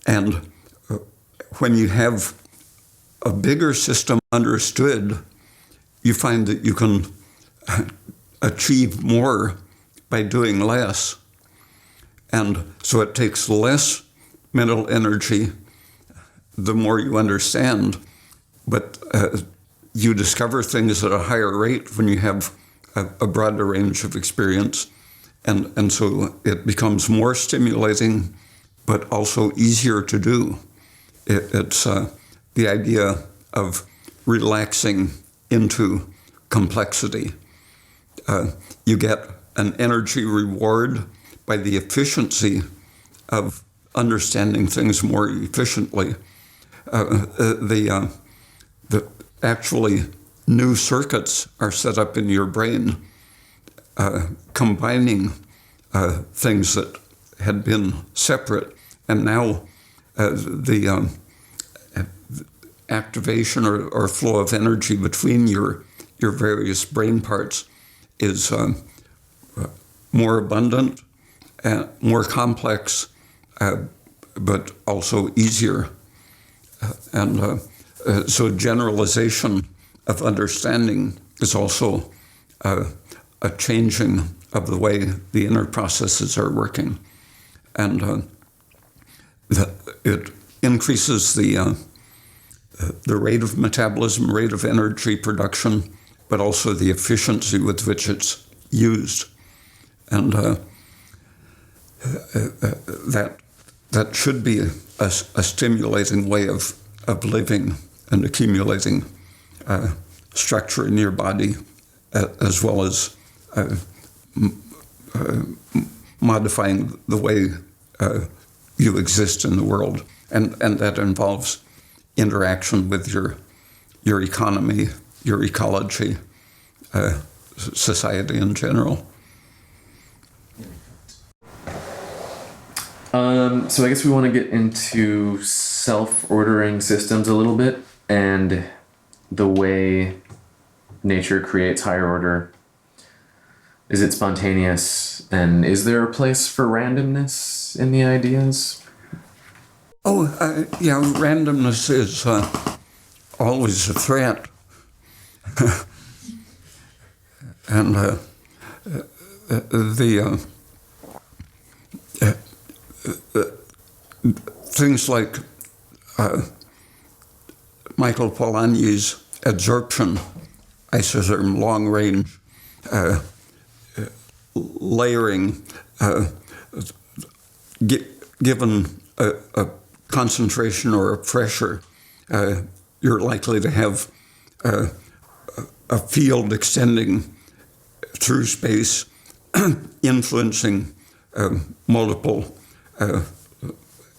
And when you have a bigger system understood, you find that you can achieve more by doing less. And so it takes less mental energy the more you understand, but you discover things at a higher rate when you have a broader range of experience. And so it becomes more stimulating, but also easier to do. It's the idea of relaxing into complexity. You get an energy reward by the efficiency of understanding things more efficiently. The actually new circuits are set up in your brain, combining things that had been separate, and now the activation or flow of energy between your various brain parts is more abundant, more complex, but also easier. And so generalization of understanding is also a changing of the way the inner processes are working. And it increases the rate of metabolism, rate of energy production, but also the efficiency with which it's used. And that should be a stimulating way of living and accumulating structure in your body, as well as modifying the way you exist in the world. And that involves interaction with your economy, your ecology, society in general. So I guess we want to get into self-ordering systems a little bit and the way nature creates higher order. Is it spontaneous? And is there a place for randomness in the ideas? Yeah, randomness is always a threat. And things like Michael Polanyi's adsorption isotherm long range layering, given a concentration or a pressure, you're likely to have a field extending through space, influencing multiple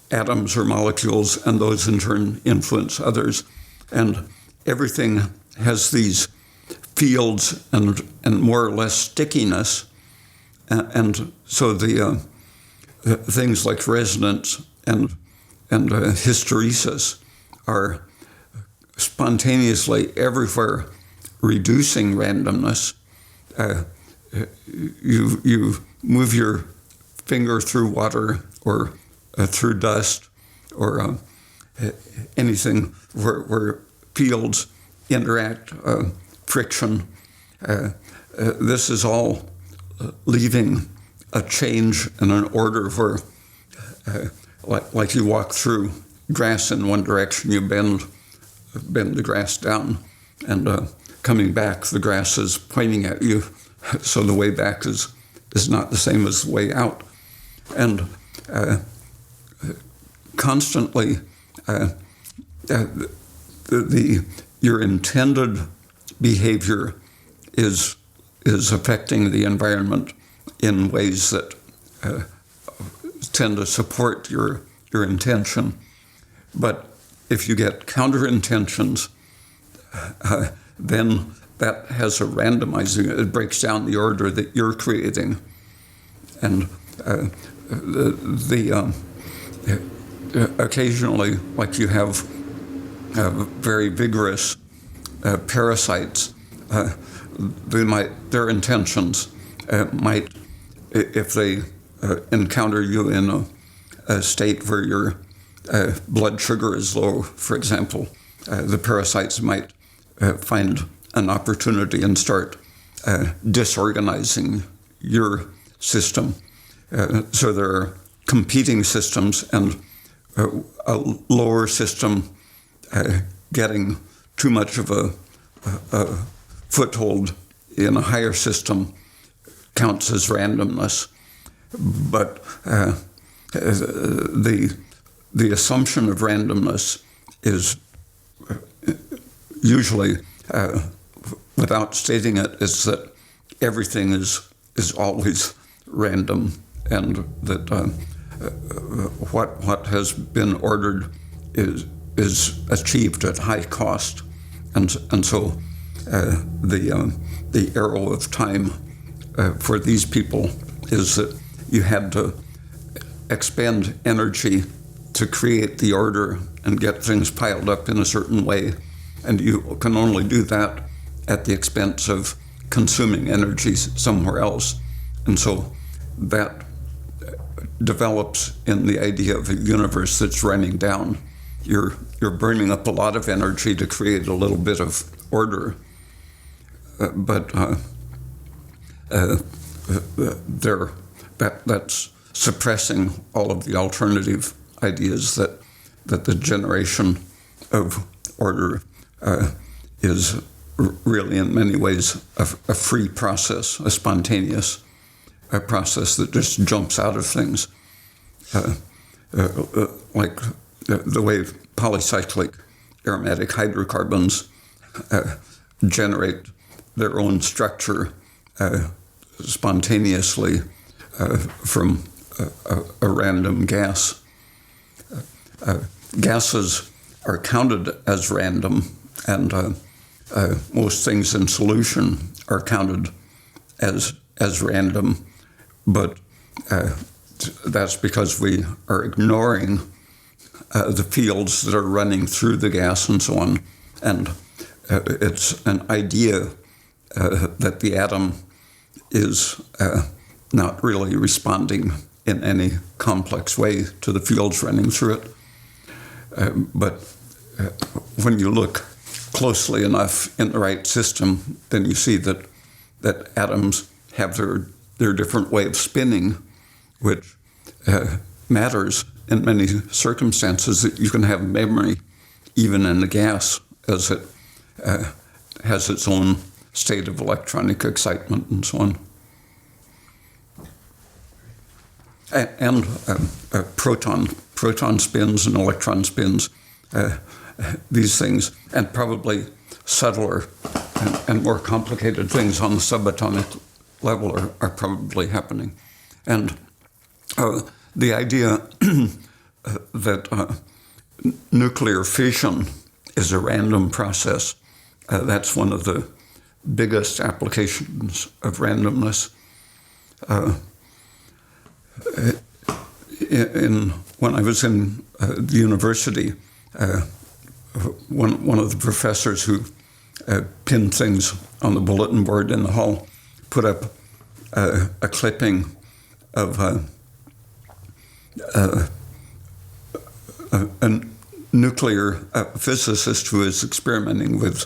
atoms or molecules, and those in turn influence others. And everything has these fields and more or less stickiness. And so the things like resonance and hysteresis are spontaneously everywhere reducing randomness. You move your finger through water or through dust or anything where fields interact, friction. This is all leaving a change in an order where, like you walk through grass in one direction, you bend the grass down, and coming back, the grass is pointing at you, so the way back is not the same as the way out. And constantly, your intended behavior is affecting the environment in ways that tend to support your intention. But if you get counter-intentions, then that has a randomizing. It breaks down the order that you're creating. And occasionally, like you have very vigorous parasites, their intentions might, if they encounter you in a state where your blood sugar is low, for example, the parasites might find an opportunity and start disorganizing your system. So there are competing systems, and a lower system getting too much of a foothold in a higher system counts as randomness. But the assumption of randomness is usually, without stating it, is that everything is always random, and that what has been ordered is achieved at high cost, and so the arrow of time for these people is that you had to expend energy to create the order and get things piled up in a certain way, and you can only do that at the expense of consuming energy somewhere else. And so that develops in the idea of a universe that's running down. You're burning up a lot of energy to create a little bit of order, but that's suppressing all of the alternative ideas that the generation of order is really in many ways a free process, a spontaneous process that just jumps out of things, like the way polycyclic aromatic hydrocarbons generate their own structure spontaneously from a random gas. Gases are counted as random, and most things in solution are counted as random, but that's because we are ignoring the fields that are running through the gas and so on. And it's an idea that the atom is not really responding in any complex way to the fields running through it. But when you look closely enough in the right system, then you see that atoms have their different way of spinning, which matters in many circumstances, that you can have memory even in the gas as it has its own state of electronic excitement and so on. And proton spins and electron spins, these things, and probably subtler and more complicated things on the subatomic level are probably happening. And the idea that nuclear fission is a random process, that's one of the biggest applications of randomness. When I was in the university, one of the professors who pinned things on the bulletin board in the hall put up a clipping of a nuclear physicist who is experimenting with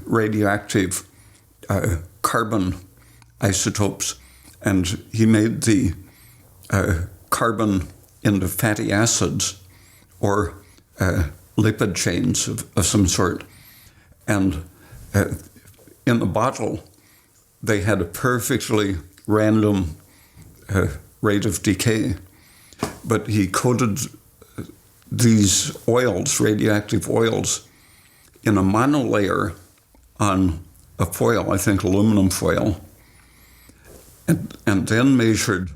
radioactive carbon isotopes, and he made the carbon into fatty acids or lipid chains of some sort. And in the bottle, they had a perfectly random rate of decay, but he coated these oils, radioactive oils, in a monolayer on a foil, I think aluminum foil, and then measured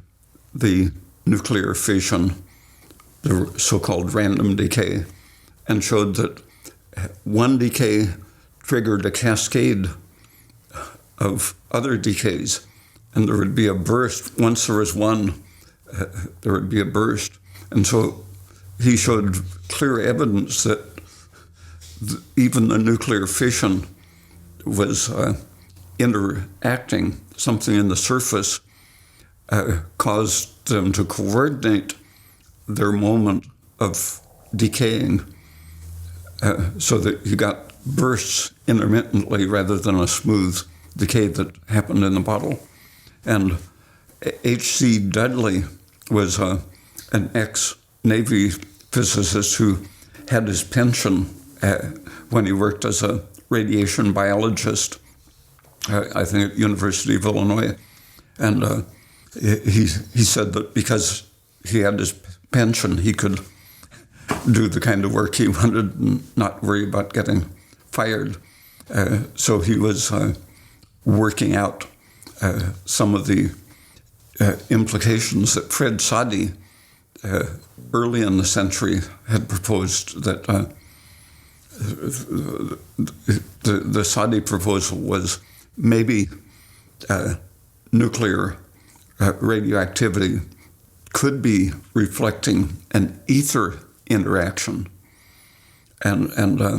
the nuclear fission, the so-called random decay, and showed that one decay triggered a cascade of other decays, and there would be a burst. Once there was one, there would be a burst. And so he showed clear evidence that even the nuclear fission was interacting. Something in the surface caused them to coordinate their moment of decaying so that you got bursts intermittently rather than a smooth decay that happened in the bottle. And H.C. Dudley was an ex-Navy physicist who had his pension when he worked as a radiation biologist, I think at University of Illinois. And he said that because he had his pension, he could do the kind of work he wanted and not worry about getting fired. So he was working out some of the implications that Fred Soddy early in the century had proposed, that the Soddy proposal was maybe nuclear radioactivity could be reflecting an ether interaction. And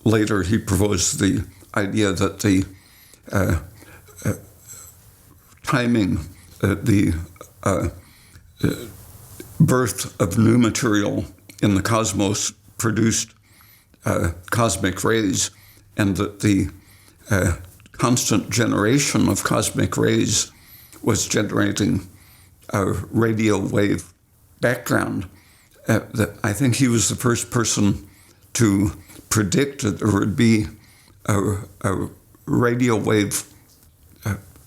later he proposed the idea that the timing, the birth of new material in the cosmos produced cosmic rays, and that the constant generation of cosmic rays was generating a radio wave background. I think he was the first person to predict that there would be a radio wave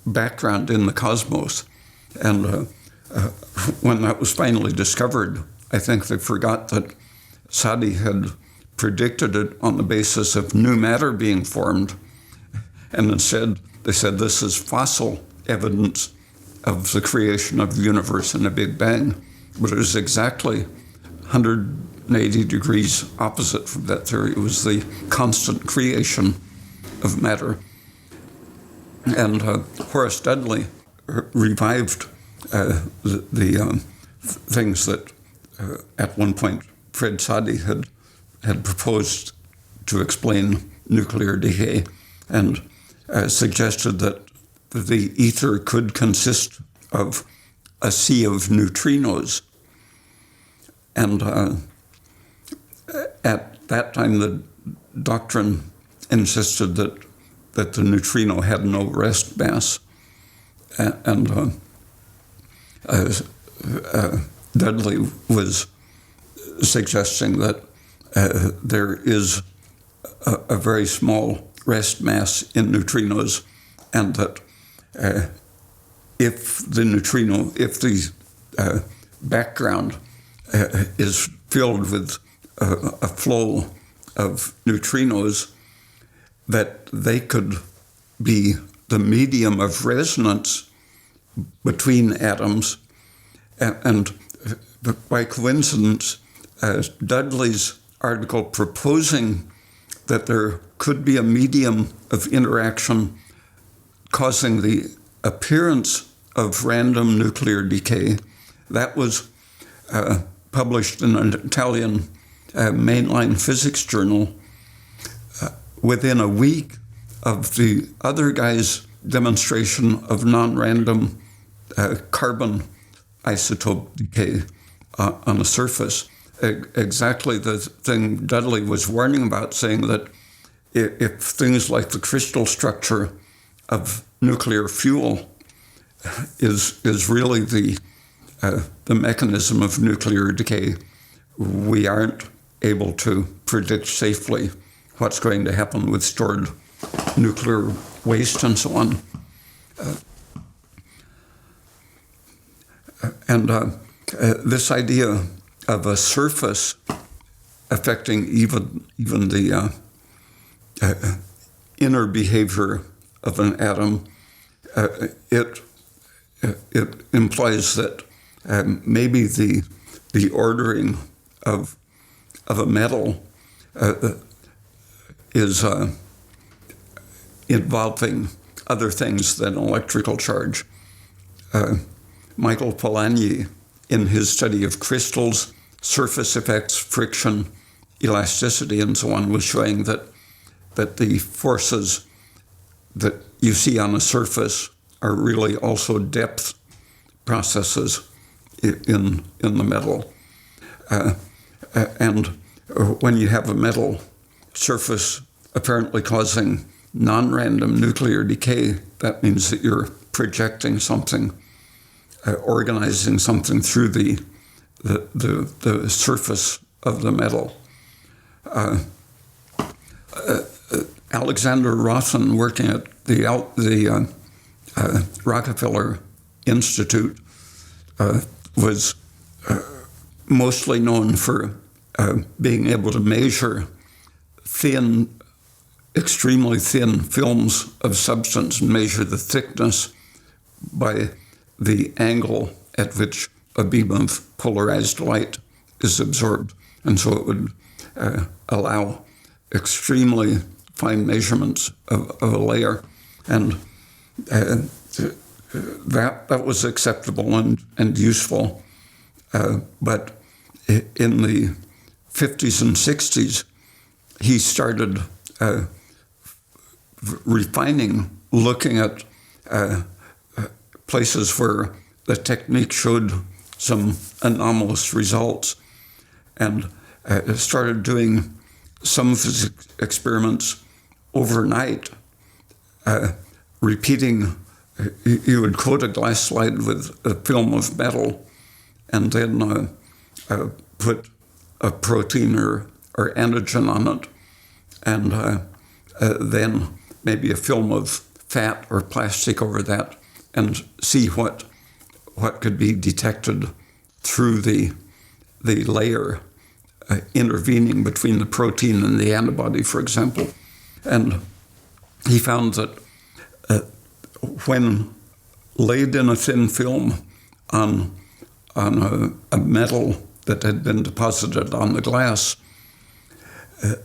background in the cosmos. And when that was finally discovered, I think they forgot that Soddy had predicted it on the basis of new matter being formed. And instead, they said this is fossil evidence of the creation of the universe in a Big Bang. But it was exactly 180 degrees opposite from that theory. It was the constant creation of matter. And Horace Dudley revived the things that at one point Fred Soddy had proposed to explain nuclear decay, and suggested that the ether could consist of a sea of neutrinos. And at that time, the doctrine insisted that the neutrino had no rest mass. And Dudley was suggesting that there is a very small rest mass in neutrinos, and that if the background is filled with a flow of neutrinos, that they could be the medium of resonance between atoms. And by coincidence, Dudley's article proposing that there could be a medium of interaction causing the appearance of random nuclear decay, that was published in an Italian mainline physics journal within a week of the other guy's demonstration of non-random carbon isotope decay on the surface. Exactly the thing Dudley was warning about, saying that if things like the crystal structure of nuclear fuel is really the mechanism of nuclear decay, we aren't able to predict safely what's going to happen with stored nuclear waste and so on. This idea of a surface affecting even the inner behavior of an atom, it implies that maybe the ordering of a metal is involving other things than electrical charge. Michael Polanyi, in his study of crystals, surface effects, friction, elasticity, and so on, was showing that the forces that you see on a surface are really also depth processes in the metal. And when you have a metal surface apparently causing non-random nuclear decay, that means that you're projecting something, organizing something through the surface of the metal. Alexander Rothen, working at the Rockefeller Institute, was mostly known for being able to measure extremely thin films of substance and measure the thickness by the angle at which a beam of polarized light is absorbed. And so it would allow extremely fine measurements of a layer. And that was acceptable and useful. But in the 50s and 60s, he started refining, looking at places where the technique showed some anomalous results, and started doing some of his experiments overnight, repeating. He would coat a glass slide with a film of metal and then put a protein or antigen on it, and then maybe a film of fat or plastic over that, and see what could be detected through the layer intervening between the protein and the antibody, for example. And he found that when laid in a thin film on a metal that had been deposited on the glass,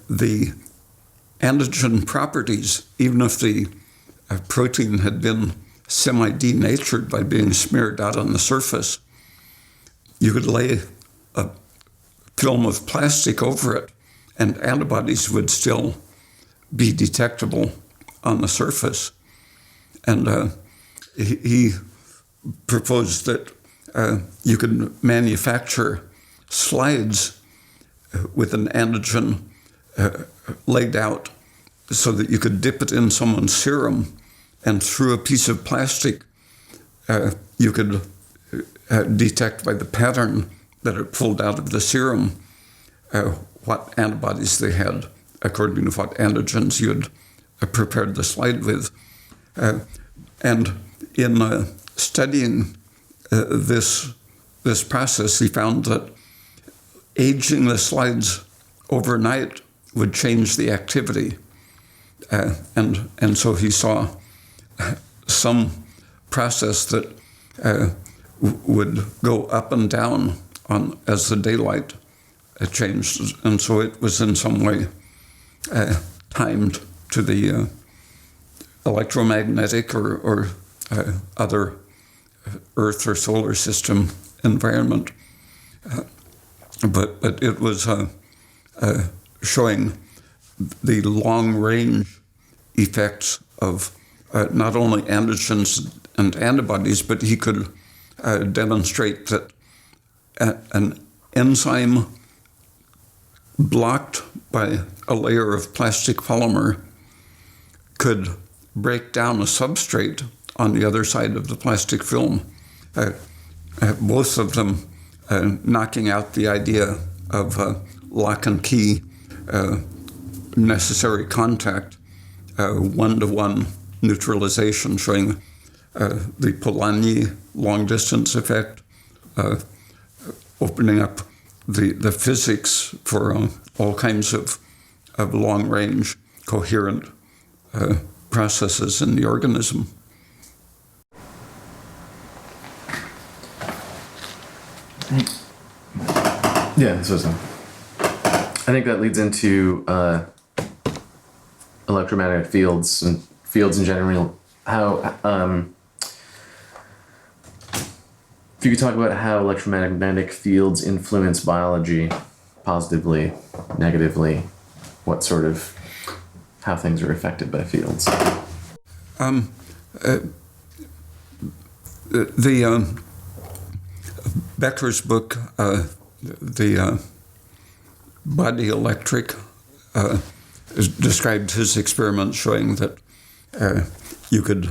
the antigen properties, even if the protein had been semi-denatured by being smeared out on the surface, you could lay a film of plastic over it and antibodies would still be detectable on the surface. And he proposed that you could manufacture slides with an antigen laid out so that you could dip it in someone's serum, and through a piece of plastic, you could detect by the pattern that it pulled out of the serum what antibodies they had, according to what antigens you had prepared the slide with. And in studying this process, he found that aging the slides overnight would change the activity. And so he saw some process that would go up and down as the daylight changed. And so it was in some way timed to the electromagnetic or other Earth or solar system environment. But it was showing the long-range effects of not only antigens and antibodies, but he could demonstrate that an enzyme blocked by a layer of plastic polymer could break down a substrate on the other side of the plastic film. Both of them knocking out the idea of lock and key necessary contact, one-to-one neutralization, showing the Polanyi long-distance effect, opening up the physics for all kinds of long-range coherent processes in the organism. Yeah, so I think that leads into electromagnetic fields and fields in general. How if you could talk about how electromagnetic fields influence biology positively, negatively, how things are affected by fields. Becker's book, The Body Electric, described his experiment showing that you could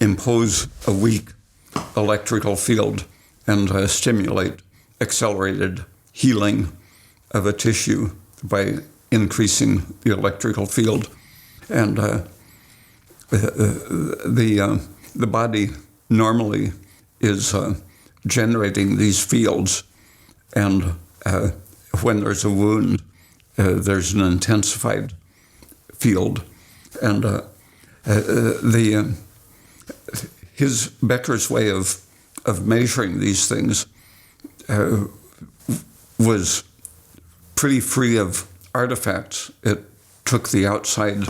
impose a weak electrical field and stimulate accelerated healing of a tissue by increasing the electrical field. And the body normally is generating these fields, and when there's a wound, there's an intensified field. And Becker's way of measuring these things was pretty free of artifacts. It took the outside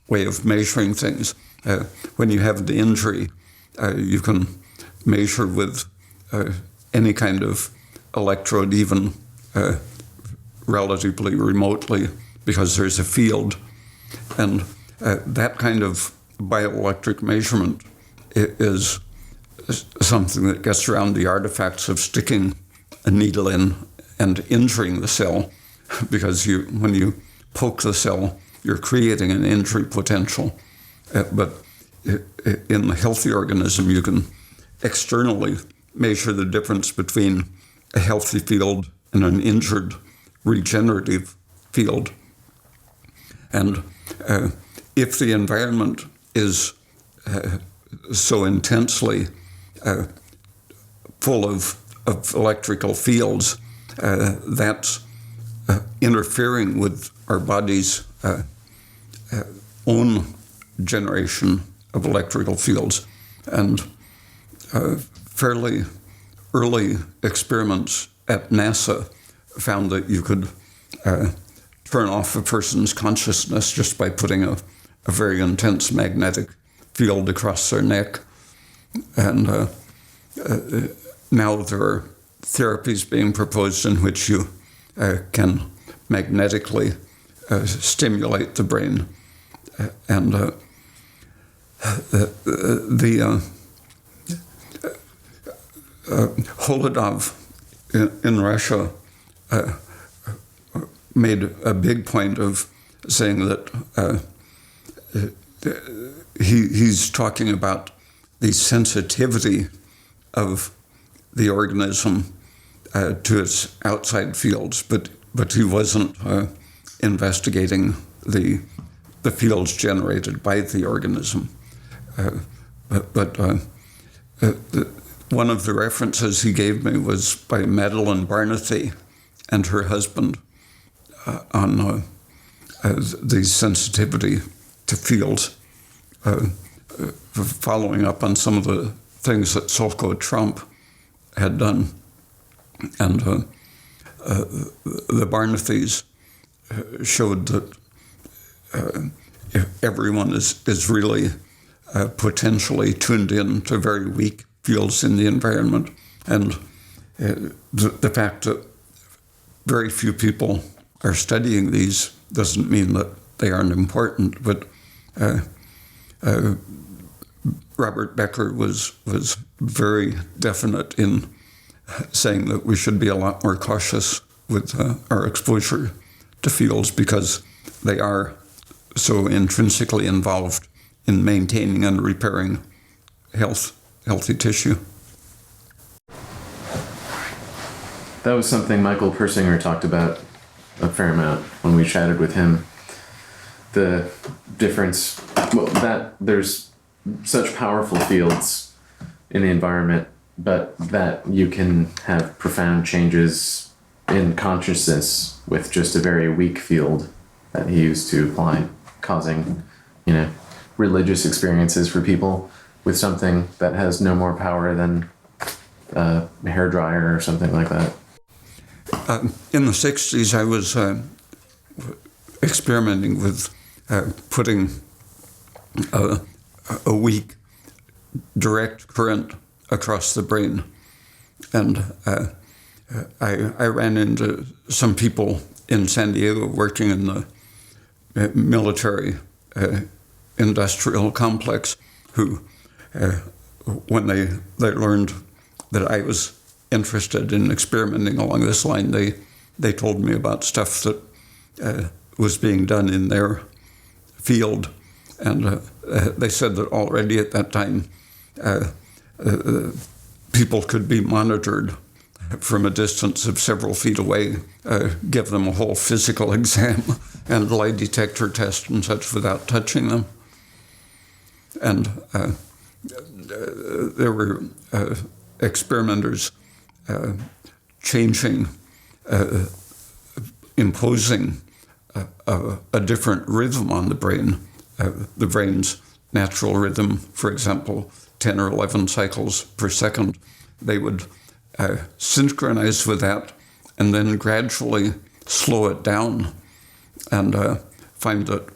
way of measuring things. When you have the injury, you can measure with any kind of electrode, even relatively remotely, because there's a field. And that kind of bioelectric measurement is something that gets around the artifacts of sticking a needle in and injuring the cell, because when you poke the cell, you're creating an injury potential. But in the healthy organism, you can externally measure the difference between a healthy field and an injured regenerative field. And if the environment is so intensely full of electrical fields, that's interfering with our body's own generation of electrical fields. And fairly early experiments at NASA found that you could turn off a person's consciousness just by putting a very intense magnetic field across their neck. And now there are therapies being proposed in which you can magnetically stimulate the brain. And Holodov in Russia made a big point of saying that he's talking about the sensitivity of the organism to its outside fields, but he wasn't investigating the fields generated by the organism. One of the references he gave me was by Madeline Barnethy and her husband on the sensitivity to fields, following up on some of the things that Solko Trump had done. And the Barnethys showed that everyone is really potentially tuned in to very weak fields in the environment. And the fact that very few people are studying these doesn't mean that they aren't important, but Robert Becker was very definite in saying that we should be a lot more cautious with our exposure to fields because they are so intrinsically involved in maintaining and repairing healthy tissue. That was something Michael Persinger talked about a fair amount when we chatted with him. The difference, well, that there's such powerful fields in the environment, but that you can have profound changes in consciousness with just a very weak field that he used to apply, causing, religious experiences for people with something that has no more power than a hairdryer or something like that. In the 60s, I was experimenting with putting a weak direct current across the brain. And I ran into some people in San Diego working in the military industrial complex who, when they learned that I was interested in experimenting along this line, they told me about stuff that was being done in their field. And they said that already at that time, people could be monitored from a distance of several feet away, give them a whole physical exam and lie detector test and such without touching them. And there were experimenters changing, imposing a different rhythm on the brain. The brain's natural rhythm, for example, 10 or 11 cycles per second, they would synchronize with that and then gradually slow it down and find that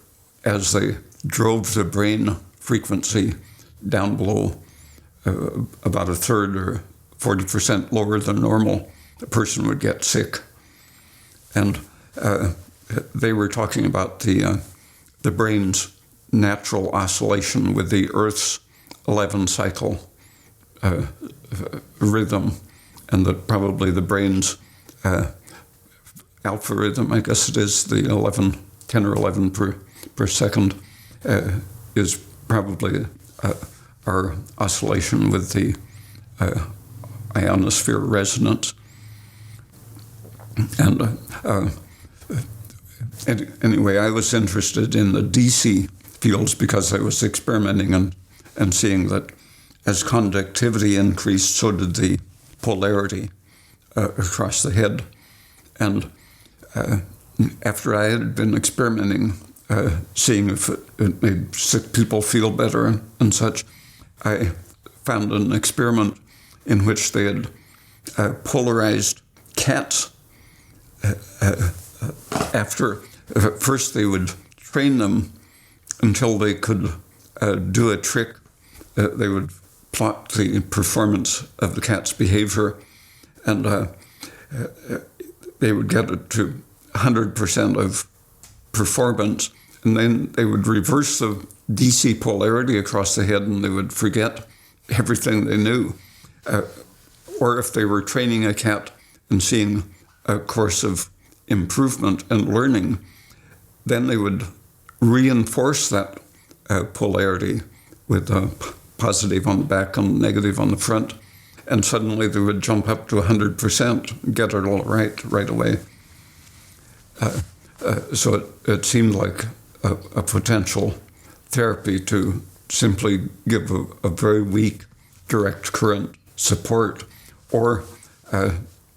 as they drove the brain frequency down below about a third or 40% lower than normal, the person would get sick. And they were talking about the brain's natural oscillation with the Earth's 11 cycle rhythm, and that probably the brain's alpha rhythm, I guess it is, the 10 or 11 per second, is probably our oscillation with the ionosphere resonance. And anyway, I was interested in the DC fields because I was experimenting and seeing that as conductivity increased, so did the polarity across the head. And after I had been experimenting, seeing if it made sick people feel better and such, I found an experiment in which they had polarized cats. First they would train them until they could do a trick. They would plot the performance of the cat's behavior, and they would get it to 100% of performance, and then they would reverse the DC polarity across the head and they would forget everything they knew. Or if they were training a cat and seeing a course of improvement and learning, then they would reinforce that polarity with a positive on the back and negative on the front, and suddenly they would jump up to 100%, get it all right away. So it seemed like a potential therapy to simply give a very weak direct current support, or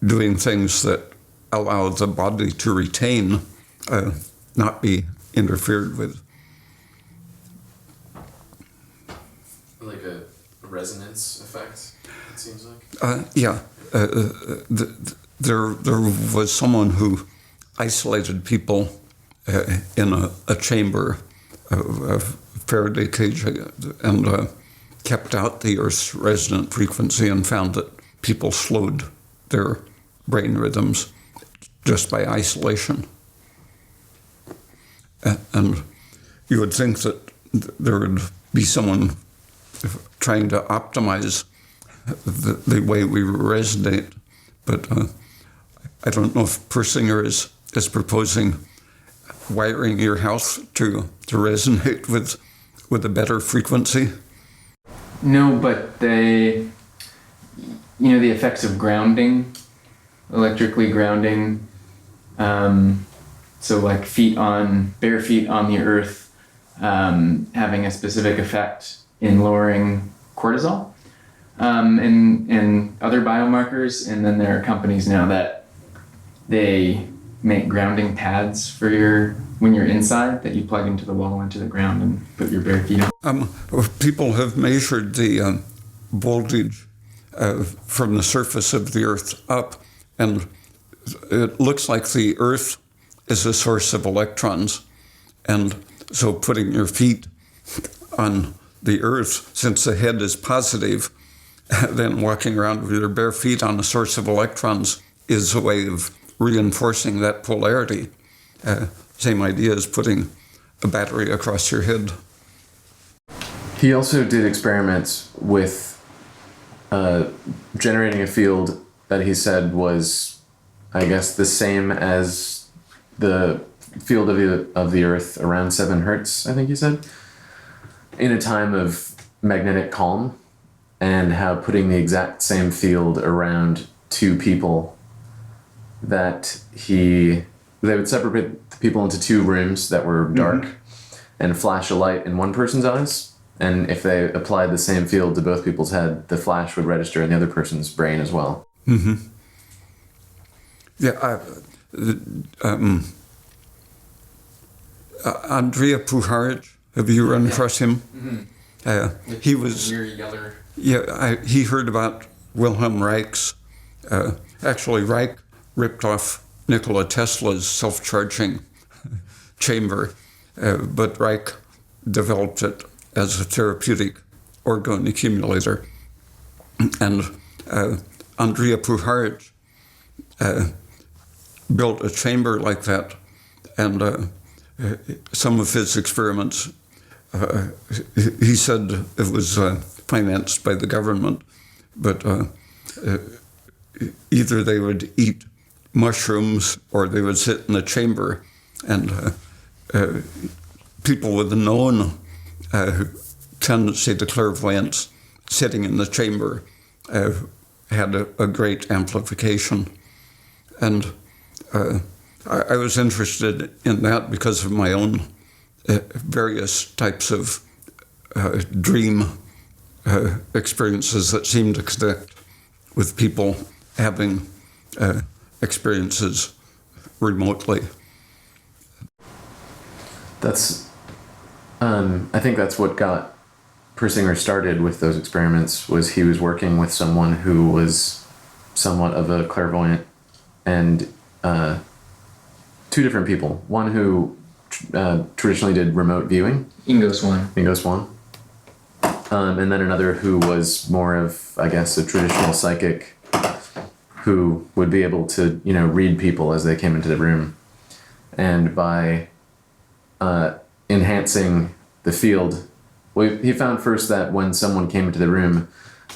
doing things that allow the body to retain, not be interfered with. Like a resonance effect, it seems like? Yeah. There was someone who isolated people in a chamber, a Faraday cage, and kept out the Earth's resonant frequency and found that people slowed their brain rhythms just by isolation. And you would think that there would be someone trying to optimize the way we resonate. But I don't know if Persinger is proposing wiring your house to resonate with a better frequency. No, but the effects of grounding, electrically grounding, so like bare feet on the earth, having a specific effect in lowering cortisol, and other biomarkers. And then there are companies now that they make grounding pads for when you're inside, that you plug into the wall, into the ground, and put your bare feet on. People have measured the voltage from the surface of the Earth up, and it looks like the Earth is a source of electrons. And so putting your feet on the Earth, since the head is positive, then walking around with your bare feet on a source of electrons is a way of reinforcing that polarity. Same idea as putting a battery across your head. He also did experiments with generating a field that he said was, I guess, the same as the field of the Earth, around 7 hertz, I think he said, in a time of magnetic calm, and how putting the exact same field around 2 people, that they would separate the people into 2 rooms that were dark, and flash a light in one person's eyes, and if they applied the same field to both people's head, the flash would register in the other person's brain as well. Mm-hmm. Yeah, Andrija Puharic, have you run across him? Mm-hmm. He was... Yeah, he heard about Wilhelm Reich's... actually, Reich ripped off Nikola Tesla's self-charging chamber, but Reich developed it as a therapeutic orgone accumulator. And Andrija Puharic built a chamber like that, and some of his experiments, he said it was financed by the government, but either they would eat mushrooms or they would sit in a chamber, and people with a known tendency to clairvoyance sitting in the chamber had a great amplification. And I was interested in that because of my own various types of dream experiences that seem to connect with people having experiences remotely. I think that's what got Persinger started with those experiments, was he was working with someone who was somewhat of a clairvoyant, and 2 different people. One who traditionally did remote viewing. Ingo Swann. And then another who was more of, I guess, a traditional psychic who would be able to, read people as they came into the room. And by enhancing the field, he found first that when someone came into the room,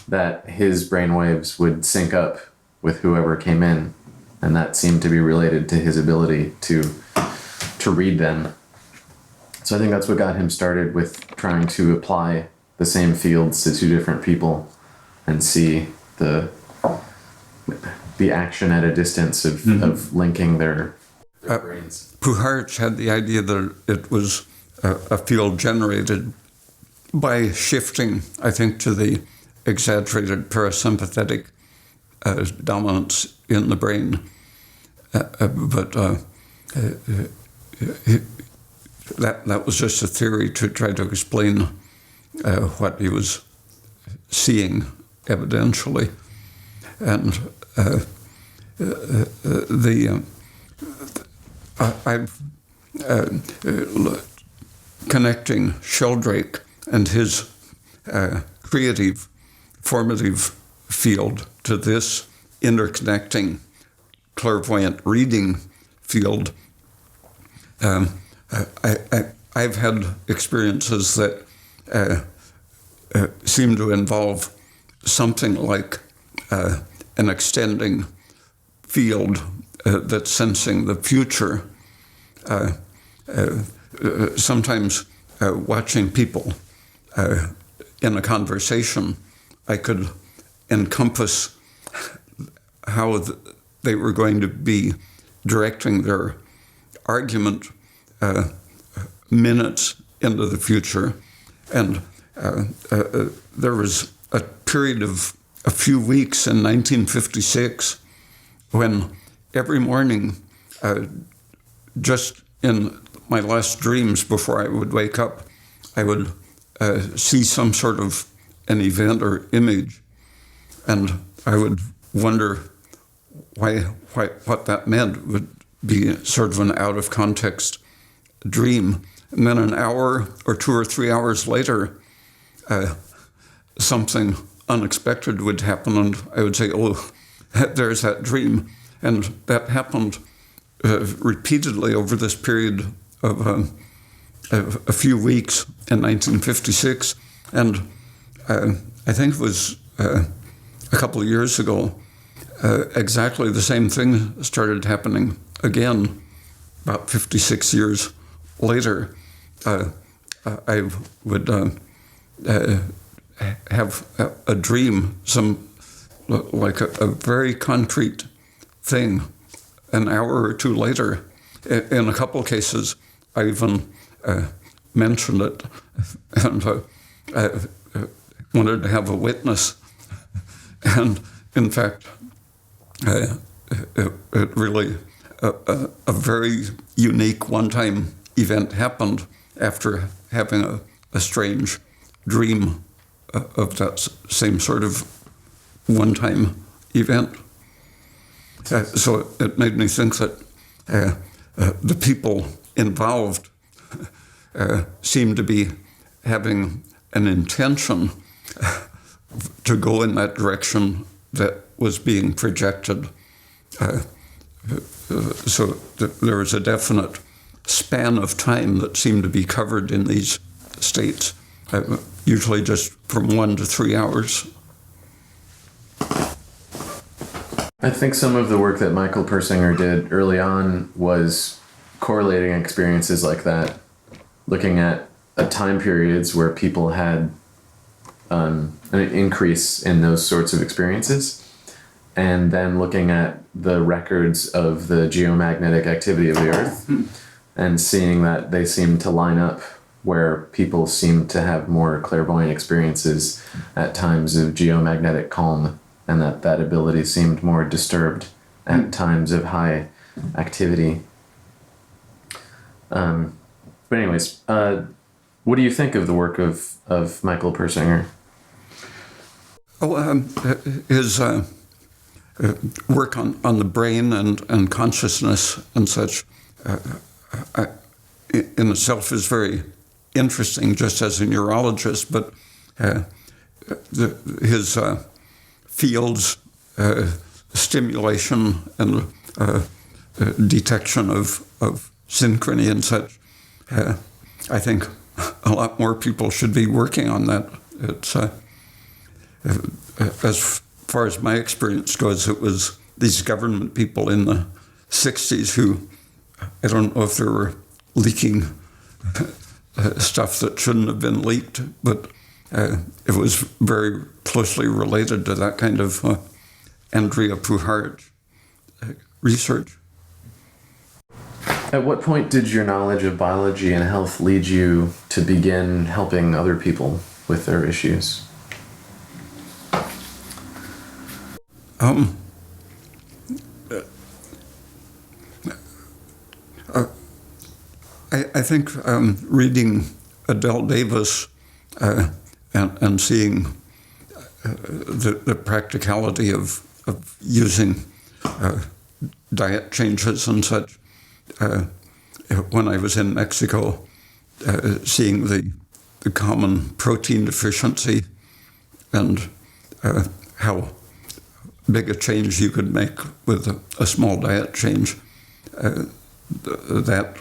that his brainwaves would sync up with whoever came in. And that seemed to be related to his ability to read them. So I think that's what got him started with trying to apply the same fields to 2 different people and see the action at a distance of linking their brains. Puharic had the idea that it was a field generated by shifting, I think, to the exaggerated parasympathetic dominance in the brain. But that was just a theory to try to explain what he was seeing evidentially. And connecting Sheldrake and his creative, formative field to this interconnecting clairvoyant reading field. I've had experiences that seem to involve something like an extending field that's sensing the future. Sometimes watching people in a conversation, I could encompass how they were going to be directing their argument minutes into the future. And there was a period of a few weeks in 1956 when every morning, just in my last dreams before I would wake up, I would see some sort of an event or image, and I would wonder what that meant. It would be sort of an out of context dream. And then an hour or 2 or 3 hours later, something unexpected would happen, and I would say, oh, there's that dream. And that happened repeatedly over this period of a few weeks in 1956. And I think it was a couple of years ago, exactly the same thing started happening again about 56 years later. I would have a dream, like a very concrete thing, an hour or two later. In a couple of cases, I even mentioned it and wanted to have a witness. And in fact, it really, a very unique one-time event happened after having a strange dream of that same sort of one-time event. So it made me think that the people involved seemed to be having an intention to go in that direction that was being projected. So there was a definite span of time that seemed to be covered in these states, usually just from 1 to 3 hours. I think some of the work that Michael Persinger did early on was correlating experiences like that, looking at time periods where people had an increase in those sorts of experiences, and then looking at the records of the geomagnetic activity of the Earth and seeing that they seemed to line up where people seemed to have more clairvoyant experiences at times of geomagnetic calm, and that ability seemed more disturbed at times of high activity. But anyways, what do you think of the work of Michael Persinger? Oh, his work on the brain and consciousness and such in itself is very interesting, just as a neurologist, but his fields, stimulation and detection of synchrony and such, I think a lot more people should be working on that. It's as far as my experience goes, it was these government people in the 60s who, I don't know if they were leaking stuff that shouldn't have been leaked, but it was very closely related to that kind of Andrea Puhardt research. At what point did your knowledge of biology and health lead you to begin helping other people with their issues? I think reading Adele Davis and seeing the practicality of using diet changes and such, when I was in Mexico, seeing the common protein deficiency and how big a change you could make with a small diet change, that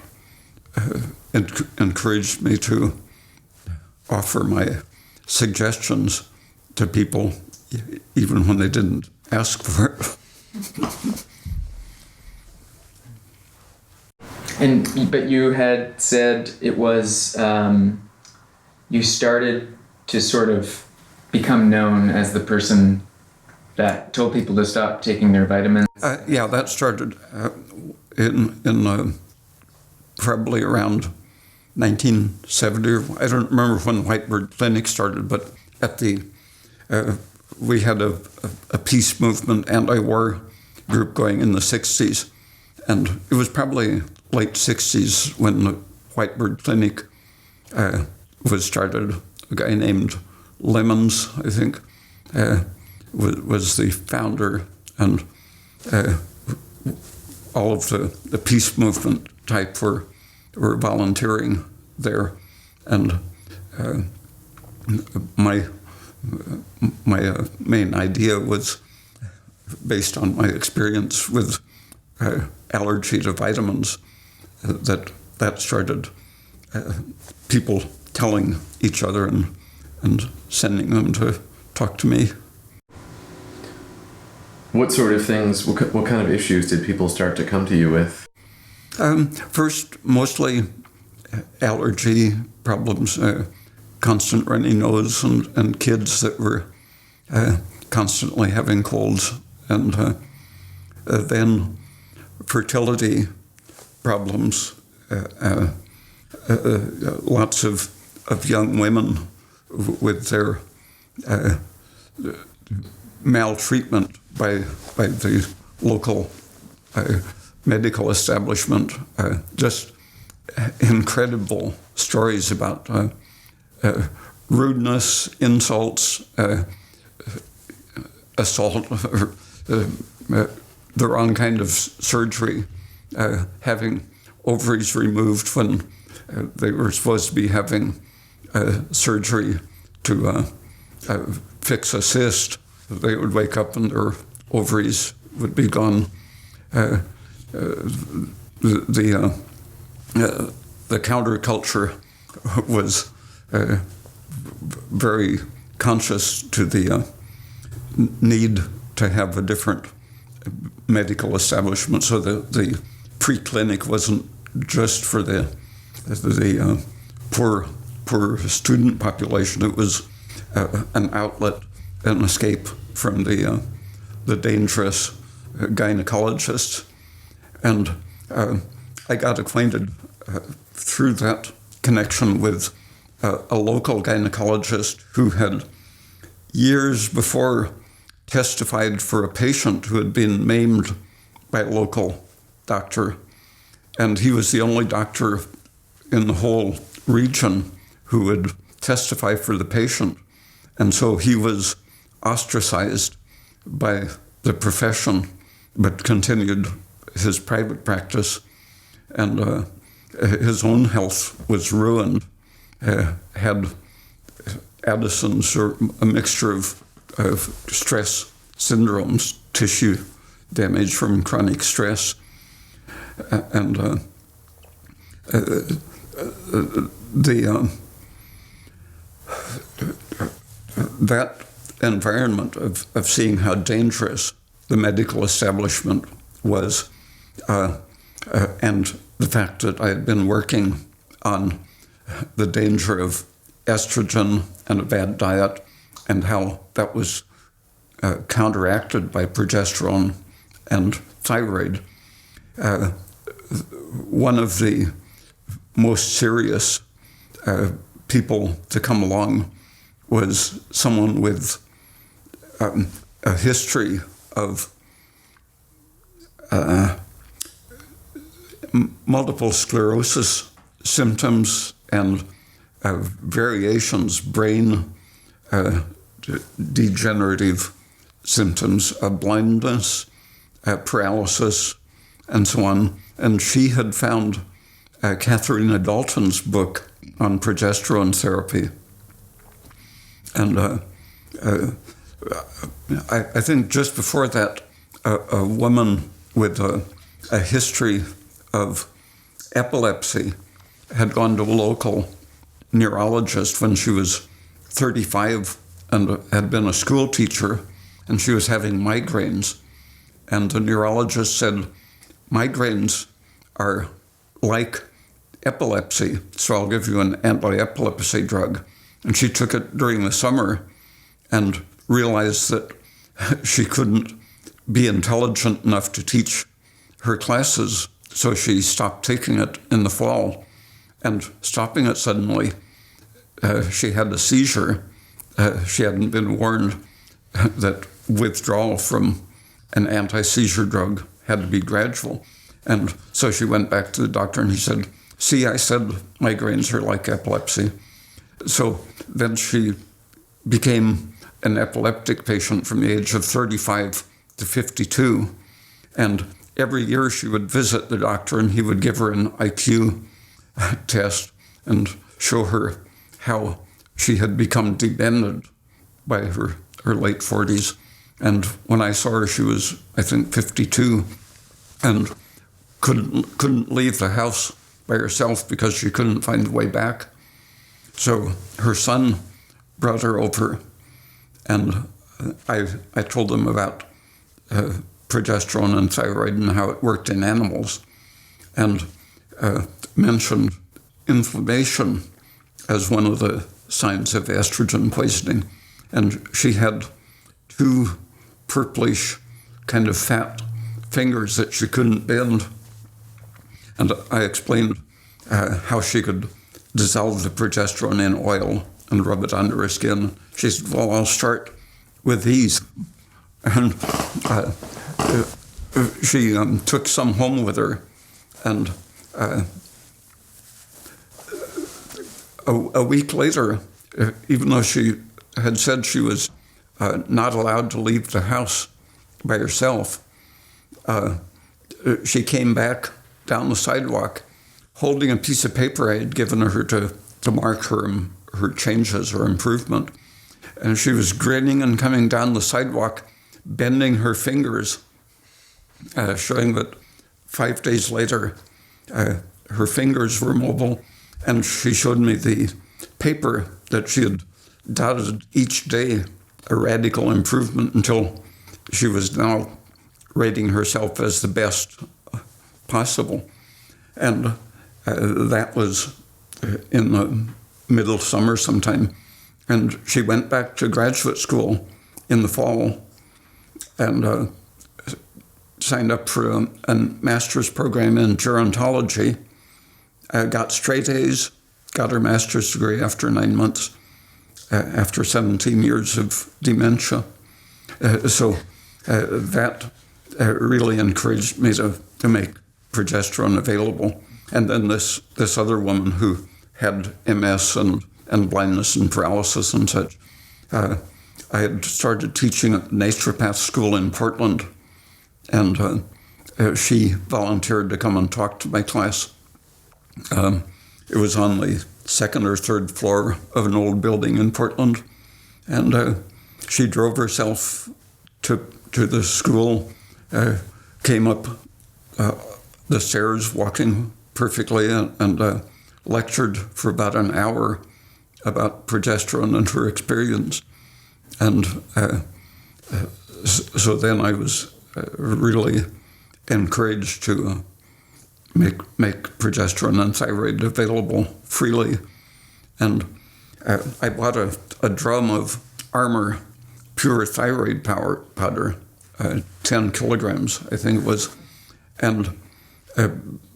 encouraged me to offer my suggestions to people, even when they didn't ask for it. But you had said it was you started to sort of become known as the person that told people to stop taking their vitamins. Yeah, that started in probably around 1970. I don't remember when Whitebird Clinic started, but at the we had a peace movement, anti-war group going in the 60s, and it was probably late 60s when the Whitebird Clinic was started. A guy named Lemons, I think, was the founder, and all of the peace movement type were volunteering there, and my main idea was based on my experience with allergy to vitamins, that started people telling each other and sending them to talk to me. What sort of things, what kind of issues did people start to come to you with? First, mostly allergy problems, constant runny nose, and kids that were constantly having colds, and then fertility problems. Lots of young women with their maltreatment by the local medical establishment. Just incredible stories about rudeness, insults, assault, or the wrong kind of surgery, having ovaries removed when they were supposed to be having surgery to fix a cyst. They would wake up and their ovaries would be gone. The counterculture was very conscious to the need to have a different medical establishment, so the pre-clinic wasn't just for the poor student population. It was an outlet, an escape from the dangerous gynecologists. And I got acquainted through that connection with a local gynecologist who had years before testified for a patient who had been maimed by a local doctor. And he was the only doctor in the whole region who would testify for the patient. And so he was ostracized by the profession, but continued his private practice. And his own health was ruined, had Addison's, or a mixture of stress syndromes, tissue damage from chronic stress, and that environment of seeing how dangerous the medical establishment was, and the fact that I had been working on the danger of estrogen and a bad diet, and how that was counteracted by progesterone and thyroid. One of the most serious people to come along was someone with a history of multiple sclerosis symptoms and variations, brain degenerative symptoms of blindness, paralysis, and so on. And she had found Katharina Dalton's book on progesterone therapy. And I think just before that, a woman with a history of epilepsy had gone to a local neurologist when she was 35 and had been a school teacher, and she was having migraines. And the neurologist said, migraines are like epilepsy, so I'll give you an anti-epilepsy drug. And she took it during the summer and realized that she couldn't be intelligent enough to teach her classes, so she stopped taking it in the fall. And stopping it suddenly, she had a seizure. She hadn't been warned that withdrawal from an anti-seizure drug had to be gradual. And so she went back to the doctor and he said, see, I said migraines are like epilepsy. So then she became an epileptic patient from the age of 35 to 52. And every year she would visit the doctor and he would give her an IQ test and show her how she had become dependent by her late 40s. And when I saw her, she was, I think, 52 and couldn't leave the house by herself because she couldn't find the way back. So her son brought her over, and I told them about progesterone and thyroid and how it worked in animals, and mentioned inflammation as one of the signs of estrogen poisoning. And she had 2 purplish kind of fat fingers that she couldn't bend. And I explained how she could dissolve the progesterone in oil and rub it under her skin. She said, well, I'll start with these. And she took some home with her, and a week later, even though she had said she was not allowed to leave the house by herself, she came back down the sidewalk holding a piece of paper I had given her to mark her changes or improvement. And she was grinning and coming down the sidewalk, bending her fingers, showing that 5 days later, her fingers were mobile. And she showed me the paper that she had dotted each day a radical improvement until she was now rating herself as the best possible. And that was in the middle summer sometime. And she went back to graduate school in the fall and signed up for a master's program in gerontology. Got straight A's, got her master's degree after 9 months, after 17 years of dementia. So that really encouraged me to make progesterone available. And then this other woman who had MS and blindness and paralysis and such, I had started teaching at naturopath school in Portland, and she volunteered to come and talk to my class. It was on the 2nd or 3rd floor of an old building in Portland, and she drove herself to the school, came up the stairs walking perfectly, and lectured for about an hour about progesterone and her experience. And so then I was really encouraged to make progesterone and thyroid available freely. And I bought a drum of Armour pure thyroid powder, 10 kilograms, I think it was. And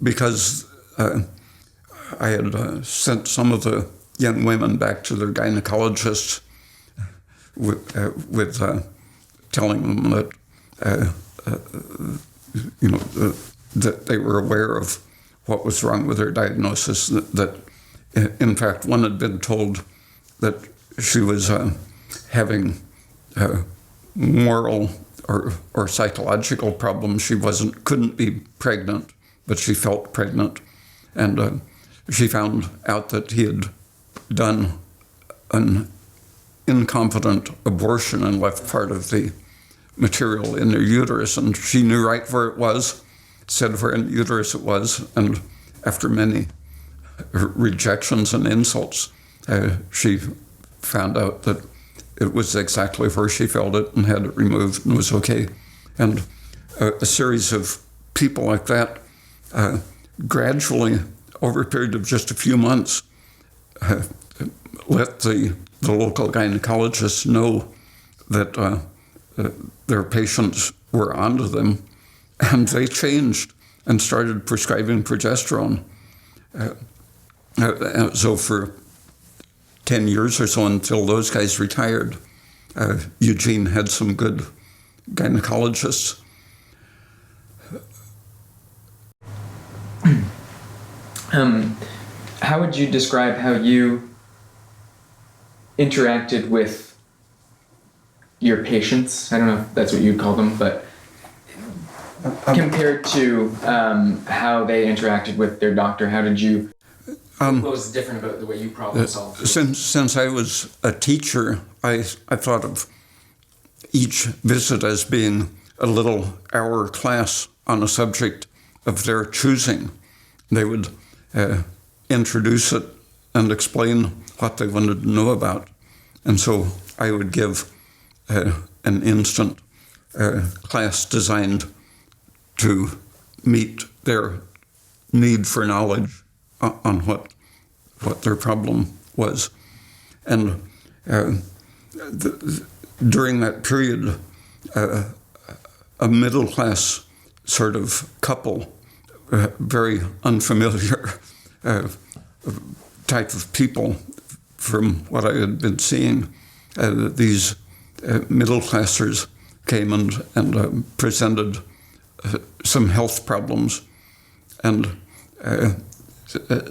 because I had sent some of the young women back to their gynecologists with telling them that, that they were aware of what was wrong with her diagnosis, that in fact one had been told that she was having moral or psychological problems. She couldn't be pregnant, but she felt pregnant. And she found out that he had done an incompetent abortion and left part of the material in her uterus, and she knew right where it was, said where in the uterus it was, and after many rejections and insults, she found out that it was exactly where she felt it and had it removed and was okay. And a series of people like that gradually, over a period of just a few months, let the local gynecologists know that their patients were onto them, and they changed and started prescribing progesterone. So for 10 years or so, until those guys retired, Eugene had some good gynecologists. How would you describe how you interacted with your patients? I don't know if that's what you'd call them, but compared to how they interacted with their doctor, how did you... what was different about the way you problem solved? Since I was a teacher, I thought of each visit as being a little hour class on a subject of their choosing. They would introduce it and explain what they wanted to know about. And so I would give an instant class designed to meet their need for knowledge on what their problem was. And during that period, a middle-class sort of couple, very unfamiliar type of people from what I had been seeing, these middle-classers came and presented some health problems and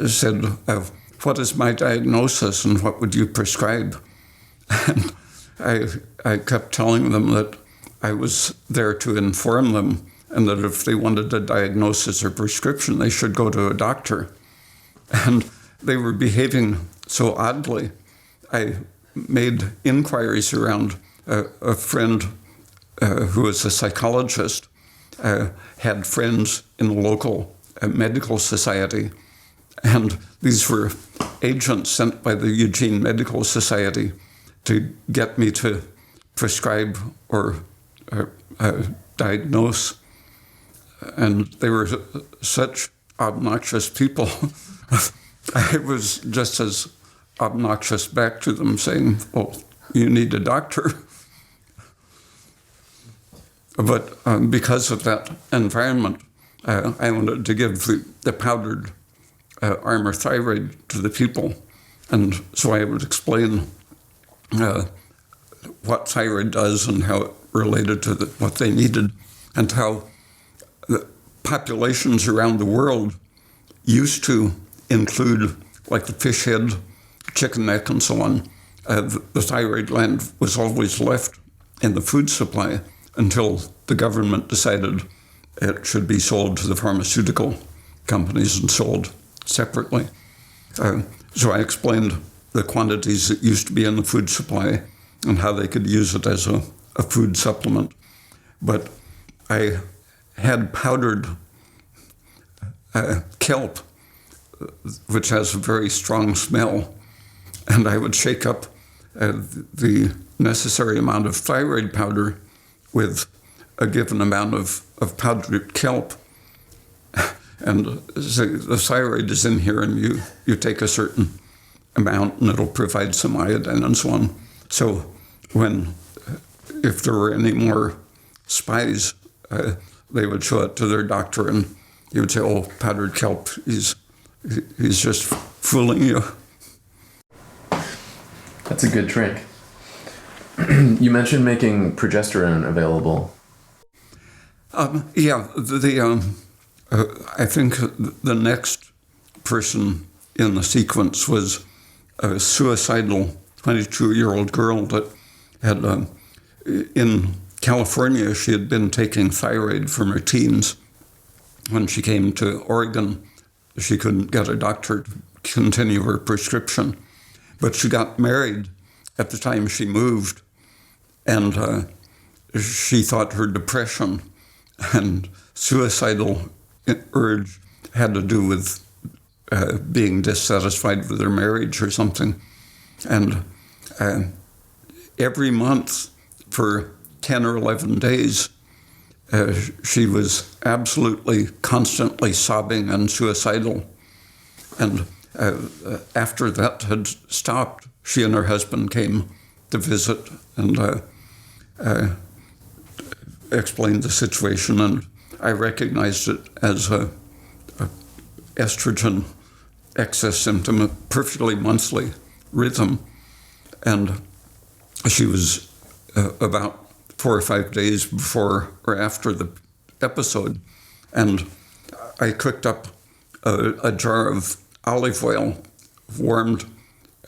said, what is my diagnosis and what would you prescribe? And I kept telling them that I was there to inform them and that if they wanted a diagnosis or prescription, they should go to a doctor. And they were behaving so oddly. I made inquiries around a friend who was a psychologist, had friends in the local medical society, and these were agents sent by the Eugene Medical Society to get me to prescribe or diagnose. And they were such obnoxious people. I was just as obnoxious back to them, saying, "Oh, you need a doctor." But because of that environment, I wanted to give the powdered Armour thyroid to the people. And so I would explain what thyroid does and how it related to what they needed, and how the populations around the world used to include, like the fish head, chicken neck, and so on. The thyroid gland was always left in the food supply until the government decided it should be sold to the pharmaceutical companies and sold separately. So I explained the quantities that used to be in the food supply and how they could use it as a food supplement. But I had powdered kelp, which has a very strong smell, and I would shake up the necessary amount of thyroid powder with a given amount of powdered kelp. And so the thyroid is in here, and you take a certain amount and it'll provide some iodine and so on. So if there were any more spies, they would show it to their doctor and he would say, "Oh, powdered kelp, he's just fooling you." That's a good trick. You mentioned making progesterone available. Yeah, I think the next person in the sequence was a suicidal 22-year-old girl that had, in California, she had been taking thyroid from her teens. When she came to Oregon, she couldn't get a doctor to continue her prescription. But she got married at the time she moved, and she thought her depression and suicidal urge had to do with being dissatisfied with her marriage or something. And every month for 10 or 11 days, she was absolutely constantly sobbing and suicidal. And after that had stopped, she and her husband came to visit and explained the situation, and I recognized it as a estrogen excess symptom, a perfectly monthly rhythm. And she was about 4 or 5 days before or after the episode, and I cooked up a jar of olive oil, warmed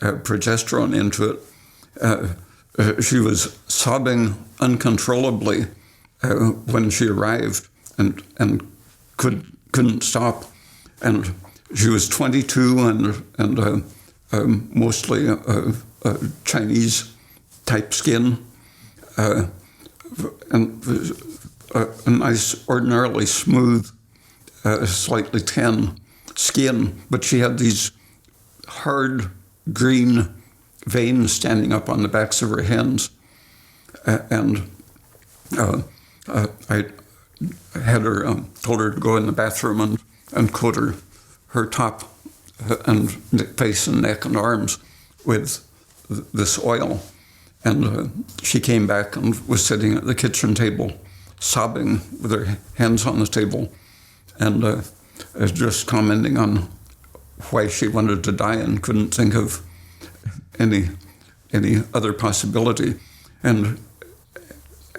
progesterone into it. She was sobbing uncontrollably when she arrived and couldn't stop. And she was 22 and mostly Chinese type skin, and a nice, ordinarily smooth, slightly tan skin, but she had these hard green veins standing up on the backs of her hands. And I had her, told her to go in the bathroom and coat her top and face and neck and arms with this oil. And she came back and was sitting at the kitchen table, sobbing with her hands on the table, and just commenting on why she wanted to die and couldn't think of any other possibility. And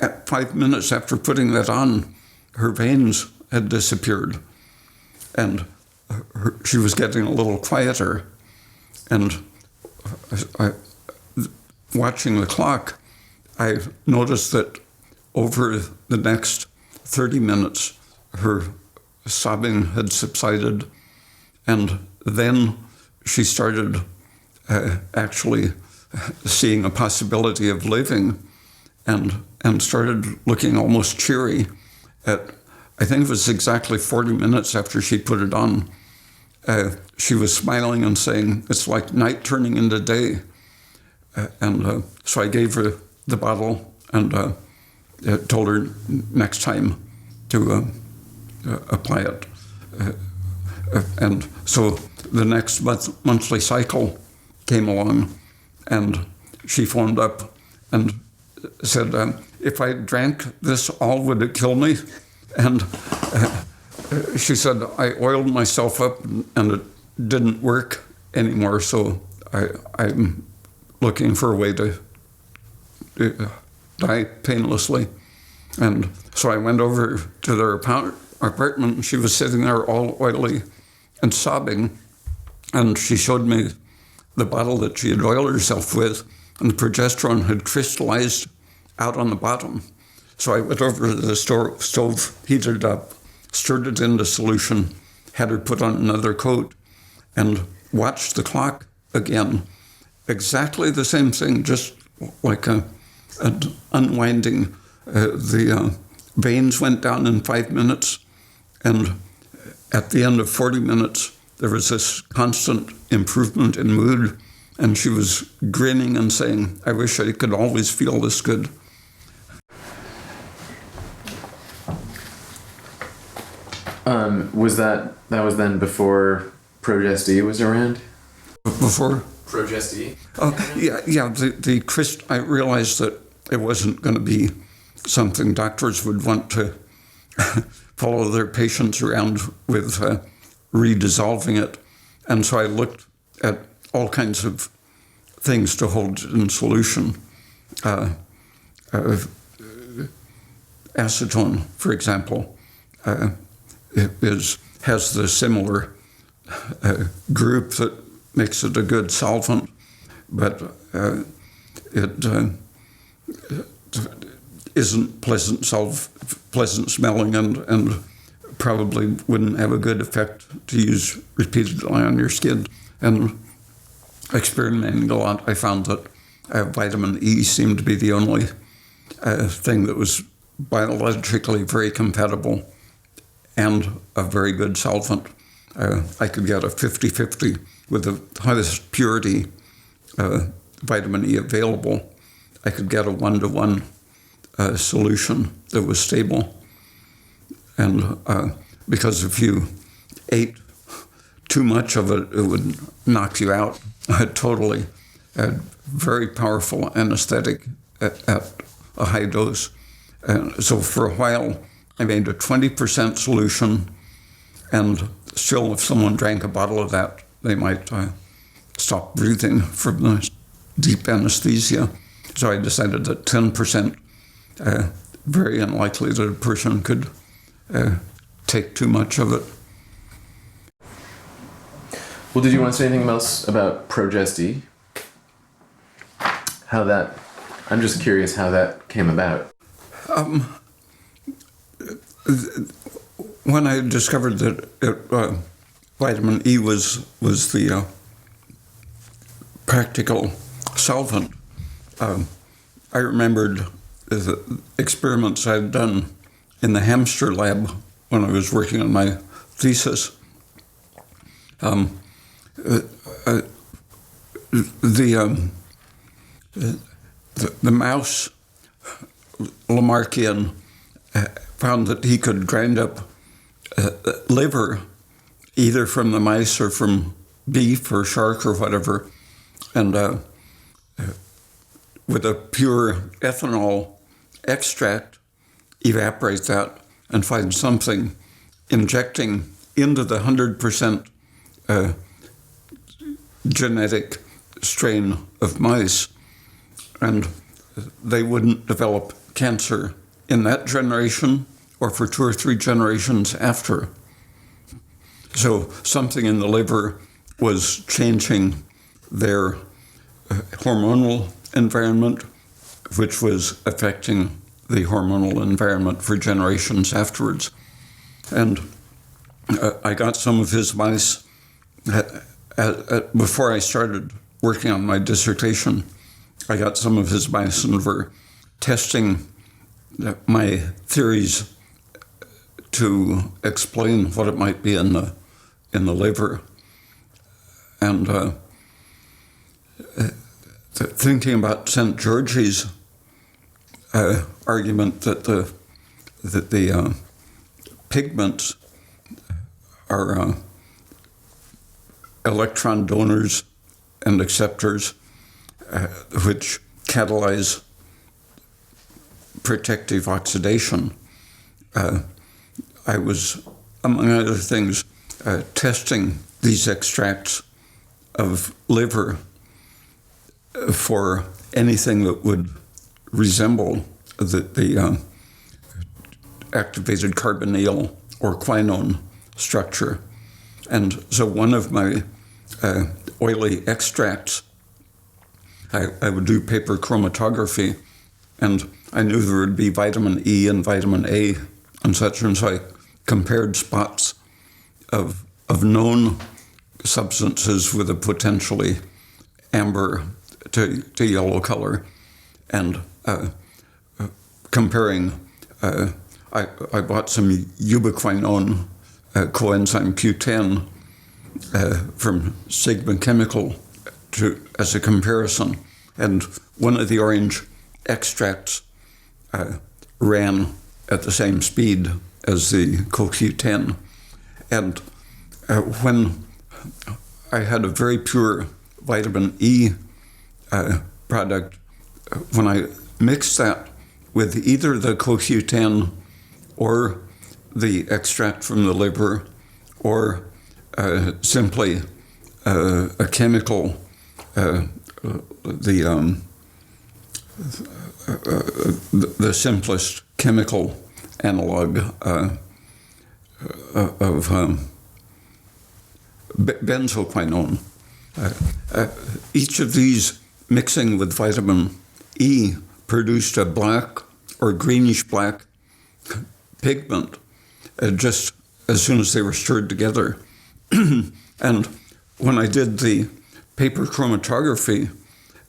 at 5 minutes after putting that on, her veins had disappeared, and she was getting a little quieter. And watching the clock, I noticed that over the next 30 minutes, her sobbing had subsided, and then she started actually seeing a possibility of living, and started looking almost cheery. I think it was exactly 40 minutes after she put it on, she was smiling and saying, "It's like night turning into day." So I gave her the bottle and told her next time to apply it. And so the next monthly cycle came along, and she phoned up and said, "If I drank this all, would it kill me?" And she said, "I oiled myself up and it didn't work anymore, so I'm looking for a way to die painlessly." And so I went over to their apartment, and she was sitting there all oily and sobbing, and she showed me the bottle that she had oiled herself with, and the progesterone had crystallized out on the bottom. So I went over to the stove, heated it up, stirred it into solution, had her put on another coat, and watched the clock again. Exactly the same thing, just like an unwinding. The veins went down in 5 minutes, and at the end of 40 minutes, there was this constant improvement in mood, and she was grinning and saying, "I wish I could always feel this good." That was then before Progest-E was around? Before? Progest-E? I realized that it wasn't going to be something doctors would want to follow their patients around with redissolving it. And so I looked at all kinds of things to hold in solution. Acetone, for example, has the similar group that makes it a good solvent, but it isn't pleasant smelling, and probably wouldn't have a good effect to use repeatedly on your skin. And experimenting a lot, I found that vitamin E seemed to be the only thing that was biologically very compatible and a very good solvent. I could get a 50-50 with the highest purity vitamin E available, I could get a 1-to-1 solution that was stable. And because if you ate too much of it, it would knock you out totally. Very powerful anesthetic at a high dose. So for a while, I made a 20% solution, and still if someone drank a bottle of that, they might stop breathing from the deep anesthesia. So I decided that 10%, very unlikely that a person could take too much of it. Well, did you want to say anything else about Progest-E? I'm just curious how that came about. When I discovered that vitamin E was the practical solvent, I remembered the experiments I'd done in the hamster lab when I was working on my thesis. The mouse, Lamarckian, found that he could grind up liver either from the mice or from beef or shark or whatever, and with a pure ethanol extract, evaporate that and find something, injecting into the 100% genetic strain of mice, and they wouldn't develop cancer in that generation or for 2 or 3 generations after. So something in the liver was changing their hormonal environment, which was affecting the hormonal environment for generations afterwards. And I got some of his mice before I started working on my dissertation. I got some of his mice and were testing my theories to explain what it might be in the liver. And thinking about St. George's argument that the pigments are electron donors and acceptors, which catalyze protective oxidation. I was, among other things, testing these extracts of liver for anything that would resemble the activated carbonyl or quinone structure. And so one of my oily extracts, I would do paper chromatography, and I knew there would be vitamin E and vitamin A and such, and so I compared spots of known substances with a potentially amber to yellow color, and comparing, I bought some ubiquinone coenzyme Q10 from Sigma Chemical as a comparison, and one of the orange extracts ran at the same speed as the CoQ10. And when I had a very pure vitamin E product, when I mixed that with either the CoQ10 or the extract from the liver, or simply a chemical, the simplest chemical analog of benzoquinone. Each of these mixing with vitamin E produced a black or greenish black pigment just as soon as they were stirred together. And when I did the paper chromatography,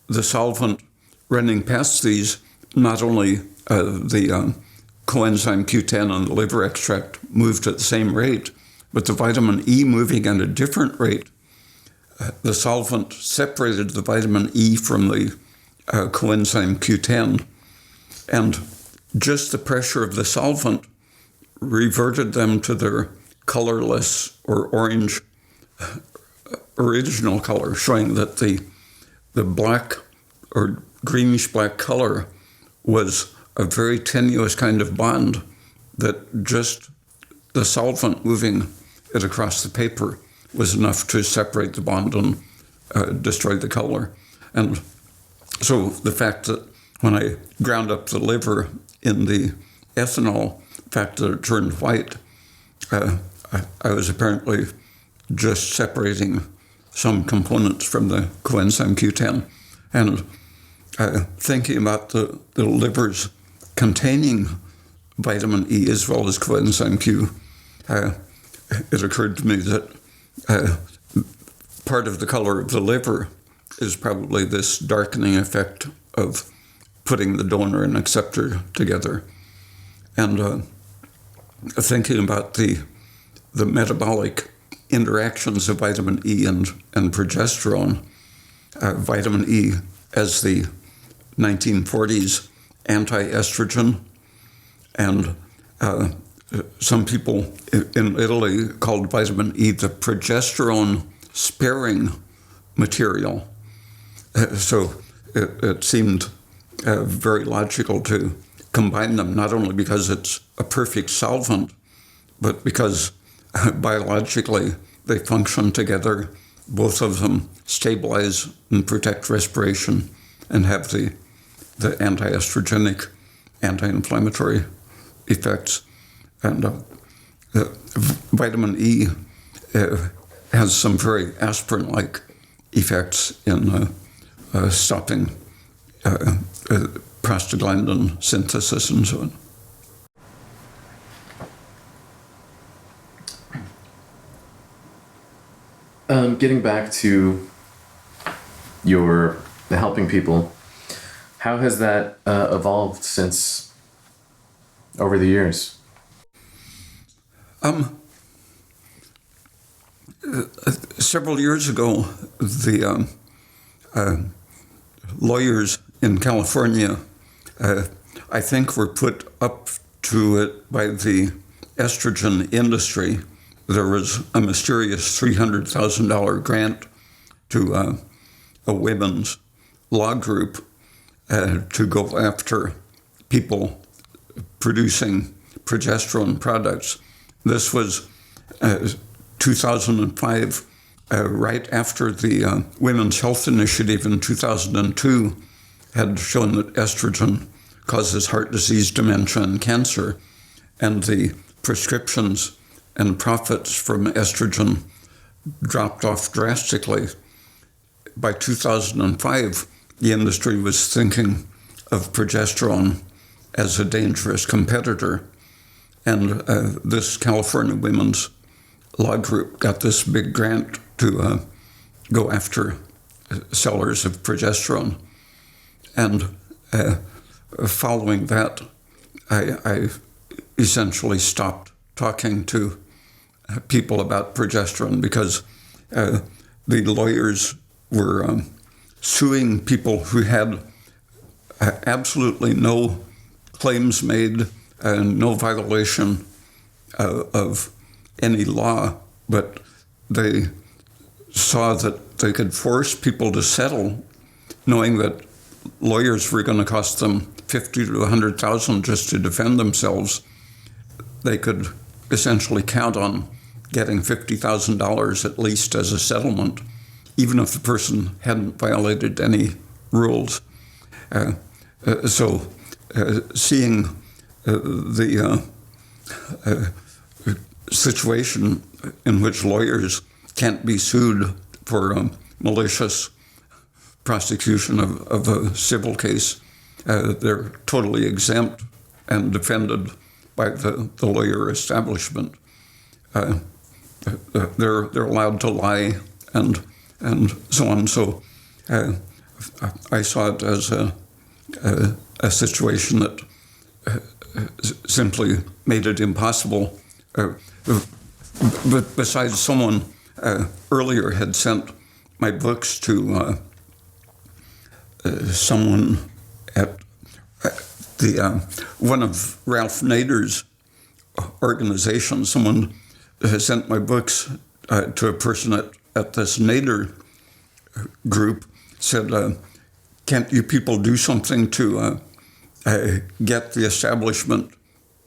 the solvent running past these, not only the coenzyme Q10 and the liver extract moved at the same rate, but the vitamin E moving at a different rate the solvent separated the vitamin E from the coenzyme Q10, and just the pressure of the solvent reverted them to their colorless or orange original color, showing that the black or greenish black color was a very tenuous kind of bond that just the solvent moving it across the paper was enough to separate the bond and destroy the color. And so the fact that when I ground up the liver in the ethanol, the fact that it turned white, I was apparently just separating some components from the coenzyme Q10. And thinking about the livers containing vitamin E as well as coenzyme Q, it occurred to me that part of the color of the liver is probably this darkening effect of putting the donor and acceptor together. And thinking about the metabolic interactions of vitamin E and progesterone, vitamin E as the 1940s anti-estrogen, and some people in Italy called vitamin E the progesterone-sparing material. So it seemed very logical to combine them, not only because it's a perfect solvent, but because biologically they function together. Both of them stabilize and protect respiration and have the anti-estrogenic, anti-inflammatory effects. And vitamin E has some very aspirin-like effects in stopping prostaglandin synthesis and so on. Getting back to your helping people, how has that evolved since over the years? Several years ago, the lawyers in California, I think, were put up to it by the estrogen industry. There was a mysterious $300,000 grant to a women's law group to go after people producing progesterone products. This was 2005, right after the Women's Health Initiative in 2002 had shown that estrogen causes heart disease, dementia, and cancer, and the prescriptions and profits from estrogen dropped off drastically. By 2005, the industry was thinking of progesterone as a dangerous competitor. And this California Women's Law Group got this big grant to go after sellers of progesterone. And following that, I essentially stopped talking to people about progesterone because the lawyers were suing people who had absolutely no claims made and no violation of any law, but they saw that they could force people to settle, knowing that lawyers were going to cost them $50,000 to $100,000 just to defend themselves. They could essentially count on getting $50,000 at least as a settlement, even if the person hadn't violated any rules. So seeing the situation in which lawyers can't be sued for malicious prosecution of a civil case, they're totally exempt and defended by the lawyer establishment. They're allowed to lie and so on. So I saw it as a situation that simply made it impossible. But besides, someone earlier had sent my books to someone at one of Ralph Nader's organizations. Someone sent my books to a person at this Nader group, said, can't you people do something to get the establishment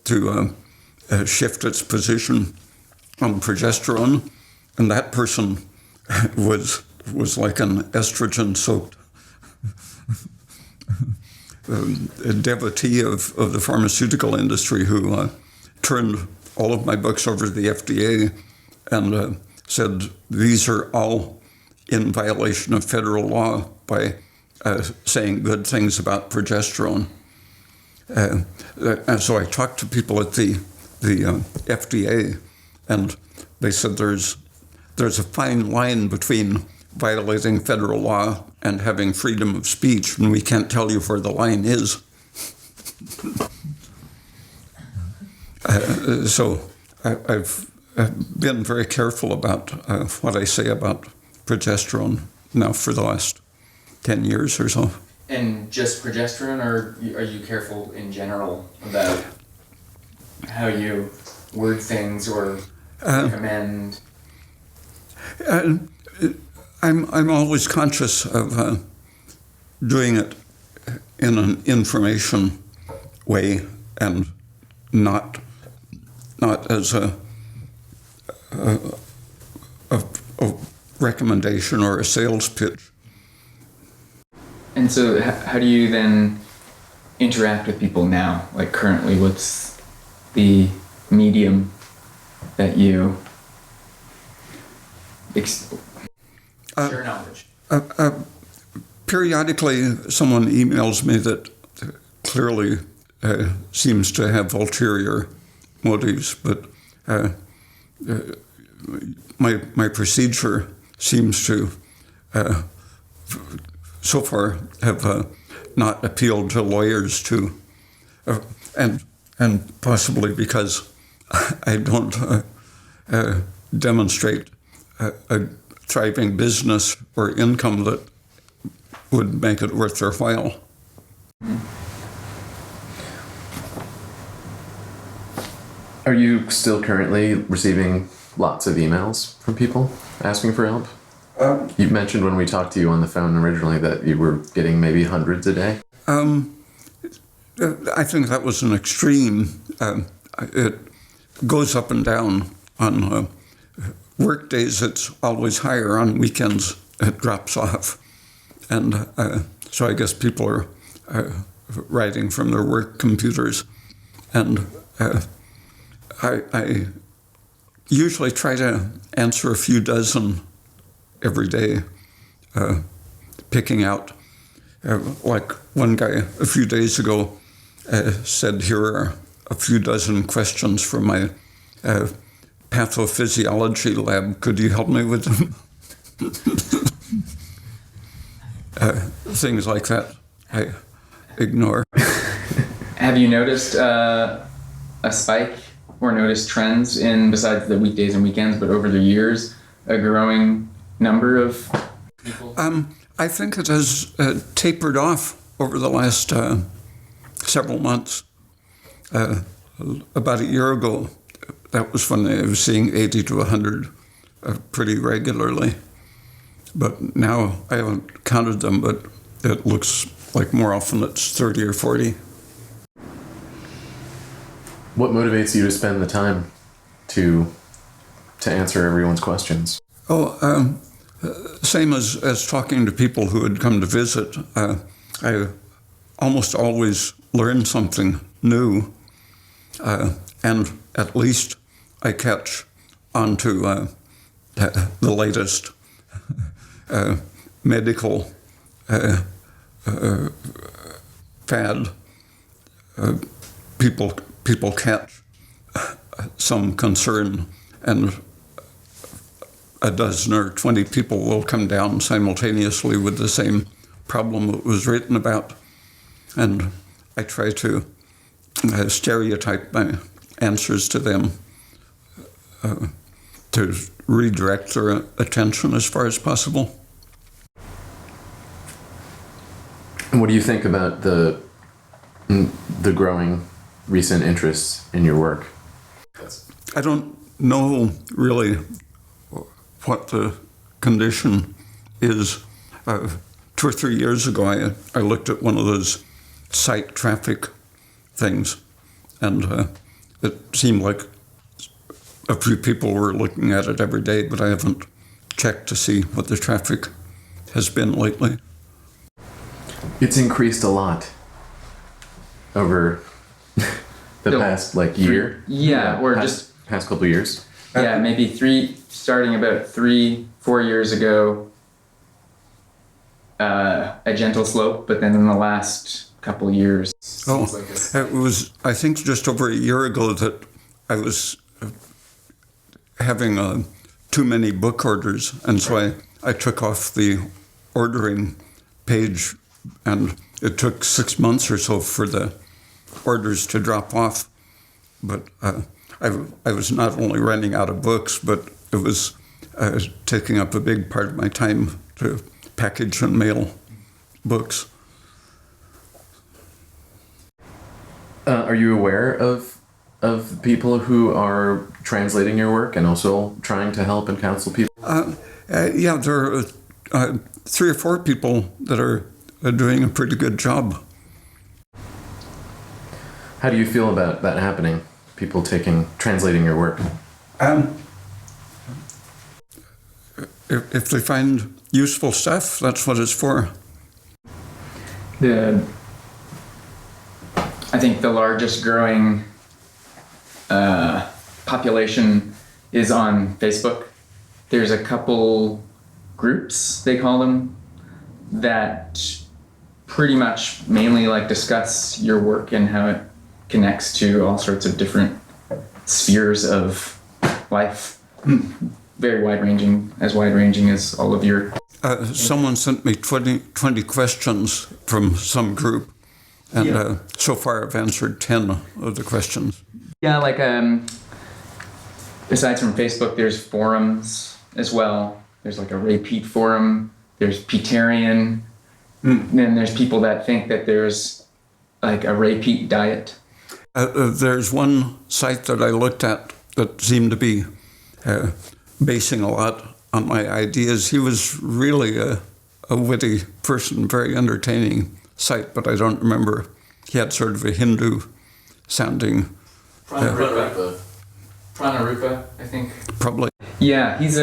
to shift its position on progesterone? And that person was like an estrogen-soaked a devotee of the pharmaceutical industry who turned all of my books over to the FDA and said, these are all in violation of federal law by saying good things about progesterone. And so I talked to people at the FDA, and they said there's a fine line between violating federal law and having freedom of speech, and we can't tell you where the line is. So I've been very careful about what I say about progesterone now for the last 10 years or so. And just progesterone, or are you careful in general about how you word things or recommend? I'm always conscious of doing it in an information way and not as a recommendation or a sales pitch. And so how do you then interact with people now? Like currently, what's the medium that you share knowledge? Periodically, someone emails me that clearly seems to have ulterior motives, but my procedure seems to so far have not appealed to lawyers too, and possibly because I don't demonstrate a thriving business or income that would make it worth their while. Are you still currently receiving lots of emails from people asking for help? You mentioned when we talked to you on the phone originally that you were getting maybe hundreds a day. I think that was an extreme. It goes up and down. On work days, it's always higher. On weekends, it drops off. And so I guess people are writing from their work computers. And I usually try to answer a few dozen every day, picking out, like one guy a few days ago said, here are a few dozen questions from my pathophysiology lab. Could you help me with them? Things like that I ignore. Have you noticed a spike or noticed trends in, besides the weekdays and weekends, but over the years, a growing number of people? I think it has tapered off over the last several months. About a year ago, that was when I was seeing 80 to 100 pretty regularly. But now I haven't counted them, but it looks like more often it's 30 or 40. What motivates you to spend the time to answer everyone's questions? Same as talking to people who had come to visit. I almost always learn something new, and at least I catch on to the latest medical fad. People catch some concern, and a dozen or 20 people will come down simultaneously with the same problem that was written about. And I try to stereotype my answers to them to redirect their attention as far as possible. And what do you think about the growing recent interest in your work? I don't know really what the condition is. 2 or 3 years ago, I looked at one of those site traffic things, and it seemed like a few people were looking at it every day, but I haven't checked to see what the traffic has been lately. It's increased a lot over the past year. Yeah, or just past couple of years. yeah, maybe starting about 3-4 years ago. A gentle slope, but then in the last couple years. Oh, it was, I think, just over a year ago that I was having too many book orders, and so I took off the ordering page, and it took 6 months or so for the orders to drop off. But I was not only running out of books, but it was taking up a big part of my time to package and mail books. Are you aware of people who are translating your work and also trying to help and counsel people? Yeah, there are 3 or 4 people that are doing a pretty good job. How do you feel about that happening? People translating your work? If they find useful stuff, that's what it's for. I think the largest growing population is on Facebook. There's a couple groups, they call them, that pretty much mainly discuss your work and how it connects to all sorts of different spheres of life. Very wide-ranging as all of your... Someone sent me 20 questions from some group, and so far I've answered 10 of the questions. Yeah, besides from Facebook, there's forums as well. There's a Raymond Peat forum, there's Peatarian, and then there's people that think that there's a Raymond Peat diet. There's one site that I looked at that seemed to be basing a lot on my ideas. He was really a witty person, very entertaining site, but I don't remember. He had sort of a Hindu-sounding... Pranarupa, I think. Probably. Yeah, he's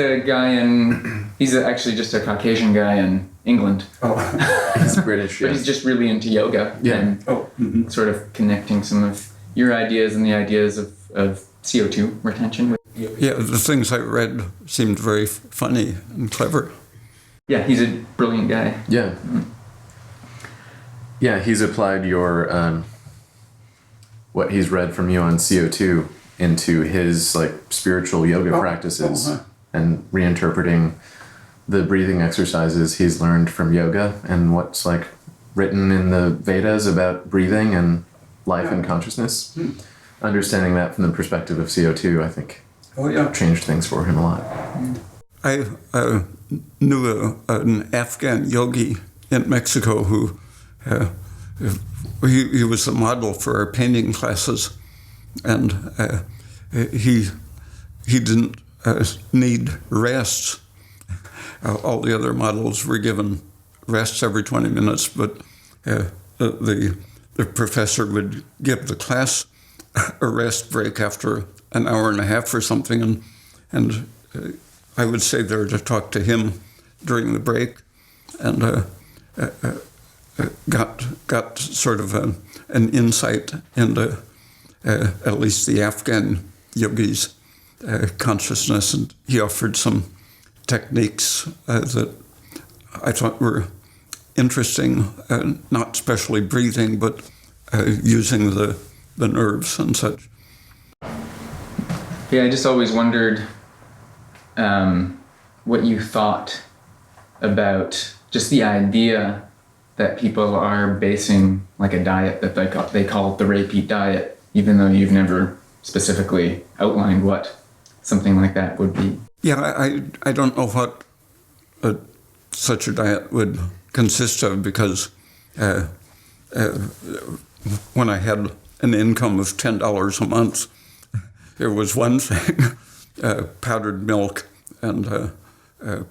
actually just a Caucasian guy in England. Oh. He's British, But he's just really into yoga. Yeah. And sort of connecting some of your ideas and the ideas of CO2 retention with yoga. Yeah, the things I read seemed very funny and clever. Yeah, he's a brilliant guy. Yeah. Yeah, he's applied your what he's read from you on CO2 into his spiritual yoga practices and reinterpreting the breathing exercises he's learned from yoga and what's written in the Vedas about breathing and life and consciousness. Understanding that from the perspective of CO2, I think, changed things for him a lot. I knew an Afghan yogi in Mexico who he was the model for our painting classes, and he didn't need rest. All the other models were given rests every 20 minutes, but the professor would give the class a rest break after an hour and a half or something, and I would say there to talk to him during the break, and got sort of an insight into at least the Afghan yogis' consciousness, and he offered some techniques that I thought were interesting, not especially breathing, but using the nerves and such. Yeah, I just always wondered what you thought about just the idea that people are basing a diet that they call the Raymond Peat diet, even though you've never specifically outlined what something like that would be. Yeah, I don't know what such a diet would consist of, because uh, when I had an income of $10 a month, there was one thing, powdered milk and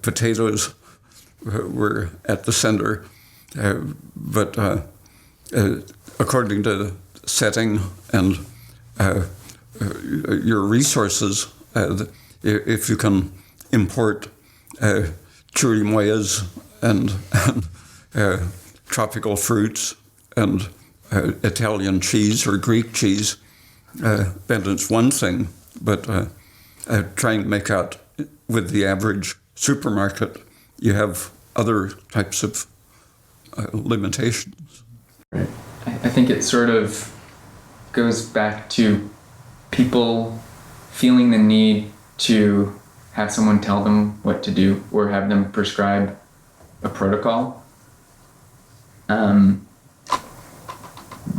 potatoes were at the center. But according to setting and your resources, if you can import churimoyas and tropical fruits and Italian cheese or Greek cheese, then it's one thing. But trying to make out with the average supermarket, you have other types of limitations. Right. I think it sort of goes back to people feeling the need to have someone tell them what to do or have them prescribe a protocol.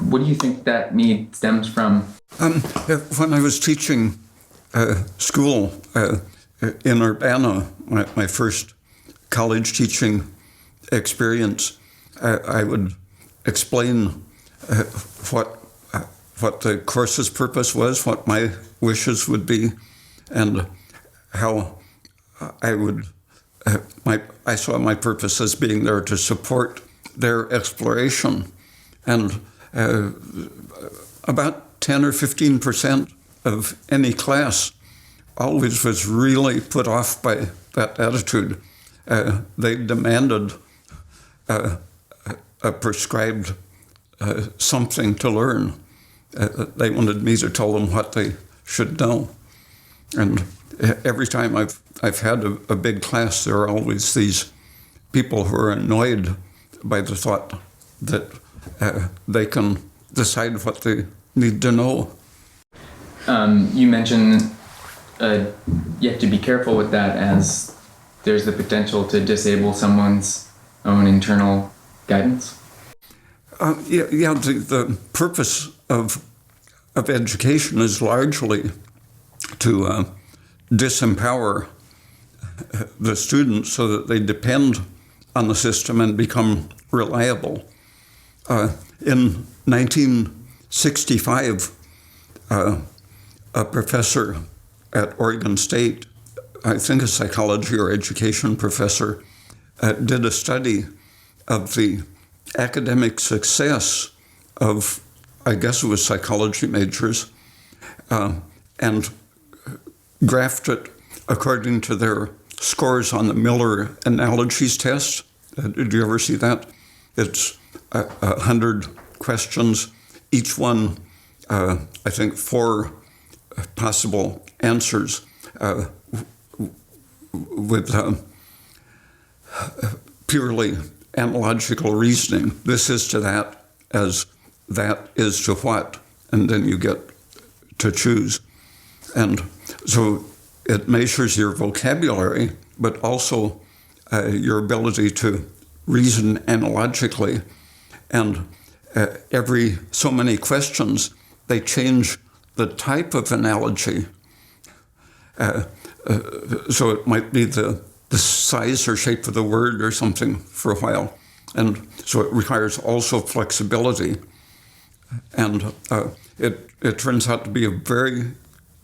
What do you think that need stems from? When I was teaching school in Urbana, my first college teaching experience, I would explain what the course's purpose was, what my wishes would be, and how I would. I saw my purpose as being there to support their exploration, and about 10 or 15% of any class always was really put off by that attitude. They demanded a prescribed something to learn. They wanted me to tell them what they should know. And every time I've had a big class, there are always these people who are annoyed by the thought that they can decide what they need to know. You mentioned you have to be careful with that, as there's the potential to disable someone's own internal guidance. The purpose of education is largely to disempower the students so that they depend on the system and become reliable. In 1965, a professor at Oregon State, I think a psychology or education professor, did a study of the academic success of, I guess it was psychology majors, and graphed it according to their scores on the Miller Analogies test. Did you ever see that? It's 100 questions, each one, I think, 4 possible answers with purely analogical reasoning. This is to that as that is to what, and then you get to choose. And so it measures your vocabulary, but also your ability to reason analogically. And every so many questions, they change the type of analogy. So it might be the size or shape of the word or something for a while. And so it requires also flexibility. And it turns out to be a very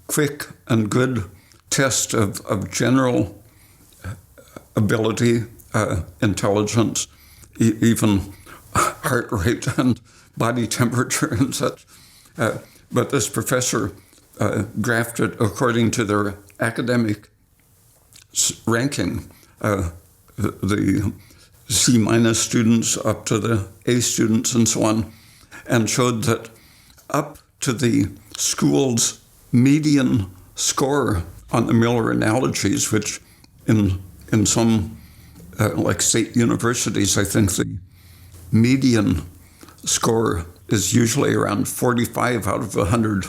quick and good test of general ability, intelligence, even heart rate and body temperature and such. But this professor graphed it according to their academic ranking, the C- students up to the A students and so on, and showed that up to the school's median score on the Miller Analogies, which in some like state universities, I think the median score is usually around 45 out of 100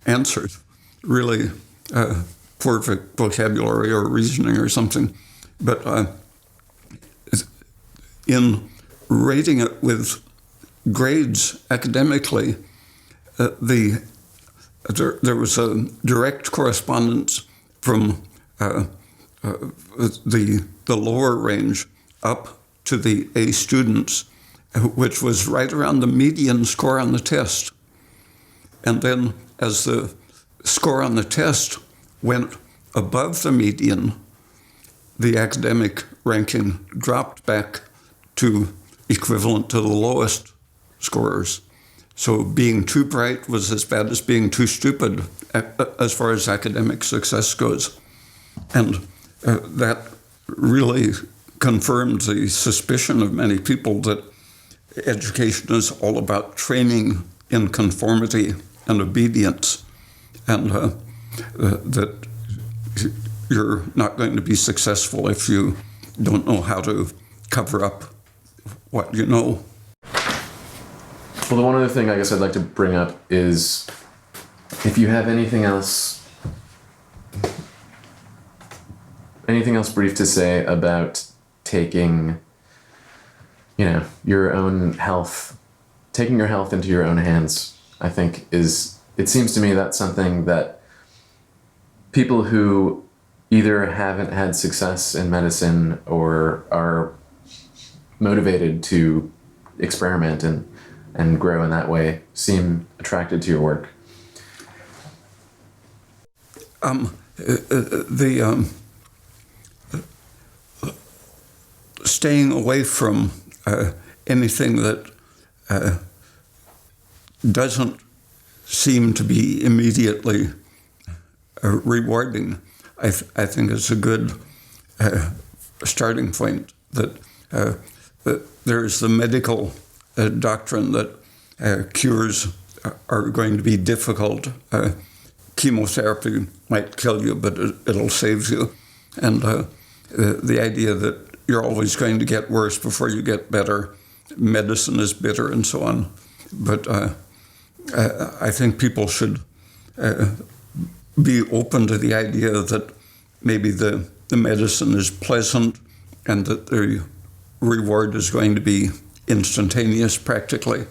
answers. Really poor vocabulary or reasoning or something. But in rating it with grades academically, there was a direct correspondence from the lower range up to the A students, which was right around the median score on the test. And then as the score on the test went above the median, the academic ranking dropped back to equivalent to the lowest scorers. So being too bright was as bad as being too stupid as far as academic success goes. And that really confirmed the suspicion of many people that education is all about training in conformity and obedience, and that you're not going to be successful if you don't know how to cover up what you know. Well, the one other thing I guess I'd like to bring up is if you have anything else brief to say about taking, your own health, taking your health into your own hands, I think it seems to me that's something that people who either haven't had success in medicine or are motivated to experiment and grow in that way seem attracted to your work. Staying away from anything that doesn't seem to be immediately rewarding, I think is a good starting point. That there's the medical doctrine that cures are going to be difficult. Chemotherapy might kill you, but it'll save you. And the idea that you're always going to get worse before you get better, medicine is bitter, and so on. But I think people should be open to the idea that maybe the medicine is pleasant and that the reward is going to be instantaneous practically.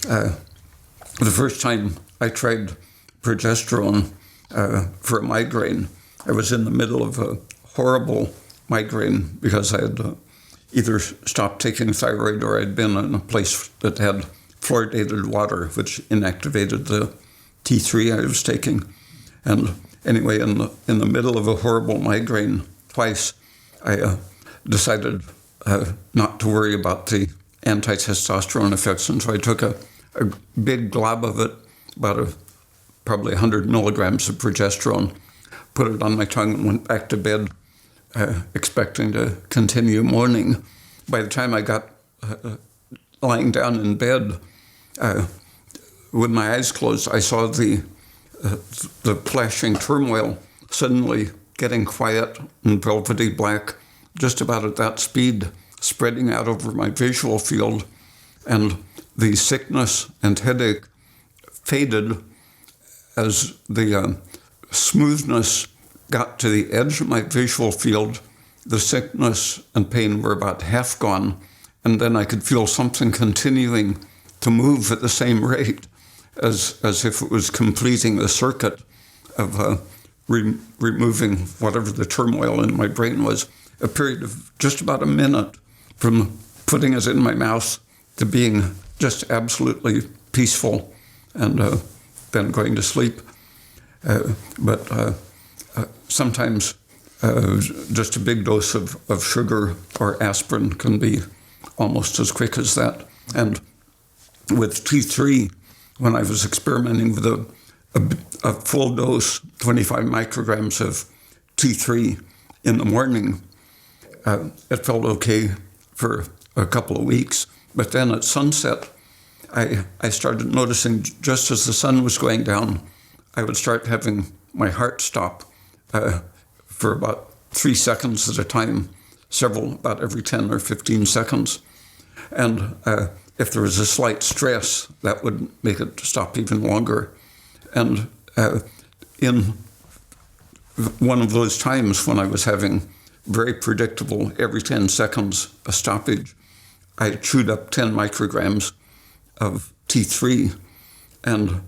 The first time I tried progesterone for a migraine, I was in the middle of a horrible migraine because I had either stopped taking thyroid or I'd been in a place that had fluoridated water, which inactivated the T3 I was taking. And anyway, in the middle of a horrible migraine twice, I decided not to worry about the anti-testosterone effects, and so I took a big glob of it, about probably 100 milligrams of progesterone, put it on my tongue and went back to bed, expecting to continue mourning. By the time I got lying down in bed, with my eyes closed, I saw the flashing turmoil suddenly getting quiet and velvety black, just about at that speed, spreading out over my visual field, and the sickness and headache faded as the smoothness got to the edge of my visual field. The sickness and pain were about half gone, and then I could feel something continuing to move at the same rate, as if it was completing the circuit of removing whatever the turmoil in my brain was. A period of just about a minute from putting it in my mouth to being just absolutely peaceful, and then going to sleep. But sometimes just a big dose of sugar or aspirin can be almost as quick as that. And with T3, when I was experimenting with a full dose, 25 micrograms of T3 in the morning, it felt okay for a couple of weeks. But then at sunset, I started noticing just as the sun was going down, I would start having my heart stop for about 3 seconds at a time, about every 10 or 15 seconds. And if there was a slight stress, that would make it stop even longer. And in one of those times when I was having very predictable, every 10 seconds, a stoppage, I chewed up 10 micrograms of T3, and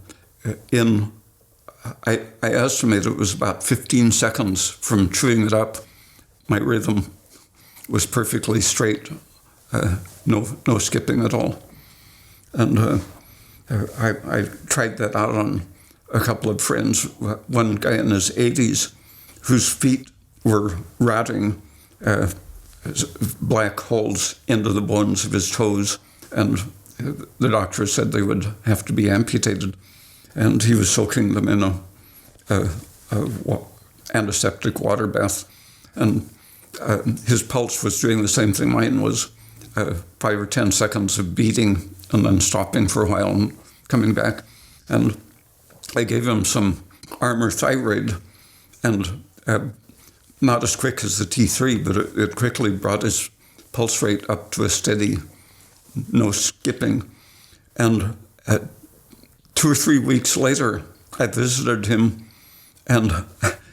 I estimate it was about 15 seconds from chewing it up, my rhythm was perfectly straight, no skipping at all. And I tried that out on a couple of friends. One guy in his 80s whose feet were rotting black holes into the bones of his toes, and the doctor said they would have to be amputated. And he was soaking them in a antiseptic water bath, and his pulse was doing the same thing mine was, 5 or 10 seconds of beating and then stopping for a while and coming back. And I gave him some Armour thyroid, and not as quick as the T3, but it quickly brought his pulse rate up to a steady, no skipping. And 2 or 3 weeks later, I visited him, and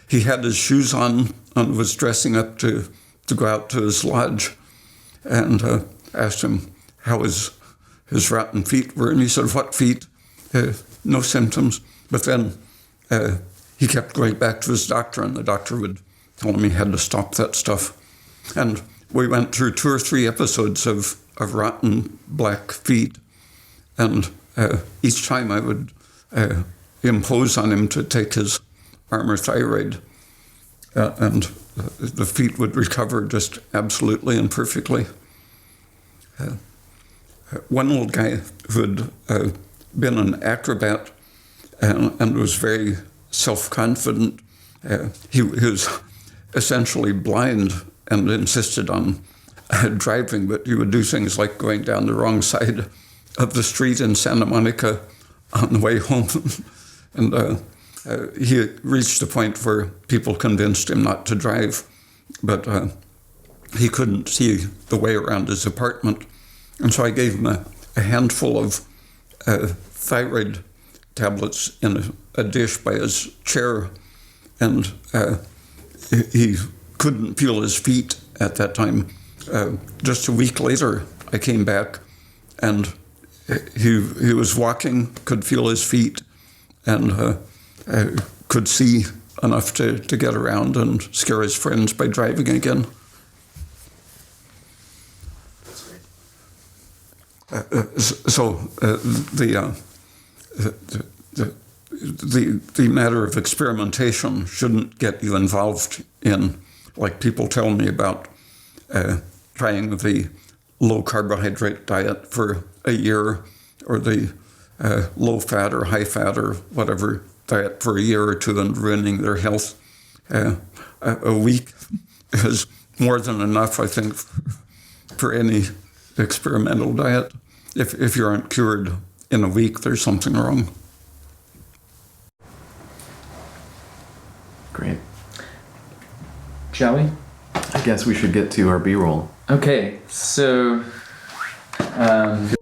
he had his shoes on and was dressing up to go out to his lodge. And asked him how his rotten feet were, and he said, "What feet?" No symptoms. But then he kept going back to his doctor, and the doctor would tell him he had to stop that stuff. And we went through 2 or 3 episodes of rotten black feet, and each time I would impose on him to take his Armour thyroid, and the feet would recover just absolutely and perfectly. One old guy who had been an acrobat and was very self-confident, he was essentially blind and insisted on driving, but he would do things like going down the wrong side of the street in Santa Monica on the way home. And he reached a point where people convinced him not to drive, but he couldn't see the way around his apartment. And so I gave him a handful of thyroid tablets in a dish by his chair, and he couldn't feel his feet at that time. Just a week later, I came back, and he was walking, could feel his feet, and could see enough to get around and scare his friends by driving again. So the matter of experimentation shouldn't get you involved in, like people tell me about trying the low carbohydrate diet for a year, or the low fat or high fat or whatever diet for a year or two and ruining their health. A week is more than enough, I think, for any experimental diet. If you aren't cured in a week, there's something wrong. Great. Shall we? I guess we should get to our B-roll. Okay, so